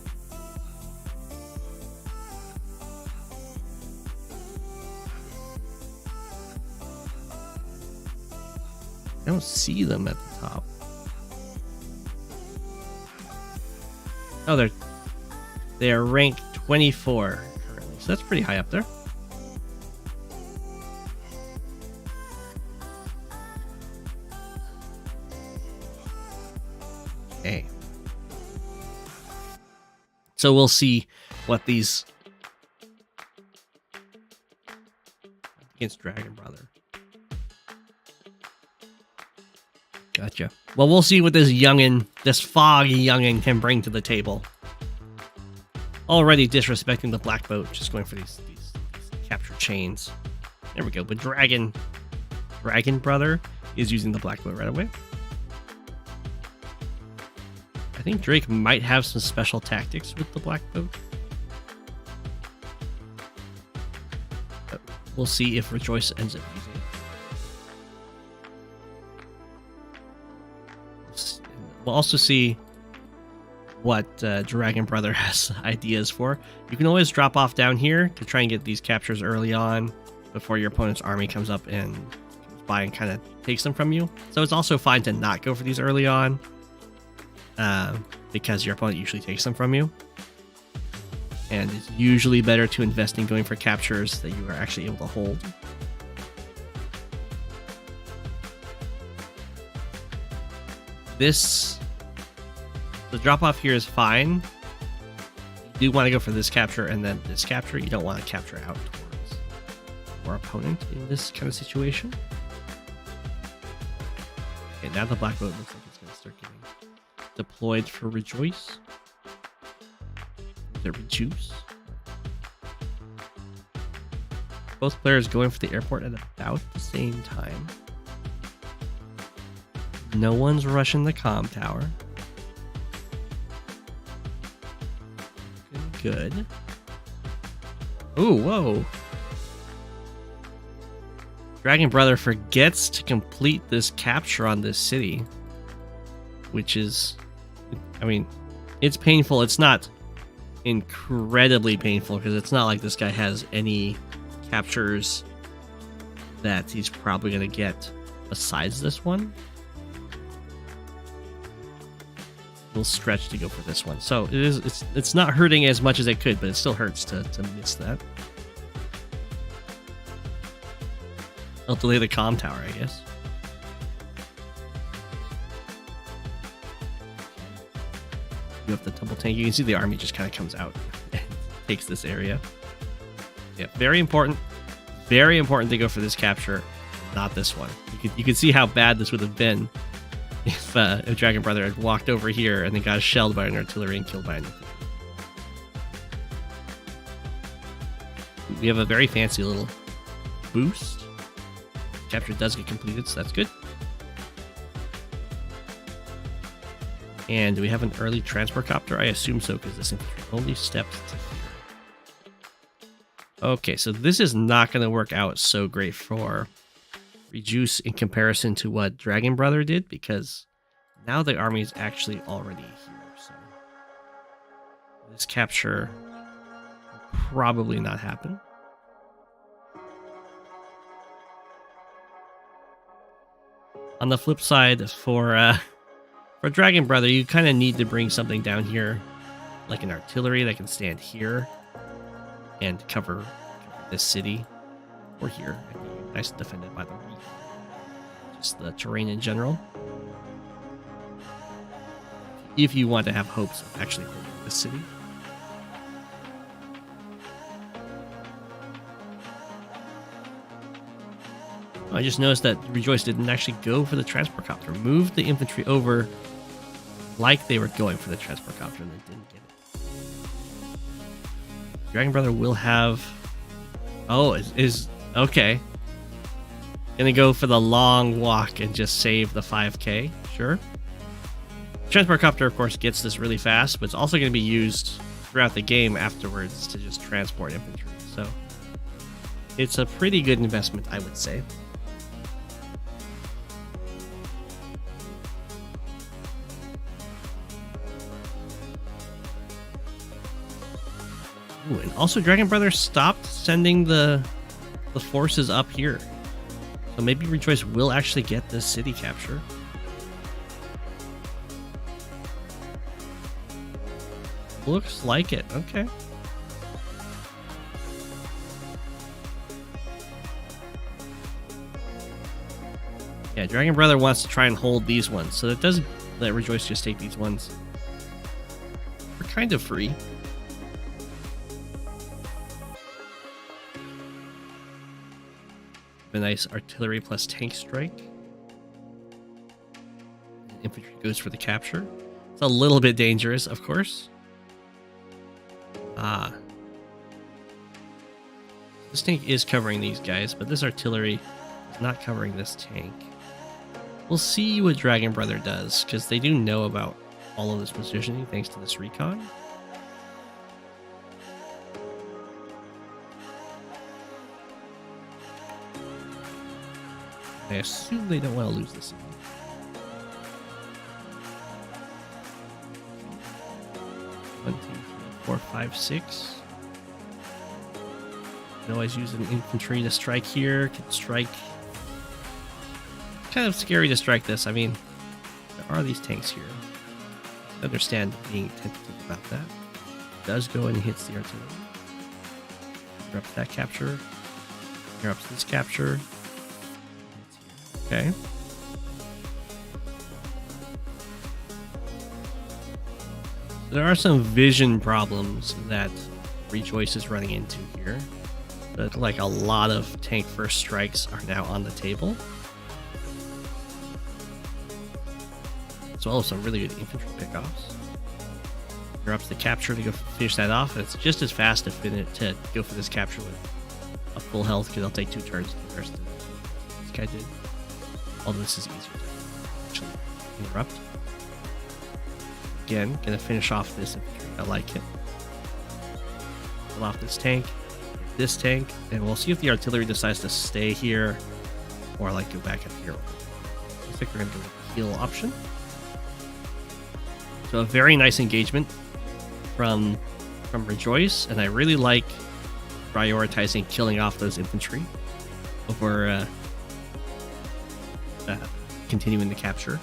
I don't see them at the top. Oh, they are ranked 24 currently, so that's pretty high up there. Okay. So we'll see what these against Dragon Brother. Gotcha. Well, we'll see what this foggy youngin can bring to the table. Already disrespecting the black boat, just going for these capture chains. There we go. But Dragon Brother is using the black boat right away. I think Drake might have some special tactics with the black boat. But we'll see if Rejeuce ends up using it. We'll also see what Dragon Brother has ideas for. You can always drop off down here to try and get these captures early on before your opponent's army comes up and comes by and kind of takes them from you. So it's also fine to not go for these early on. Because your opponent usually takes them from you. And it's usually better to invest in going for captures that you are actually able to hold. The drop off here is fine. You do want to go for this capture and then this capture. You don't want to capture out towards your opponent in this kind of situation. Okay, now the black boat looks like it's going to start getting deployed for Rejeuce. Is it rejeuce? Both players going for the airport at about the same time. No one's rushing the comm tower. Good. Ooh, whoa. Dragon Brother forgets to complete this capture on this city, which is, I mean, it's painful. It's not incredibly painful because it's not like this guy has any captures that he's probably going to get besides this one. We'll stretch to go for this one. So it's not hurting as much as it could, but it still hurts to miss that. I'll delay the comm tower, I guess. You have the double tank. You can see the army just kind of comes out and takes this area. Yeah, very important. Very important to go for this capture, not this one. You could see how bad this would have been if Dragon Brother had walked over here and then got shelled by an artillery and killed by an infantry. We have a very fancy little boost. Capture does get completed, so that's good. And do we have an early transport copter? I assume so, because this infantry only steps to here. Okay, so this is not going to work out so great for Rejeuce in comparison to what Dragon Brother did, because now the army is actually already here. So this capture will probably not happen. On the flip side, for Dragon Brother, you kind of need to bring something down here, like an artillery that can stand here and cover this city, or here, and be nice and defended by the reef. Just the terrain in general. If you want to have hopes of actually holding this city. I just noticed that Rejeuce didn't actually go for the transport copter. Moved the infantry over like they were going for the transport copter and they didn't get it. Dragon Brother will have... Oh, is okay. Gonna go for the long walk and just save the 5k. Sure. Transport copter, of course, gets this really fast, but it's also going to be used throughout the game afterwards to just transport infantry. So it's a pretty good investment, I would say. Ooh, and also Dragon Brother stopped sending the forces up here. So maybe Rejeuce will actually get this city capture. Looks like it. Okay. Yeah, Dragon Brother wants to try and hold these ones, so it does let Rejeuce just take these ones. We're kind of free. A nice artillery plus tank strike. Infantry goes for the capture. It's a little bit dangerous, of course. This tank is covering these guys, but this artillery is not covering this tank. We'll see what Dragon Brother does, because they do know about all of this positioning thanks to this recon. I assume they don't want to lose this one. 1, 2, 3, 4, 5, 6. Can always use an infantry to strike here. Can strike. Kind of scary to strike this. I mean, there are these tanks here. I understand being tentative about that. Does go and hits the artillery. Interrupts that capture. Interrupts this capture. Okay. There are some vision problems that Rejeuce is running into here. But like a lot of tank first strikes are now on the table. As well as some really good infantry pickoffs. Interrupts the capture to go finish that off. And it's just as fast to go for this capture with a full health because it'll take 2 turns to the rest of this guy did. Although this is easier to actually interrupt. Again, gonna finish off this infantry. I like it. Pull off this tank, and we'll see if the artillery decides to stay here or like go back up here. I think we're gonna do the heal option. So a very nice engagement from Rejeuce, and I really like prioritizing killing off those infantry over continuing the capture.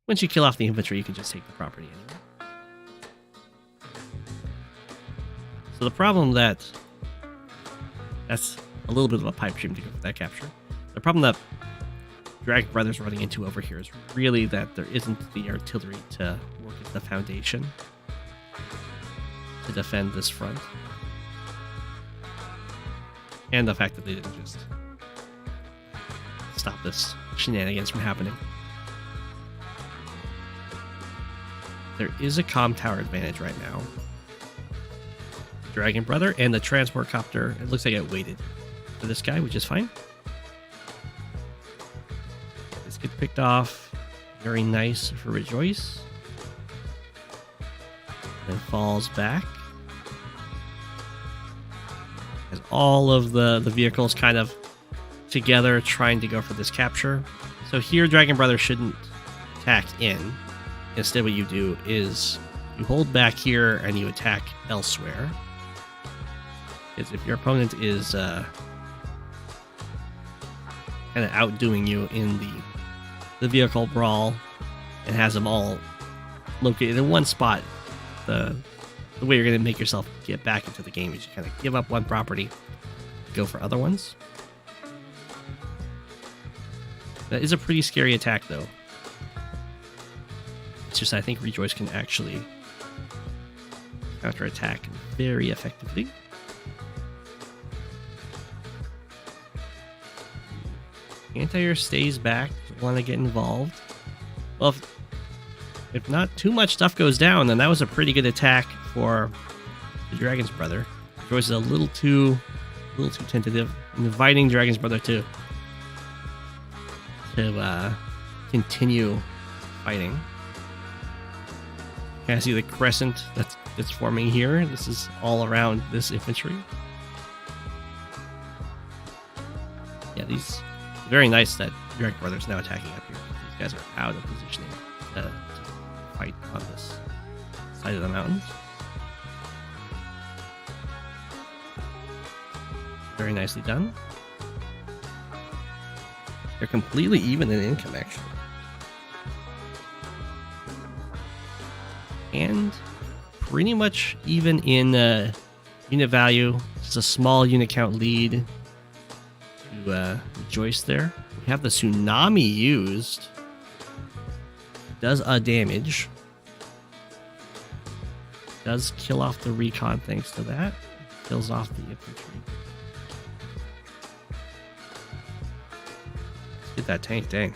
Once you kill off the infantry, you can just take the property anyway. So the problem that's a little bit of a pipe dream to go for that capture. The problem that Dragon Brother's running into over here is really that there isn't the artillery to work as the foundation to defend this front. And the fact that they didn't just stop this shenanigans from happening. There is a comm tower advantage right now. Dragon Brother and the transport copter, it looks like it waited for this guy, which is fine. This gets picked off. Very nice for Rejeuce. Then falls back. As all of the vehicles kind of together trying to go for this capture. So here Dragon Brother shouldn't attack in. Instead what you do is you hold back here and you attack elsewhere. Because if your opponent is kind of outdoing you in the vehicle brawl and has them all located in one spot, the way you're going to make yourself get back into the game is you kind of give up one property, go for other ones. That is a pretty scary attack, though. It's just I think Rejeuce can actually counterattack very effectively. Anti-air stays back, doesn't want to get involved. Well, if not too much stuff goes down, then that was a pretty good attack for the Dragon's Brother. Rejeuce is a little too tentative, inviting Dragon's Brother to continue fighting. Kind of see the crescent that's forming here. This is all around this infantry. Yeah, these very nice that Dragon Brother's now attacking up here. These guys are out of positioning to fight on this side of the mountains. Very nicely done. They're completely even in income, actually. And pretty much even in unit value. It's a small unit count lead to Rejeuce there. We have the tsunami used. Does a damage. Does kill off the recon thanks to that. kills off the infantry. Let's get that tank, dang.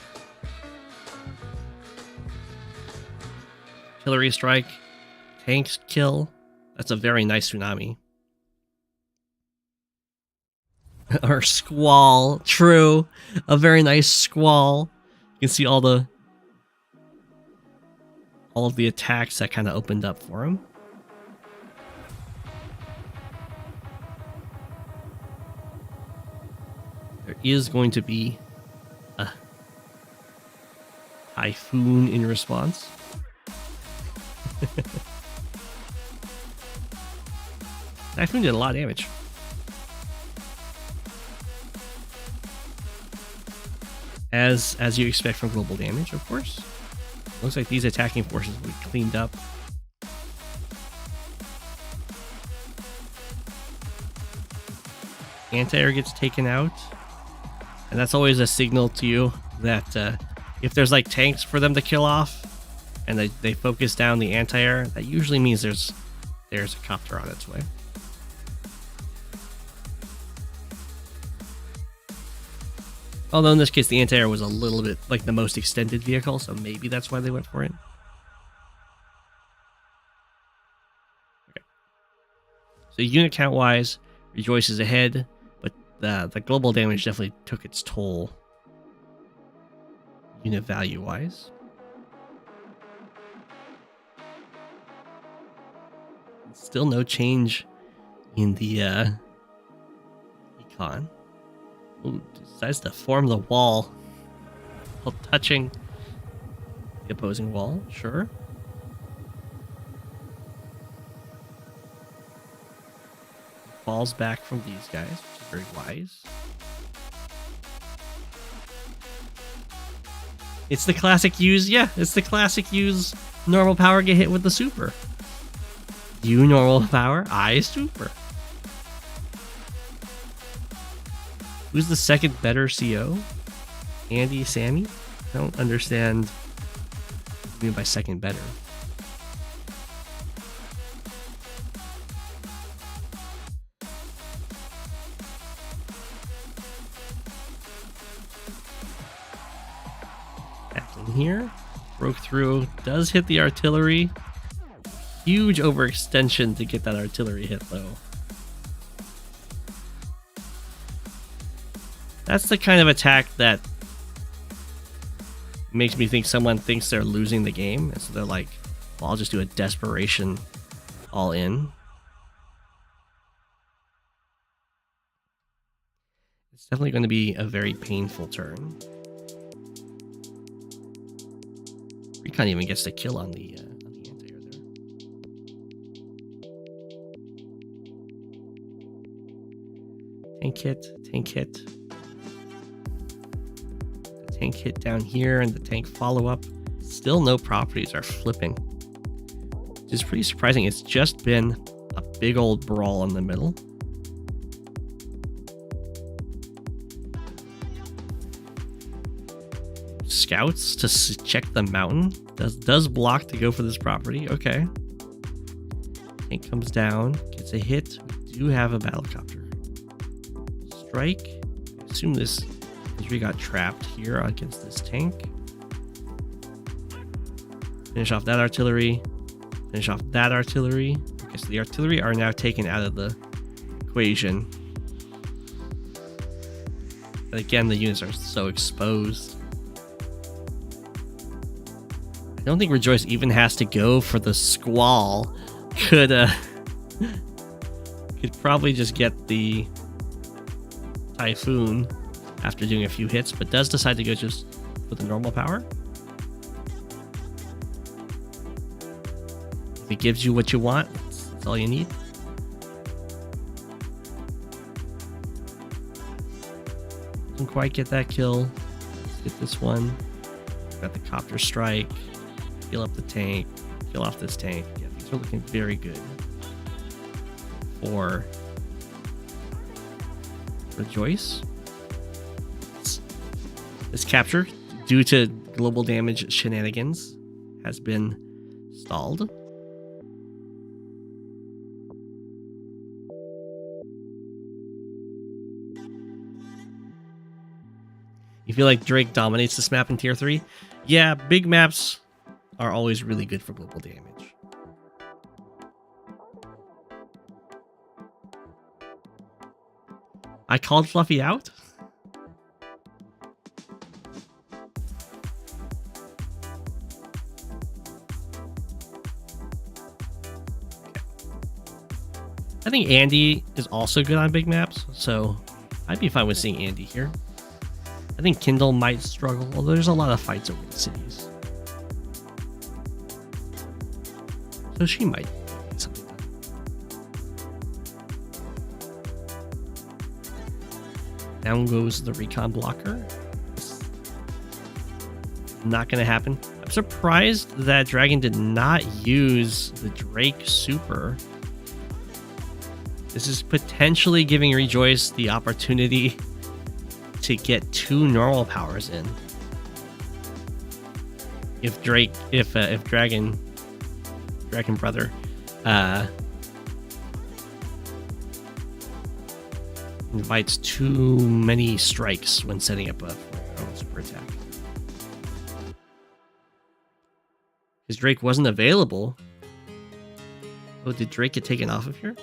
Artillery strike, tanks kill. That's a very nice tsunami. Or squall, true. A very nice squall. You can see all of the attacks that kind of opened up for him. There is going to be a typhoon in response. Typhoon did a lot of damage. As you expect from global damage, of course. Looks like these attacking forces will be cleaned up. Anti-air gets taken out. And that's always a signal to you that if there's like tanks for them to kill off and they focus down the anti-air, that usually means there's a copter on its way. Although in this case, the anti-air was a little bit like the most extended vehicle, so maybe that's why they went for it. Okay. So unit count-wise, Rejeuce is ahead, but the global damage definitely took its toll unit value-wise. Still no change in the econ. Ooh, decides to form the wall while touching the opposing wall. Sure. Falls back from these guys, which is very wise. It's the classic use, yeah, it's the classic use normal power, get hit with the super. You normal power, I super. Who's the second better CO? Andy, Sammy? I don't understand what you mean by second better. Back in here. Broke through. Does hit the artillery. Huge overextension to get that artillery hit though. That's the kind of attack that makes me think someone thinks they're losing the game. And so they're like, well, I'll just do a desperation all in. It's definitely going to be a very painful turn. Recon even gets the kill on the anti-air there. Tank hit, tank hit. Tank hit down here and the tank follow-up. Still no properties are flipping, which is pretty surprising. It's just been a big old brawl in the middle. Scouts to check the mountain. Does block to go for this property. Okay. Tank comes down, gets a hit. We do have a battlecopter. Strike. I assume this we got trapped here against this tank. Finish off that artillery. Finish off that artillery. Okay, so the artillery are now taken out of the equation. But again, the units are so exposed. I don't think Rejeuce even has to go for the squall. Could probably just get the typhoon after doing a few hits, but does decide to go just for the normal power. If it gives you what you want, that's all you need. Didn't quite get that kill. Let's get this one. Got the copter strike. Heal up the tank. Kill off this tank. Yeah, these are looking very good for Rejeuce. This capture, due to global damage shenanigans, has been stalled. You feel like Drake dominates this map in tier 3? Yeah, big maps are always really good for global damage. I called Fluffy out? I think Andy is also good on big maps, so I'd be fine with seeing Andy here. I think Kindle might struggle, although there's a lot of fights over the cities. So she might get something done. Down goes the recon blocker. Not going to happen. I'm surprised that Dragon did not use the Drake super. This is potentially giving Rejoice the opportunity to get 2 normal powers in. If Dragon Brother invites too many strikes when setting up a super attack. Because Drake wasn't available. Oh, did Drake get taken off of here?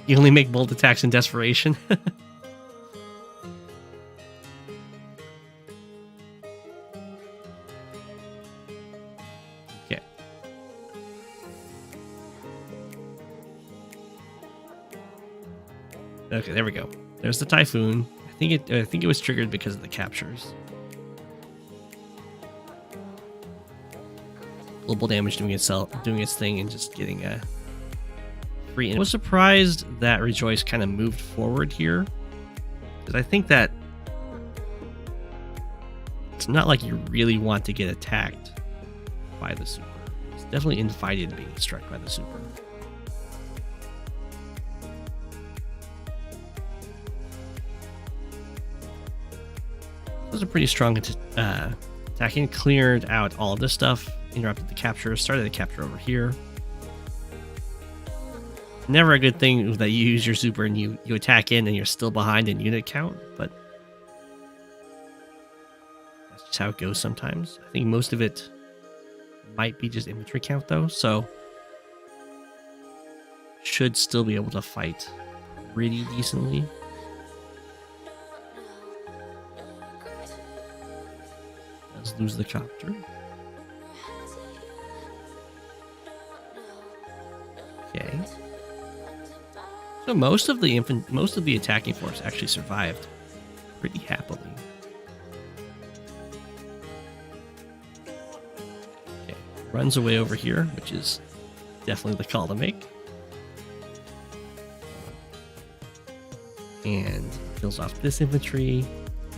You only make bold attacks in desperation. Okay. Okay, there we go. There's the Typhoon. I think it was triggered because of the captures. Global damage doing its thing and just getting a free. I was surprised that Rejoice kind of moved forward here, because I think that it's not like you really want to get attacked by the super. It's definitely invited being struck by the super. It was a pretty strong attacking. Cleared out all of this stuff, interrupted the capture, started the capture over here. Never a good thing that you use your super and you attack in and you're still behind in unit count, but that's just how it goes sometimes. I think most of it might be just infantry count though, so should still be able to fight pretty decently. Let's lose the copter. Okay. So most of the attacking force actually survived pretty happily. Okay, runs away over here, which is definitely the call to make. And kills off this infantry.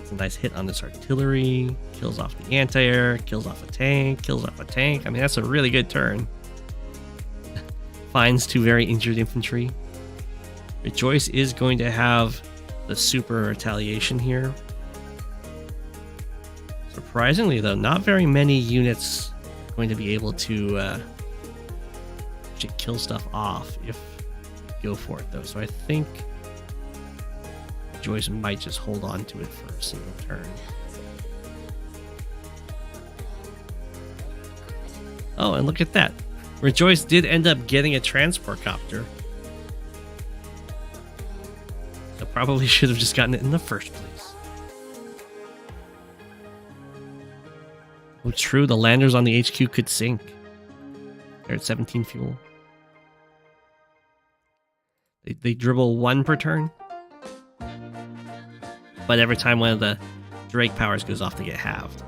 It's a nice hit on this artillery. Kills off the anti-air. Kills off a tank. Kills off a tank. I mean, that's a really good turn. Finds 2 very injured infantry. Rejoice is going to have the super retaliation here. Surprisingly, though, not very many units are going to be able to kill stuff off if you go for it, though. So I think Rejoice might just hold on to it for a single turn. Oh, and look at that. Rejoice did end up getting a transport copter. So probably should have just gotten it in the first place. Oh, true. The landers on the HQ could sink. They're at 17 fuel. They dribble 1 per turn. But every time one of the Drake powers goes off, they get halved.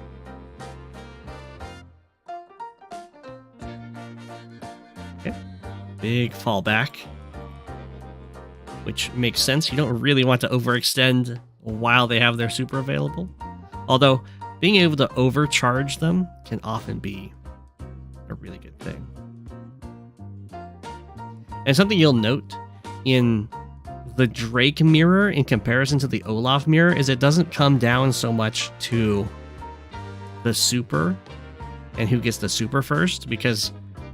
Okay. Big fallback. Which makes sense. You don't really want to overextend while they have their super available. Although, being able to overcharge them can often be a really good thing. And something you'll note in the Drake mirror in comparison to the Olaf mirror is it doesn't come down so much to the super and who gets the super first, because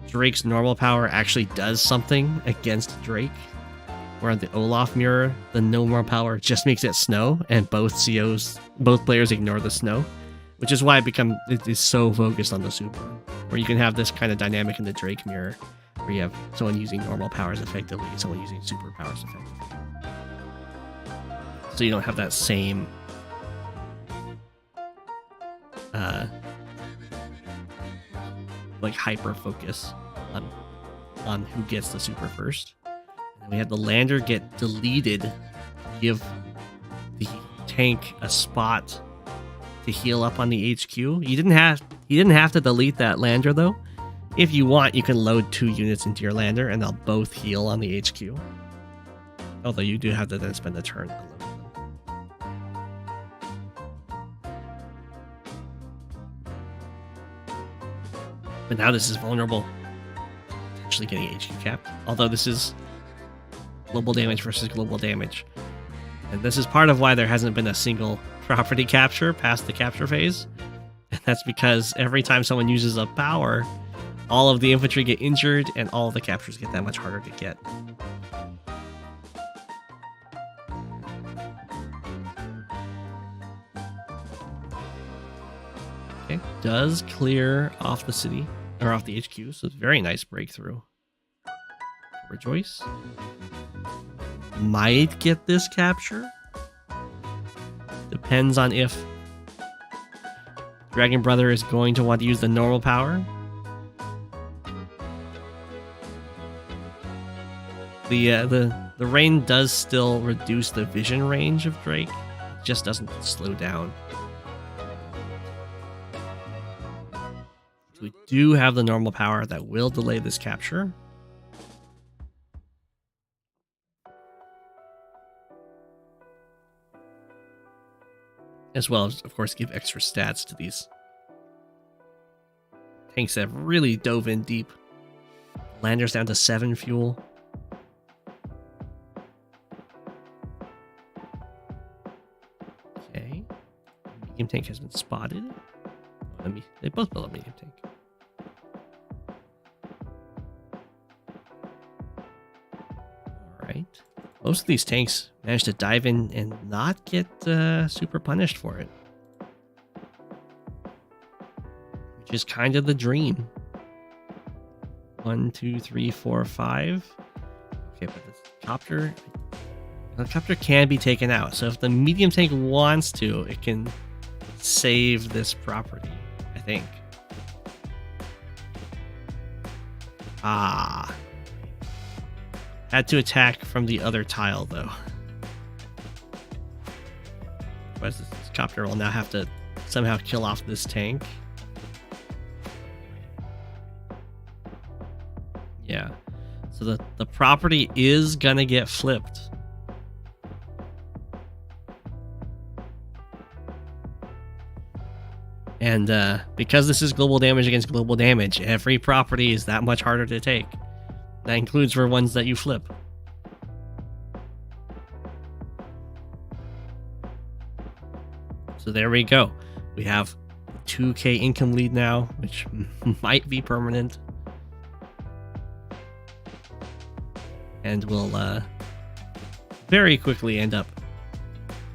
Drake's normal power actually does something against Drake. where the Olaf mirror, the no more power just makes it snow, and both players ignore the snow, which is why it is so focused on the super. Where you can have this kind of dynamic in the Drake mirror, where you have someone using normal powers effectively and someone using super powers effectively. So you don't have that same like hyper focus on who gets the super first. And we had the lander get deleted, give the tank a spot to heal up on the HQ. You didn't have to delete that lander though. If you want, you can load 2 units into your lander and they'll both heal on the HQ. Although you do have to then spend a turn to load them. But now this is vulnerable, potentially getting HQ capped. Although this is global damage versus global damage. And this is part of why there hasn't been a single property capture past the capture phase. And that's because every time someone uses a power, all of the infantry get injured and all of the captures get that much harder to get. Okay, does clear off the city, or off the HQ, so it's a very nice breakthrough. Rejeuce might get this capture. Depends on if Dragon Brother is going to want to use the normal power. The rain does still reduce the vision range of Drake. It just doesn't slow down. So we do have the normal power that will delay this capture. As well as, of course, give extra stats to these tanks that have really dove in deep. Lander's down to 7 fuel. Okay. Medium tank has been spotted. They both build a medium tank. Alright. Most of these tanks managed to dive in and not get super punished for it. Which is kind of the dream. 1, 2, 3, 4, 5. Okay, but the copter can be taken out. So if the medium tank wants to, it can save this property, I think. Ah. Had to attack from the other tile, though. Otherwise, this copter will now have to somehow kill off this tank. Yeah. So the property is gonna get flipped. And because this is global damage against global damage, every property is that much harder to take. That includes for ones that you flip. So there we go. We have 2k income lead now, which might be permanent. And will very quickly end up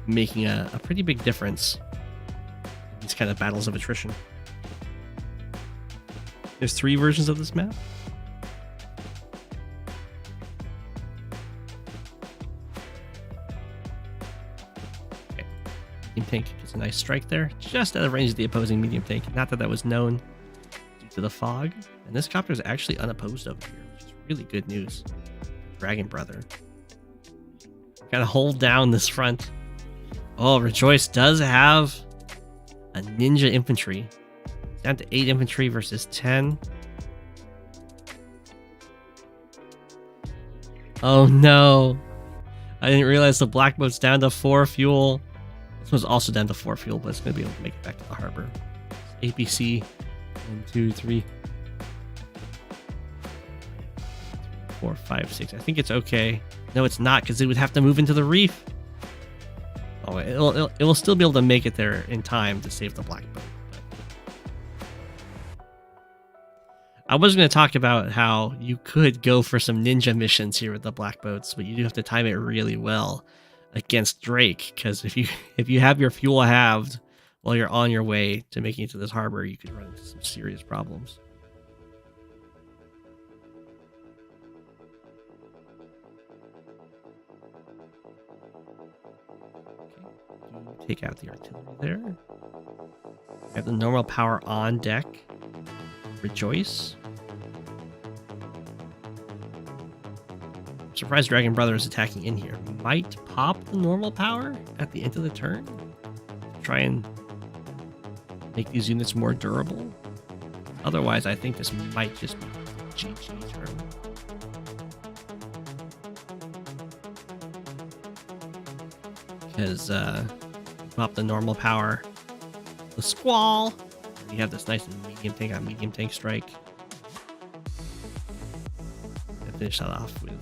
making a pretty big difference in these kind of battles of attrition. There's 3 versions of this map. Tank gets a nice strike there, just out of range of the opposing medium tank. Not that was known due to the fog. And this copter is actually unopposed over here, which is really good news. Dragon Brother. Gotta hold down this front. Oh, Rejeuce does have a ninja infantry. Down to 8 infantry versus 10. Oh no. I didn't realize the black boat's down to 4 fuel. This one's also down to 4 fuel, but it's going to be able to make it back to the harbor. APC. 1, 2, 3, 4, 5, 6. I think it's okay. No, it's not, because it would have to move into the reef. Oh, it will still be able to make it there in time to save the black boat. I was going to talk about how you could go for some ninja missions here with the black boats, but you do have to time it really well against Drake, because if you have your fuel halved while you're on your way to making it to this harbor, you could run into some serious problems. Okay, take out the artillery there. We have the normal power on deck. Rejeuce. I'm surprised Dragon Brother is attacking in here. Might pop the normal power at the end of the turn. Try and make these units more durable. Otherwise, I think this might just be GG turn. Because pop the normal power. The Squall. You have this nice medium tank on medium tank strike. And finish that off with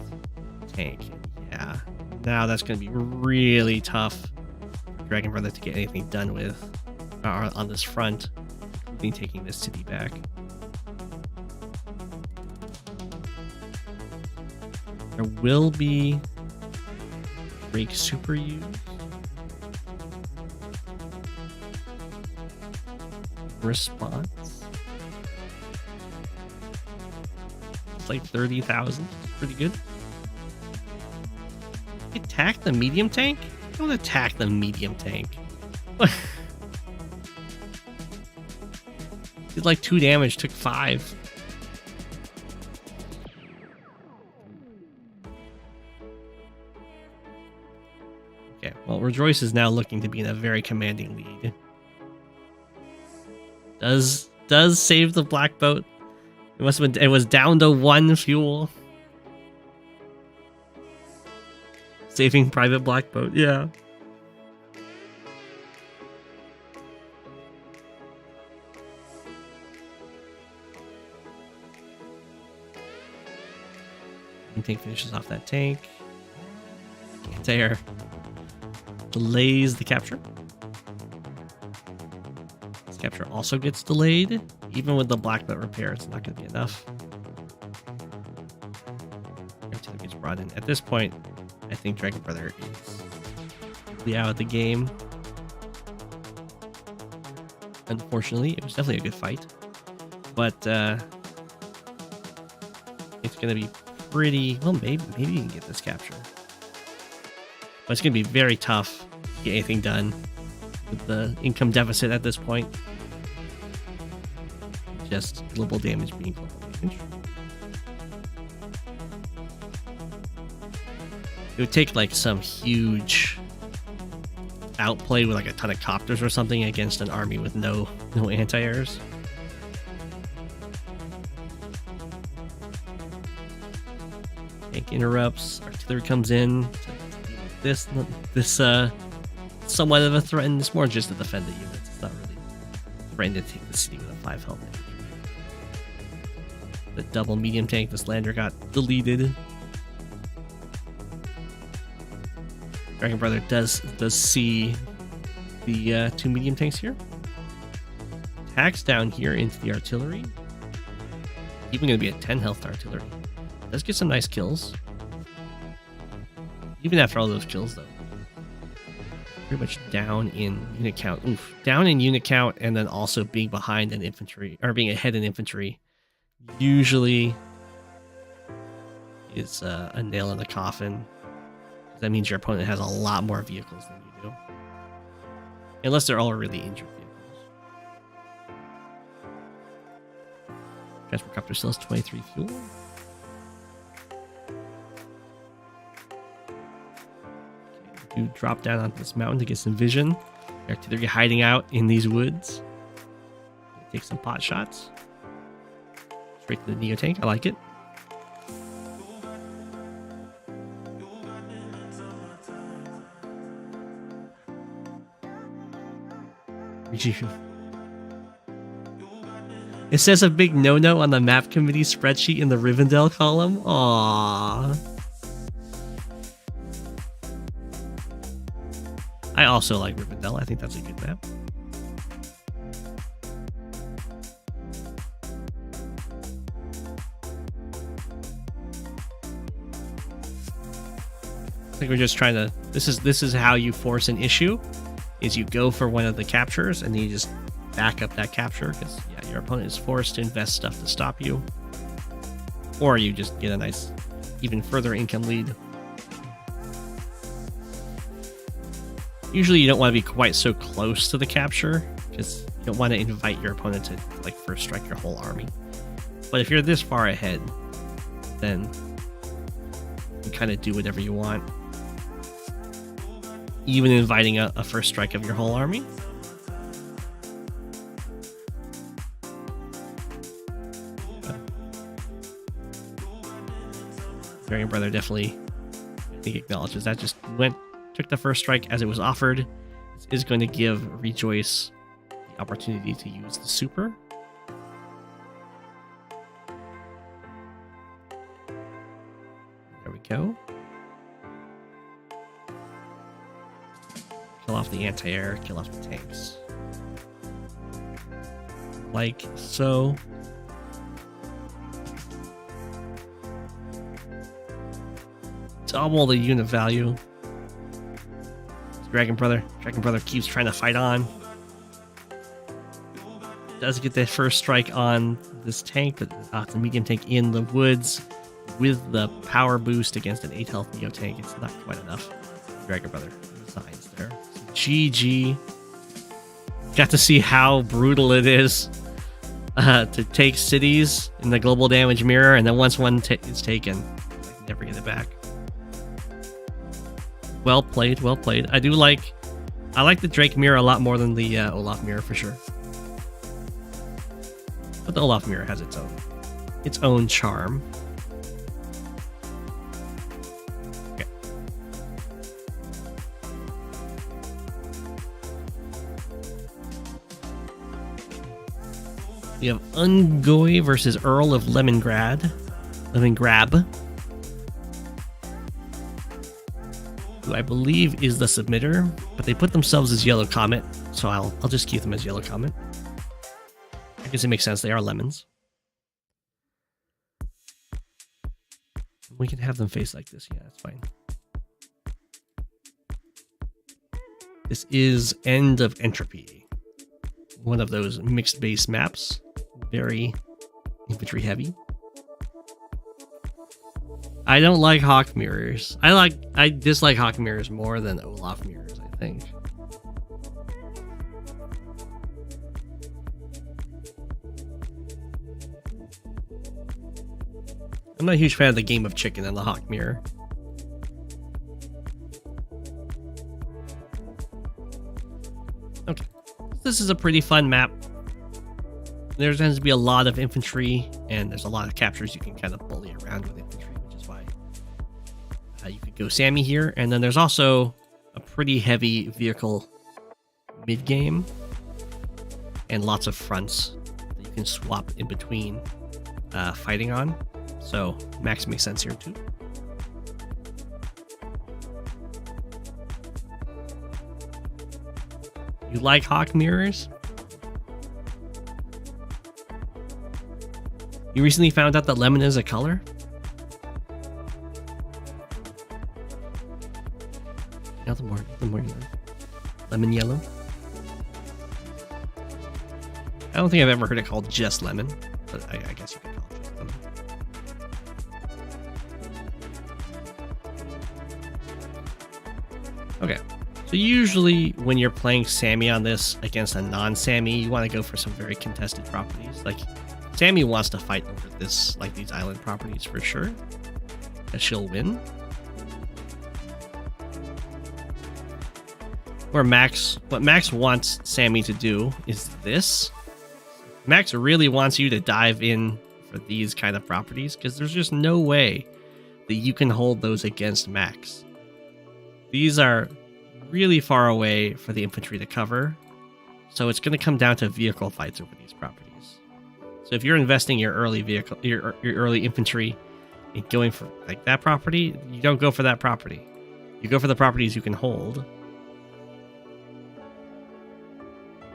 tank. Yeah. Now that's going to be really tough for Dragon Brother to get anything done with on this front, including taking this city back. There will be Drake super use. Response. It's like 30,000. Pretty good. Attack the medium tank? Don't attack the medium tank. Did like 2 damage, took 5. Okay, well, Rejeuce is now looking to be in a very commanding lead. Does save the black boat. It must have been. It was down to 1 fuel. Saving private black boat. Yeah. Tank finishes off that tank. Anti-air delays the capture. Capture also gets delayed. Even with the black boat repair, it's not going to be enough. Everything gets brought in. At this point, I think Dragon Brother is really out of the game. Unfortunately, it was definitely a good fight. But it's going to be pretty... Well, maybe you can get this capture. But it's going to be very tough to get anything done with the income deficit at this point. Just global damage being global damage. It would take like some huge outplay with like a ton of copters or something against an army with no anti-airs. Tank interrupts, artillery comes in. This somewhat of a threat, and it's more just to defend the units. It's not really threatening to take the city with a 5 health. The double medium tank, this lander got deleted. Dragon Brother does see the 2 medium tanks here. Attacks down here into the artillery. Even going to be at 10 health artillery. Does get some nice kills. Even after all those kills, though. Pretty much down in unit count. Oof. Down in unit count, and then also being behind in infantry, or being ahead in infantry, usually is a nail in the coffin. That means your opponent has a lot more vehicles than you do. Unless they're all really injured vehicles. Transport copter still has 23 fuel. You drop down onto this mountain to get some vision. Artillery hiding out in these woods. Take some pot shots. Straight to the Neo tank. I like it. It says a big no-no on the map committee spreadsheet in the Rivendell column. Aww. I also like Rivendell. I think that's a good map. I think we're just trying to. This is how you force an issue, is you go for one of the captures and then you just back up that capture because yeah, your opponent is forced to invest stuff to stop you, or you just get a nice, even further income lead. Usually, you don't want to be quite so close to the capture because you don't want to invite your opponent to like first strike your whole army. But if you're this far ahead, then you kind of do whatever you want. Even inviting a first strike of your whole army. Variant Brother definitely, I think, acknowledges that. Just took the first strike as it was offered. This is going to give rejeuce the opportunity to use the super. There we go. Kill off the anti-air, kill off the tanks. Like so. Double the unit value. Dragon Brother keeps trying to fight on. Does get the first strike on this tank, but it's a medium tank in the woods with the power boost against an 8 health Neo tank. It's not quite enough. Dragon Brother resigns there. GG. Got to see how brutal it is to take cities in the global damage mirror, and then once one is taken, never get it back. Well played, well played. I like the Drake mirror a lot more than the Olaf mirror for sure. But the Olaf mirror has its own charm. Okay. We have Unggoy versus Earl of Lemongrab. Who I believe is the submitter, but they put themselves as Yellow Comet, so I'll just keep them as Yellow Comet. I guess it makes sense, they are lemons. We can have them face like this, yeah, that's fine. This is End of Entropy. One of those mixed base maps, very infantry heavy. I don't like Hawk mirrors. I dislike Hawk mirrors more than Olaf mirrors, I think. I'm not a huge fan of the game of chicken and the Hawk mirror. Okay. This is a pretty fun map. There tends to be a lot of infantry, and there's a lot of captures you can kind of bully around with infantry. You could go Sammy here, and then there's also a pretty heavy vehicle mid-game and lots of fronts that you can swap in between fighting on. So Max makes sense here too. You like Hawk mirrors? You recently found out that lemon is a color? Yeah, the more you learn. Lemon yellow. I don't think I've ever heard it called just lemon, but I guess you could call it just lemon. Okay, so usually when you're playing Sammy on this against a non-Sammy, you want to go for some very contested properties. Like, Sammy wants to fight over this, like these island properties for sure, and she'll win. What Max wants Sammy to do is this. Max really wants you to dive in for these kind of properties because there's just no way that you can hold those against Max. These are really far away for the infantry to cover, so it's going to come down to vehicle fights over these properties. So if you're investing your early vehicle, your early infantry in going for like that property, you don't go for that property. You go for the properties you can hold.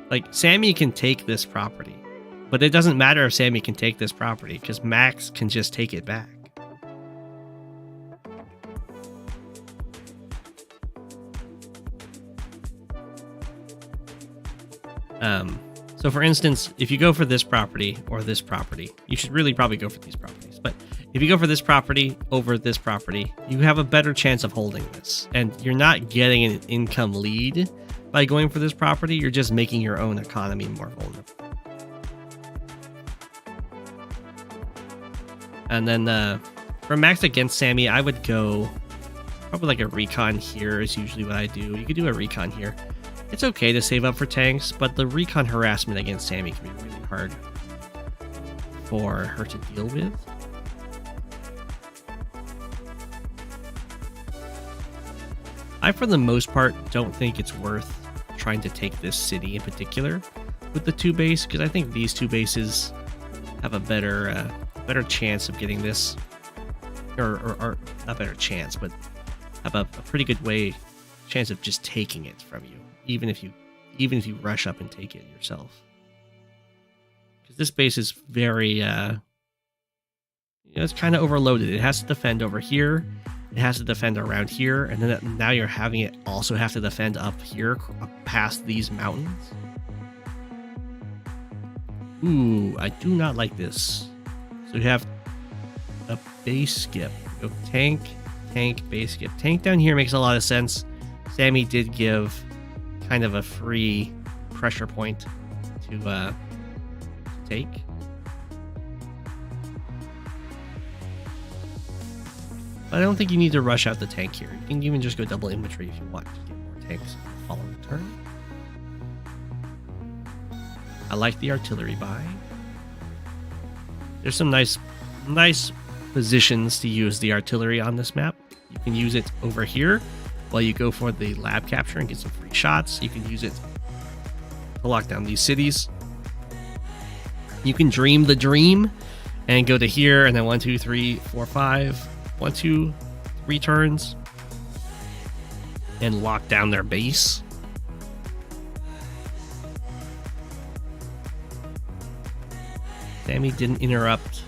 Like, Sammy can take this property, but it doesn't matter if Sammy can take this property because Max can just take it back. So for instance, if you go for this property or this property, you should really probably go for these properties. But if you go for this property over this property, you have a better chance of holding this. And you're not getting an income lead by going for this property. You're just making your own economy more vulnerable. And then for max against Sammy, I would go probably like a recon here is usually what I do. You could do a recon here. It's okay to save up for tanks, but the recon harassment against Sammy can be really hard for her to deal with. I, for the most part, don't think it's worth trying to take this city in particular with the 2 base, because I think these 2 bases have a better chance of getting this, or not better chance, but have a pretty good chance of just taking it from you. Even if you rush up and take it yourself, because this base is very it's kind of overloaded. It has to defend over here, it has to defend around here, and then now you're having it also have to defend up here past these mountains. Ooh, I do not like this. So you have a base skip. Go tank, base skip. Tank down here makes a lot of sense. Sammy did give kind of a free pressure point to take. But I don't think you need to rush out the tank here. You can even just go double infantry if you want to get more tanks the following turn. I like the artillery buy. There's some nice positions to use the artillery on this map. You can use it over here while you go for the lab capture and get some free shots. You can use it to lock down these cities. You can dream the dream and go to here and then 1, 2, 3, 4, 5, 1, 2, 3 turns and lock down their base. Sammy didn't interrupt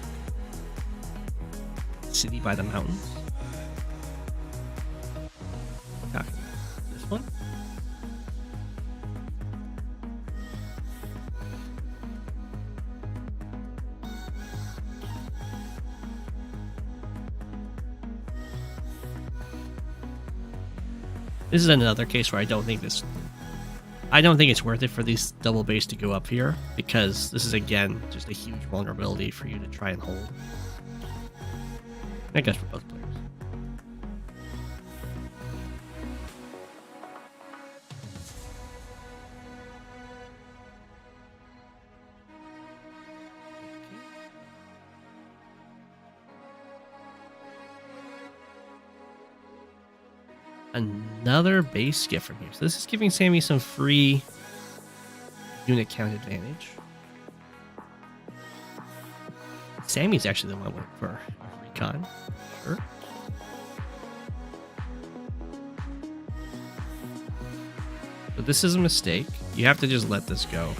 city by the mountains. This one. This is another case where I don't think it's worth it for these double base to go up here, because this is again just a huge vulnerability for you to try and hold. I guess for both players. Another base skip from here. So this is giving Sammy some free unit count advantage. Sammy's actually the one went for recon. Sure. But this is a mistake. You have to just let this go,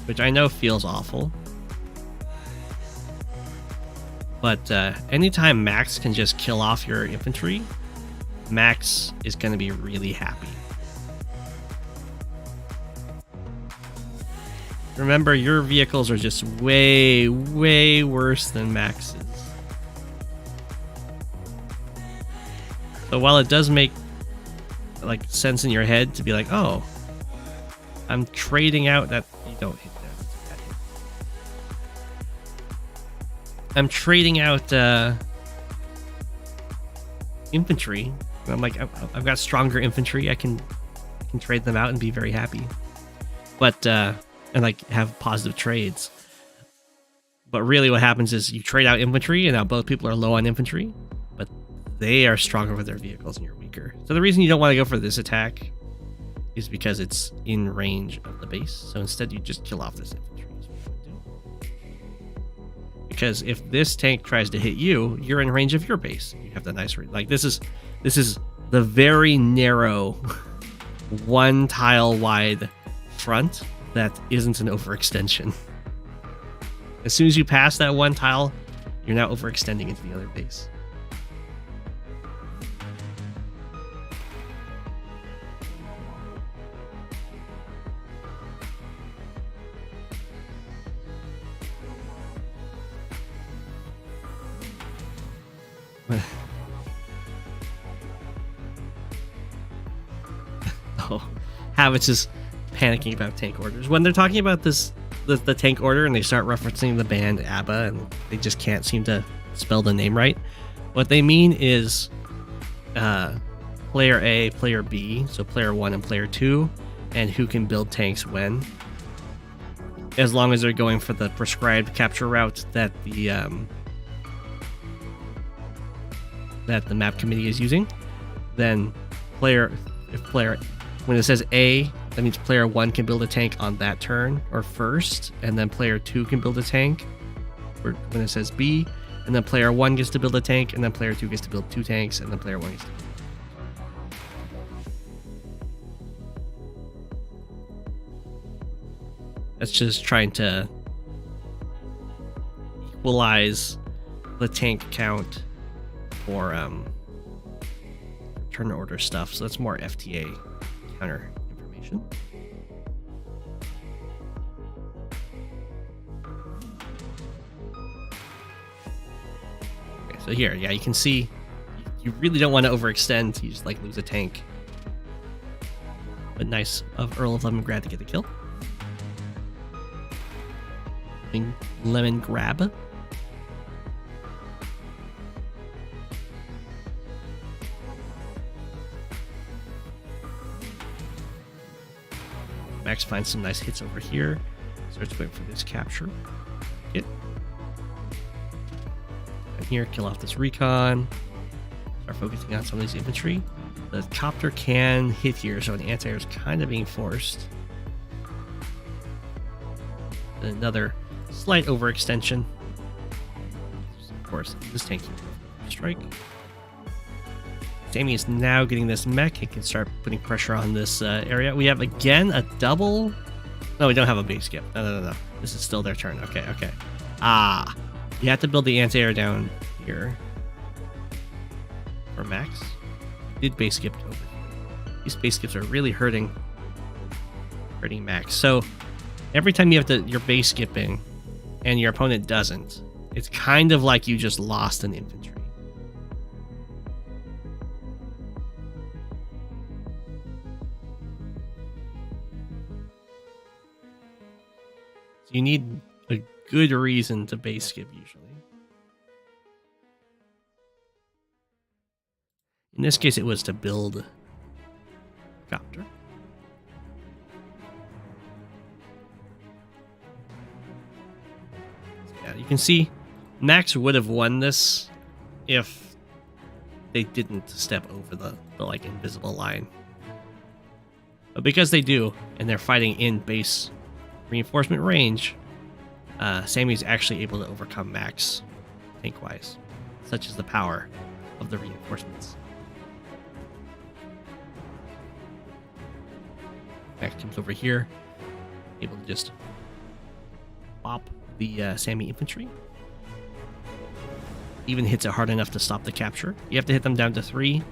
which I know feels awful. But anytime Max can just kill off your infantry, Max is going to be really happy. Remember, your vehicles are just way, way worse than Max's. So while it does make like sense in your head to be like, oh, I'm trading out that, you don't hit that. I'm trading out infantry. I'm like, I've got stronger infantry. I can trade them out and be very happy. But and like have positive trades. But really what happens is you trade out infantry and now both people are low on infantry, but they are stronger with their vehicles and you're weaker. So the reason you don't want to go for this attack is because it's in range of the base. So instead you just kill off this infantry. Because if this tank tries to hit you, you're in range of your base. You have the nice like this is the very narrow 1 tile wide front that isn't an overextension. As soon as you pass that 1 tile, you're now overextending into the other base. Oh, Habits is panicking about tank orders. When they're talking about this, the tank order, and they start referencing the band ABBA, and they just can't seem to spell the name right. What they mean is player A, player B, so player 1 and player 2, and who can build tanks when, as long as they're going for the prescribed capture route that the map committee is using. Then when it says A, that means player 1 can build a tank on that turn or first, and then player 2 can build a tank. Or when it says B, and then player 1 gets to build a tank, and then player 2 gets to build 2 tanks, and then player 1 gets to build. That's just trying to equalize the tank count for turn order stuff. So that's more FTA counter information. Okay, so here, yeah, you can see you really don't want to overextend. You just like lose a tank. But nice of Earl of Lemongrab to get the kill. Lemongrab. Max finds some nice hits over here. Starts waiting for this capture. Hit. And here, kill off this recon. Start focusing on some of these infantry. The copter can hit here, so an anti-air is kind of being forced. And another slight overextension. Of course, this tank can strike. Sammy is now getting this mech. He can start putting pressure on this area. We have again a double. No, we don't have a base skip. No. This is still their turn. Okay. You have to build the anti-air down here for Max. Did base skip over here. These base skips are really hurting Max. So every time you have you're base skipping and your opponent doesn't, it's kind of like you just lost an infantry. So you need a good reason to base skip usually. In this case, it was to build copter. You can see Max would have won this if they didn't step over the like invisible line. But because they do, and they're fighting in base reinforcement range, Sammy's actually able to overcome Max tank-wise. Such is the power of the reinforcements. Max comes over here, able to just pop the Sammy infantry. Even hits it hard enough to stop the capture. You have to hit them down to 3,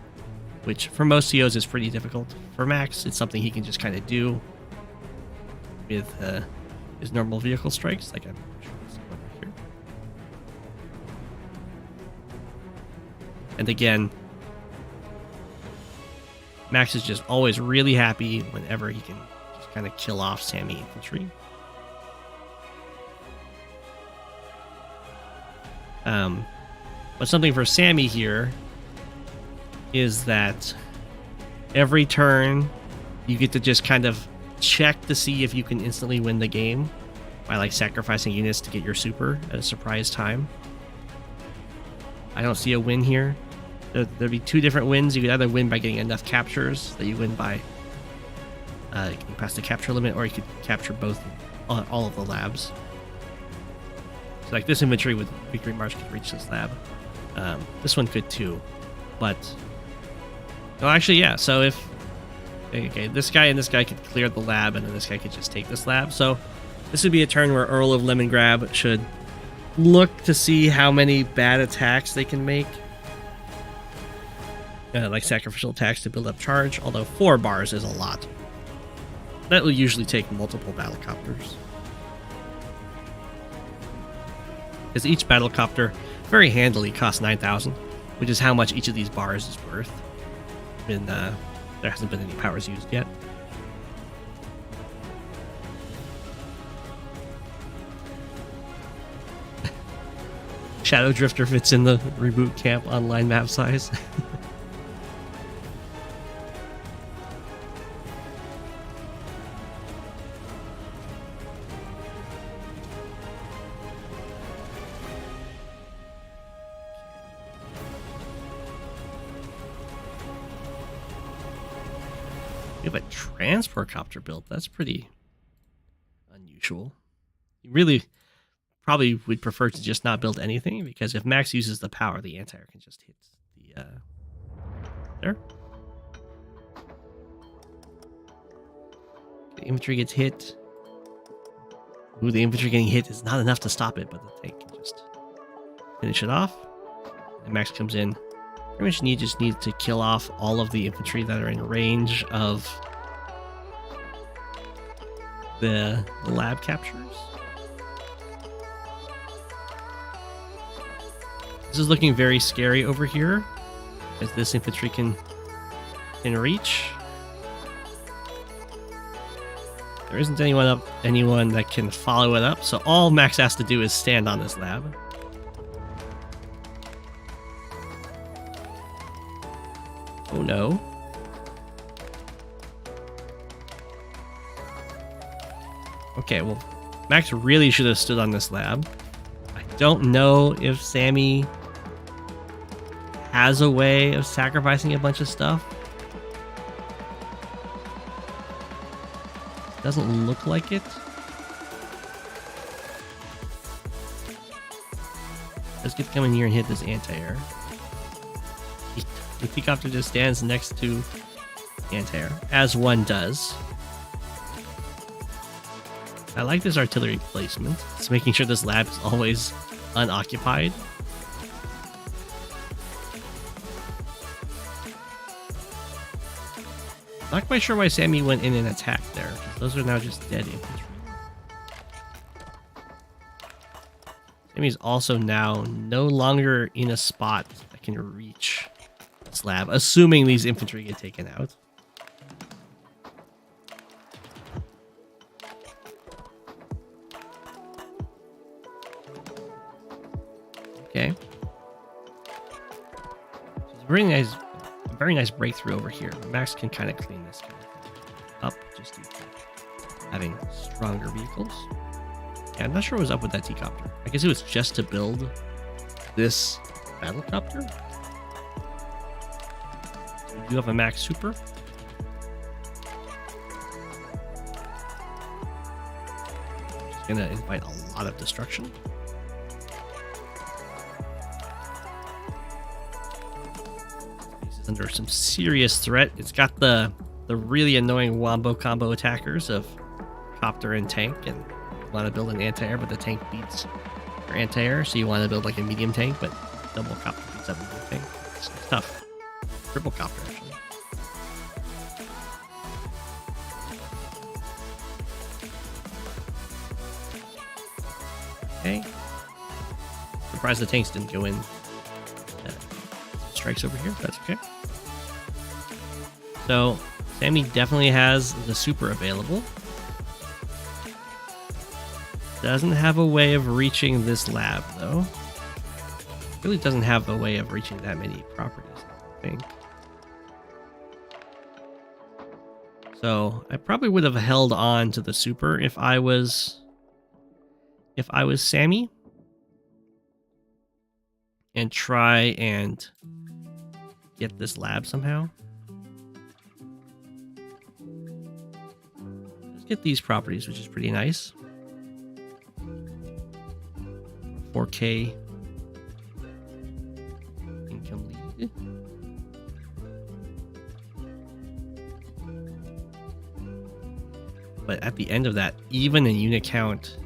which for most COs is pretty difficult. For Max, it's something he can just kind of do with his normal vehicle strikes, like I'm sure over here. And again, Max is just always really happy whenever he can just kind of kill off Sammy infantry. But something for Sammy here is that every turn you get to just kind of check to see if you can instantly win the game by like sacrificing units to get your super at a surprise time. I don't see a win here. There'd be 2 different wins. You could either win by getting enough captures that you win by getting past the capture limit, or you could capture both all of the labs. So like this infantry with Victory March could reach this lab. This one could too, but no, actually, yeah. So if this guy and this guy could clear the lab, and then this guy could just take this lab. So this would be a turn where Earl of Lemongrab should look to see how many bad attacks they can make, like sacrificial attacks to build up charge. Although 4 bars is a lot. That will usually take multiple battlecopters, because each battlecopter very handily costs 9,000. which is how much each of these bars is worth. And there hasn't been any powers used yet. Shadow Drifter fits in the reboot camp online map size. We have a transport copter built. That's pretty unusual. You really probably would prefer to just not build anything, because if Max uses the power, the anti-air can just hit the there. The infantry gets hit. Ooh, the infantry getting hit is not enough to stop it, but the tank can just finish it off. And Max comes in. Pretty much just need to kill off all of the infantry that are in range of the lab captures. This is looking very scary over here, as this infantry can reach. There isn't anyone that can follow it up, so all Max has to do is stand on this lab. Oh no. Okay, well, Max really should have stood on this lab. I don't know if Sammy has a way of sacrificing a bunch of stuff. Doesn't look like it. Let's get to come in here and hit this anti-air. The helicopter just stands next to the anti-air, as one does. I like this artillery placement. It's making sure this lab is always unoccupied. Not quite sure why Sammy went in and attacked there, because those are now just dead infantry. Sammy's also now no longer in a spot that can reach this lab, assuming these infantry get taken out. Okay. So it's a very nice breakthrough over here. Max can kind of clean this up just due to having stronger vehicles. Yeah, I'm not sure what was up with that T-copter. I guess it was just to build this battlecopter. So we do have a Max Super. Just gonna invite a lot of destruction. It's under some serious threat. It's got the really annoying wombo combo attackers of copter and tank, and you want to build an anti-air, but the tank beats your anti-air, so you want to build like a medium tank, but double copter beats up a medium tank. It's tough. Triple copter, actually. Okay. Surprised the tanks didn't go in. Strikes over here. That's okay. So Sammy definitely has the super available. Doesn't have a way of reaching this lab, though. Really doesn't have a way of reaching that many properties, I think. So I probably would have held on to the super if I was Sammy, and try and get this lab somehow. Let's get these properties, which is pretty nice. 4K income lead. But at the end of that, even in unit count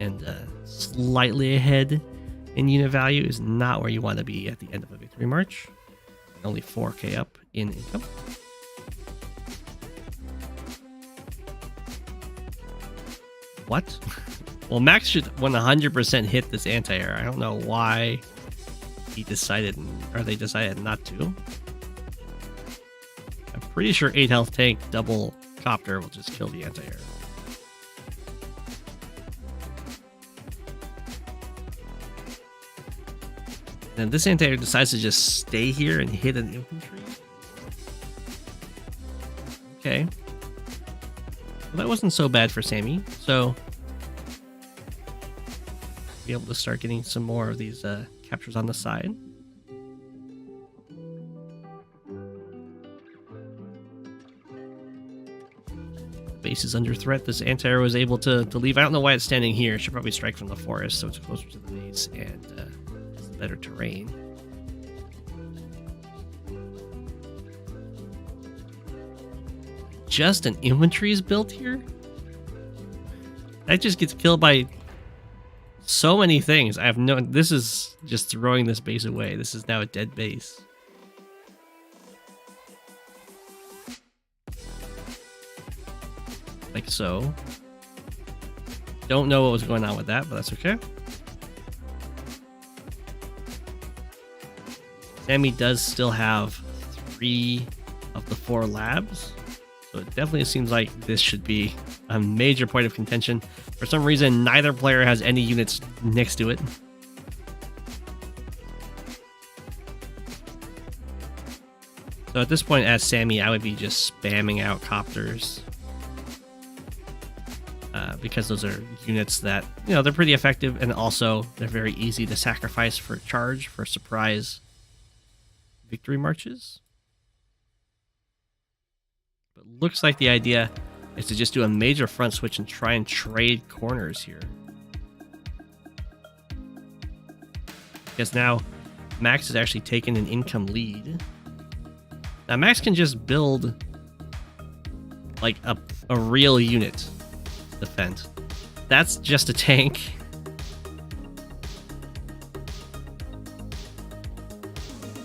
and slightly ahead in unit value is not where you want to be at the end of a victory march. Only 4K up in income. What? Well, Max should 100% hit this anti-air. I don't know why he decided, or they decided not to. I'm pretty sure 8 health tank double copter will just kill the anti-air. And this anti-air decides to just stay here and hit an infantry. Okay. Well, that wasn't so bad for Sammy. So be able to start getting some more of these captures on the side. Base is under threat. This anti-air was able to leave. I don't know why it's standing here. It should probably strike from the forest, so it's closer to the base and it's better terrain. Just an infantry is built here? That just gets killed by so many things. I have no... This is just throwing this base away. This is now a dead base. Like so. Don't know what was going on with that, but that's okay. Sammy does still have 3 of the 4 labs. So it definitely seems like this should be a major point of contention. For some reason, neither player has any units next to it. So at this point, as Sammy, I would be just spamming out copters. Because those are units that, you know, they're pretty effective, and also they're very easy to sacrifice for charge, for surprise victory marches. But looks like the idea is to just do a major front switch and try and trade corners here. Because now Max has actually taken an income lead. Now Max can just build like a real unit to defend. That's just a tank.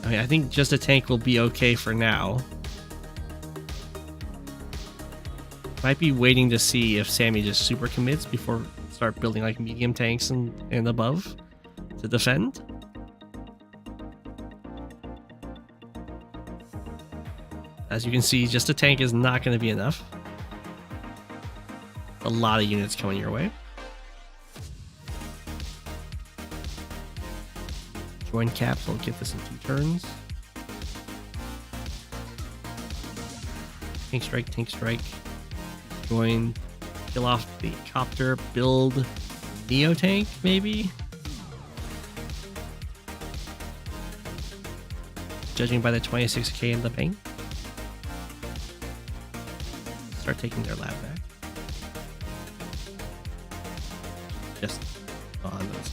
I mean, I think just a tank will be okay for now. Might be waiting to see if Sammy just super commits before start building like medium tanks and above to defend. As you can see, just a tank is not going to be enough. A lot of units coming your way. Join caps, I'll get this in 2 turns. Tank strike. Join, kill off the copter, build Neo tank, maybe? Judging by the 26k in the bank. Start taking their lab back. Just on those.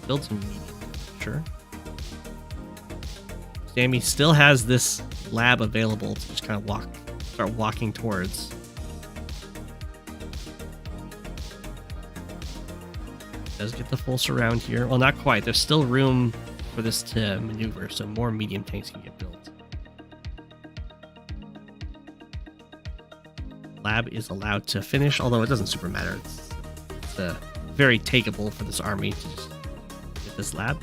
Build some medium, sure. Sammy still has this lab available to just kind of start walking towards. Does get the full surround here. Well, not quite. There's still room for this to maneuver, so more medium tanks can get built. Lab is allowed to finish, although it doesn't super matter. It's very takeable for this army to just get this lab.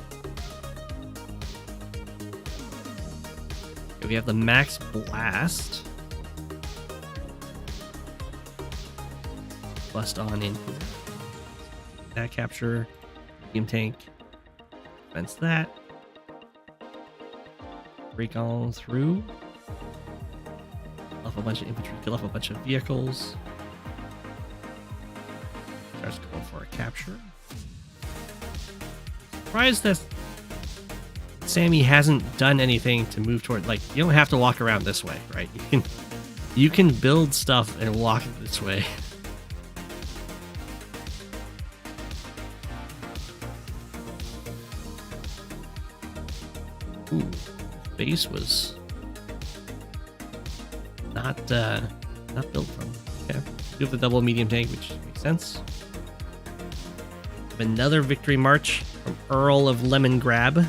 Okay, we have the max blast. Blast on in here. That capture. Medium tank. Fence that. Break on through. Off a bunch of infantry, kill off a bunch of vehicles. Starts going for a capture. Surprised that Sammy hasn't done anything to move toward. Like, you don't have to walk around this way, right? You can build stuff and walk this way. Ooh, base was not built from. Okay, we have the double medium tank, which makes sense. We have another victory march from Earl of Lemongrab.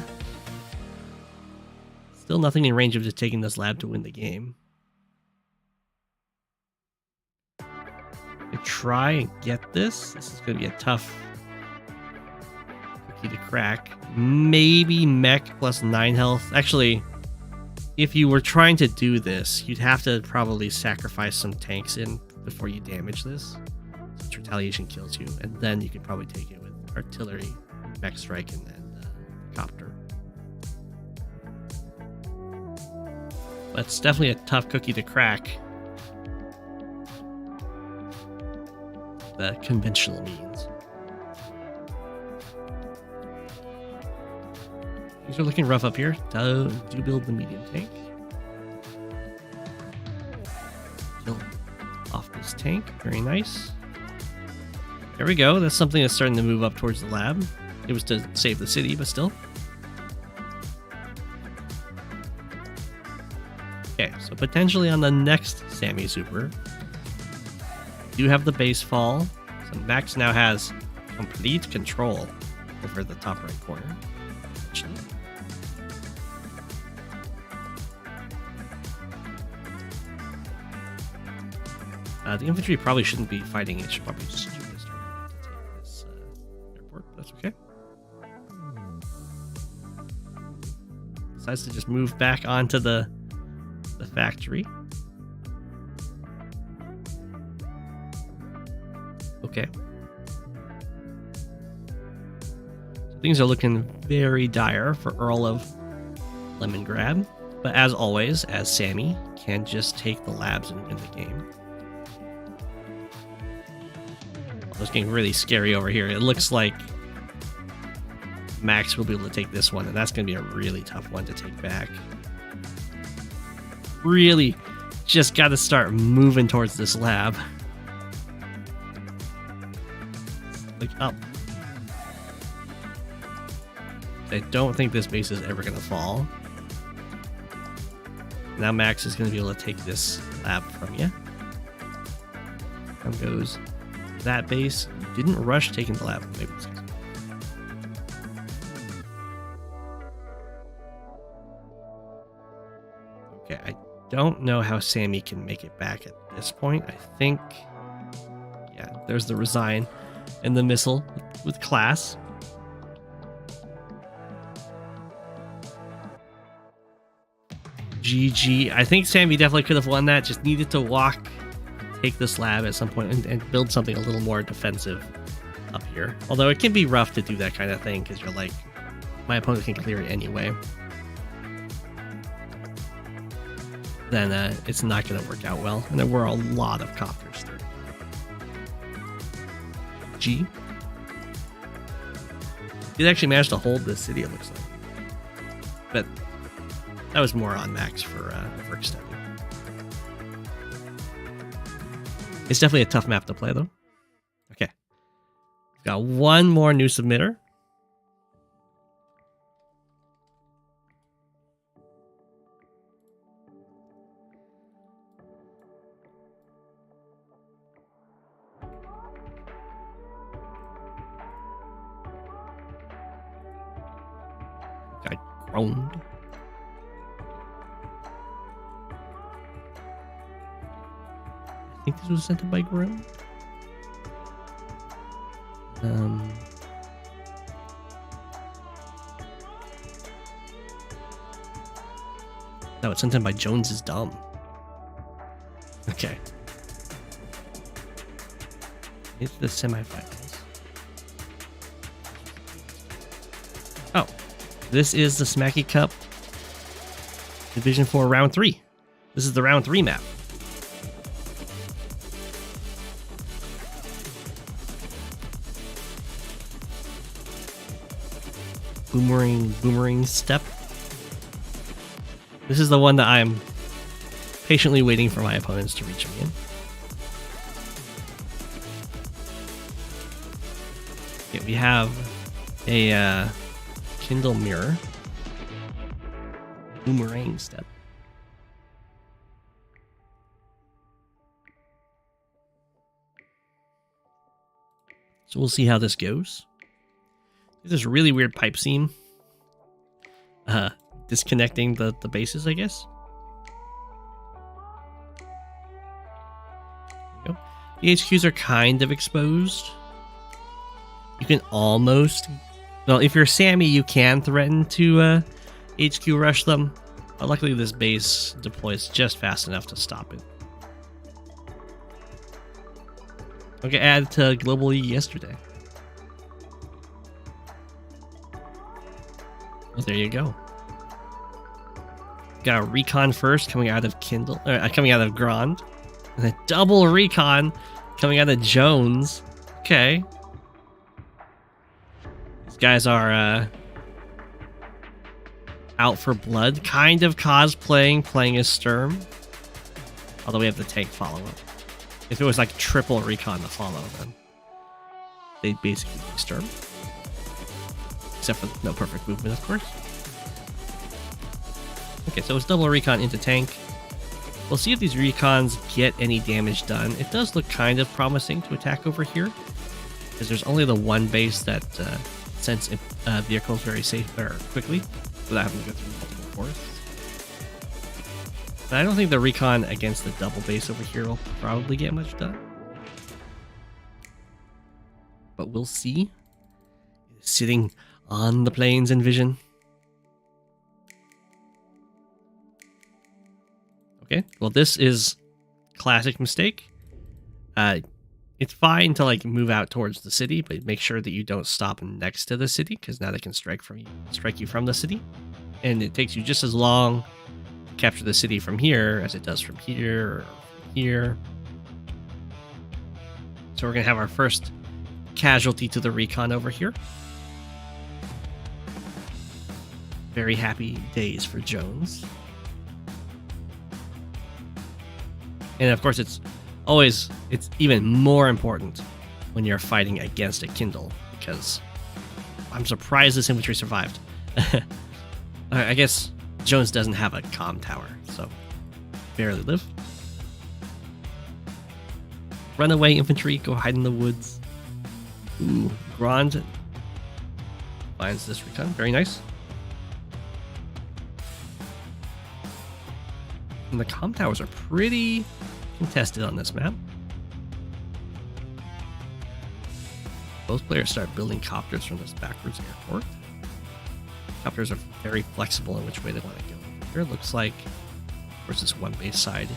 Still nothing in range of just taking this lab to win the game. To try and get this. This is going to be a tough cookie to crack. maybe mech plus 9 health. Actually, if you were trying to do this, you'd have to probably sacrifice some tanks in before you damage this. Since retaliation kills you, and then you could probably take it with artillery, mech strike, and then copter. But it's definitely a tough cookie to crack. The conventional means. Things are looking rough up here. Do build the medium tank. Build off this tank. Very nice. There we go. That's something that's starting to move up towards the lab. It was to save the city, but still. Okay, so potentially on the next Sammy Super, you have the base fall. So Max now has complete control over the top right corner. The infantry probably shouldn't be fighting. It should probably just do this to take this airport. But that's okay. Decides to just move back onto the factory. Okay. So things are looking very dire for Earl of Lemongrab. But as always, as Sammy can just take the labs and win the game. It's getting really scary over here. It looks like Max will be able to take this one, and that's going to be a really tough one to take back. Really just got to start moving towards this lab. Like up. I don't think this base is ever going to fall. Now Max is going to be able to take this lab from you. Down goes that base. You didn't rush taking the lab. Maybe it's okay, I don't know how Sammy can make it back at this point. I think, yeah, there's the resign and the missile with class. GG. I think Sammy definitely could have won that. Just needed to walk, take this lab at some point, and build something a little more defensive up here. Although it can be rough to do that kind of thing because you're like, my opponent can clear it anyway. Then it's not going to work out well. And there were a lot of copters there. G. Did actually manage to hold this city, it looks like. But that was more on Max for extending. It's definitely a tough map to play, though. Okay. We've got one more new submitter. Got Grond. I think this was sent by Grond. No, it's sent in by jonesisdumb. Okay. It's the semifinals. Oh, this is the Smacky Cup Division 4 Round 3. This is the Round 3 map. Boomerang step. This is the one that I'm patiently waiting for my opponents to reach me in. Okay, we have a Kindle mirror. Boomerang step. So we'll see how this goes. This really weird pipe seam. Disconnecting the bases, I guess. There we go. The HQs are kind of exposed. You can almost Well, if you're Sammy, you can threaten to HQ rush them. But luckily, this base deploys just fast enough to stop it. Okay, add to globally yesterday. Well, there you go. Got a recon first coming out of Kindle, coming out of Grond, and a double recon coming out of Jones. Okay, these guys are out for blood, kind of playing as Sturm. Although we have the tank follow up. If it was like triple recon to follow, then they'd basically be Sturm. Except for no perfect movement, of course. Okay, so it's double recon into tank. We'll see if these recons get any damage done. It does look kind of promising to attack over here, because there's only the one base that sends vehicles very safe or quickly without having to go through multiple forests. But I don't think the recon against the double base over here will probably get much done. But we'll see. Sitting on the plains in vision. Okay, well this is classic mistake. It's fine to like move out towards the city, but make sure that you don't stop next to the city, because now they can strike you from the city, and it takes you just as long to capture the city from here as it does from here or from here. So we're gonna have our first casualty to the recon over here. Very happy days for Jones. And of course, it's even more important when you're fighting against a Kindle, because I'm surprised this infantry survived. I guess Jones doesn't have a comm tower, so barely live. Runaway infantry, go hide in the woods. Ooh, Grond finds this recon, very nice. And the comm towers are pretty contested on this map. Both players start building copters from this backwards airport. Copters are very flexible in which way they want to go. Here it looks like, of course, this one base side,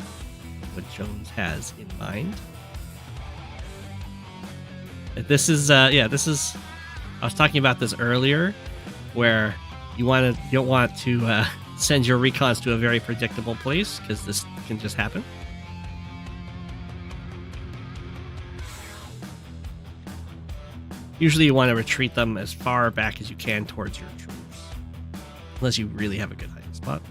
what Jones has in mind. This is, this is, I was talking about this earlier, where you don't want to send your recons to a very predictable place, because this can just happen. Usually you want to retreat them as far back as you can towards your troops, unless you really have a good hiding spot.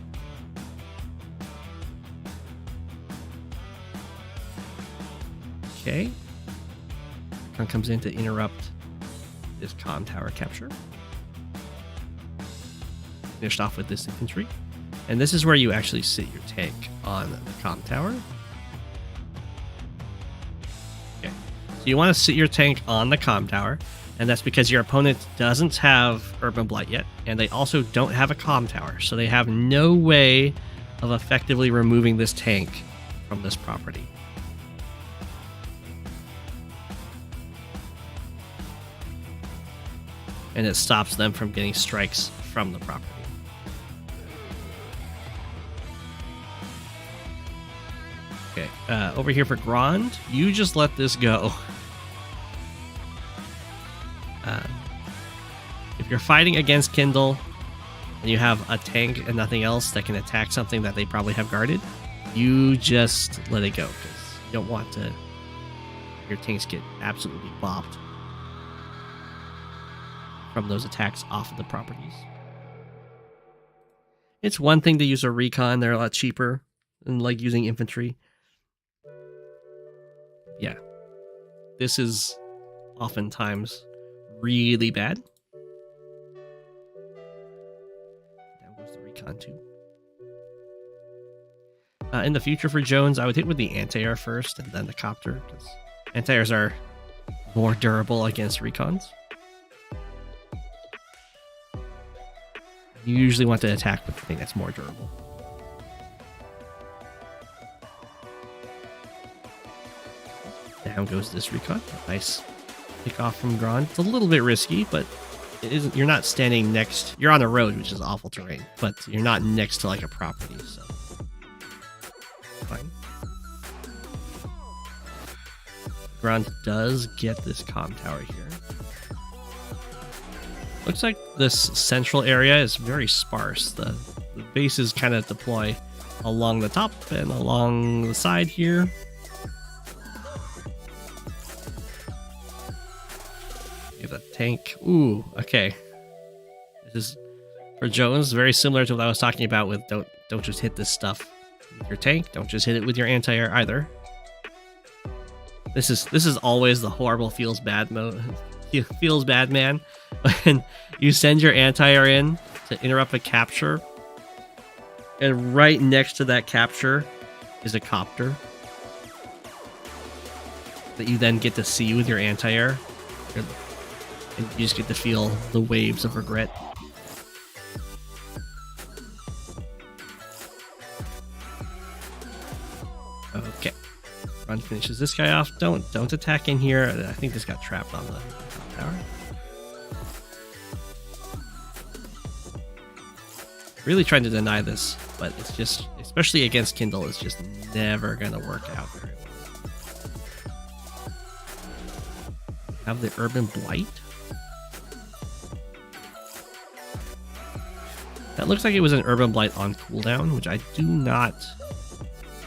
Okay. One comes in to interrupt this comm tower capture. Finished off with this infantry. And this is where you actually sit your tank on the comm tower. Okay. So you want to sit your tank on the comm tower, and that's because your opponent doesn't have Urban Blight yet, and they also don't have a comm tower, so they have no way of effectively removing this tank from this property. And it stops them from getting strikes from the property. Okay, over here for Grond, you just let this go. If you're fighting against Kindle and you have a tank and nothing else that can attack something that they probably have guarded, you just let it go, because you don't want to your tanks get absolutely bopped from those attacks off of the properties. It's one thing to use a recon, they're a lot cheaper than like using infantry. Yeah, this is oftentimes really bad. Down goes the recon too. In the future for Jones, I would hit with the anti-air first and then the copter, because anti-airs are more durable against recons. You usually want to attack with the thing that's more durable. Down goes this recon. Nice pick off from Grond. It's a little bit risky, but it isn't. You're not standing next. You're on a road, which is awful terrain, but you're not next to like a property, so fine. Grond does get this comm tower here. Looks like this central area is very sparse. The bases kind of deploy along the top and along the side here. Get a tank. Ooh, okay. This is for Jones, very similar to what I was talking about with don't just hit this stuff with your tank. Don't just hit it with your anti-air either. This is always the horrible feels bad mode. Feels bad, man. When you send your anti-air in to interrupt a capture, and right next to that capture is a copter that you then get to see with your anti-air, and you just get to feel the waves of regret. Okay, Run finishes this guy off. Don't attack in here. I think this got trapped on the top tower. Really trying to deny this, but it's just, especially against Kindle, it's just never gonna work out very well. Have the Urban Blight. That looks like it was an Urban Blight on cooldown, which I do not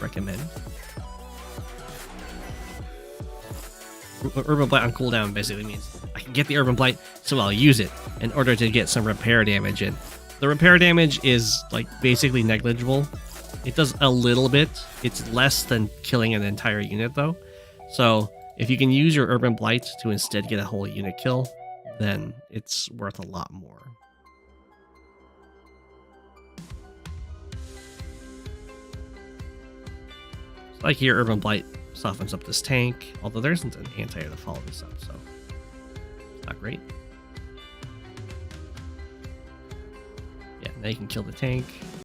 recommend. Urban Blight on cooldown basically means I can get the Urban Blight, so I'll use it in order to get some repair damage in. The repair damage is like basically negligible. It does a little bit. It's less than killing an entire unit though. So if you can use your Urban Blight to instead get a whole unit kill, then it's worth a lot more. So like here, Urban Blight softens up this tank, although there isn't an anti-air to follow this up, so it's not great. Yeah, now you can kill the tank.